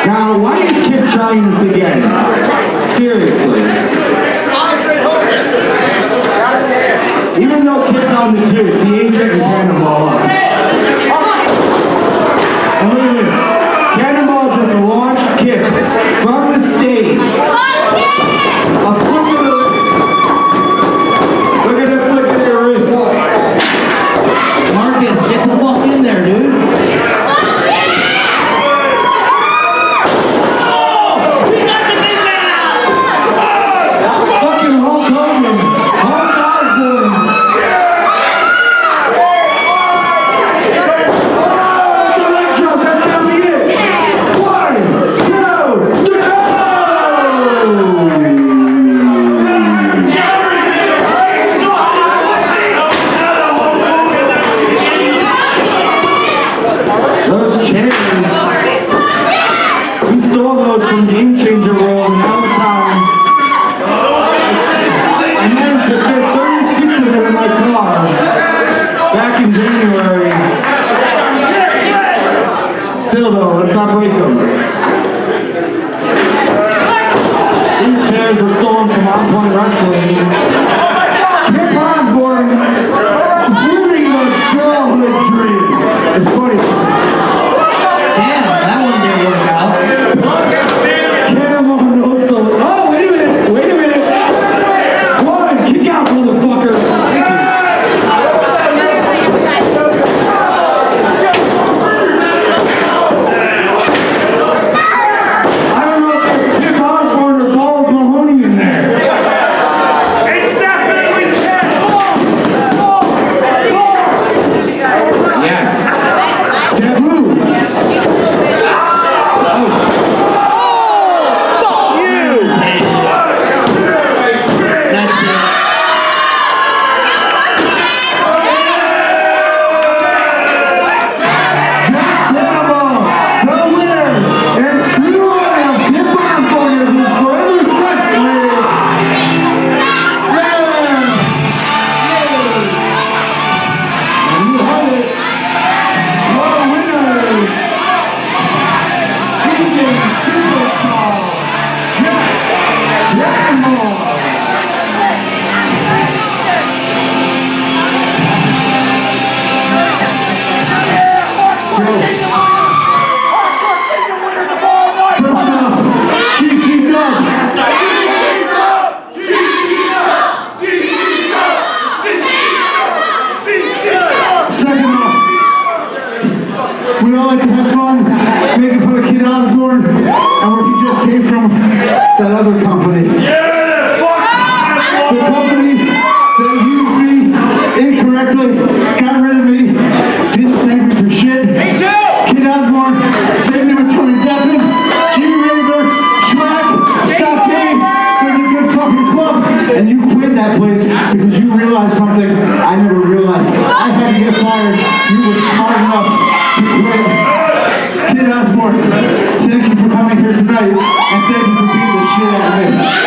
Now, why is Kip trying this again? Seriously. Even though Kip's on the juice, he ain't getting Cannonball up. And look at this. Cannonball just launched Kip from the stage. A flick of the wrist. Look at the flick of your wrist. Markus, get the fuck in there, dude. Fucking Hulk Hogan. Hulk Osbourne. Oh, the leg drop. That's gonna be it. 1, 2, 3, go! Those chairs. We stole those from Game Changer World in Allentown. I managed to fit 36 of them in my car back in January. Still though, let's not break them. These chairs were stolen from On Point Wrestling. Kip Osbourne living the girlhood dream. It's funny. Damn, that one didn't work out. Cannonball no solo. Oh, wait a minute. One, kick out, motherfucker. Thank you. I don't know if that's Kip Osbourne or Balls Mahoney in there. It's definitely Kip. Yes. Sabu. That other company. The company that used me incorrectly, got rid of me, didn't thank me for shit. Kid Osbourne saved me with Deppen, G-Raver, Shlak, Stockade, was a good realize something I never realized. I had to get fired. You were smart enough to quit. Kid Osbourne, thank you for coming here tonight, and thank you for beating the shit out of me.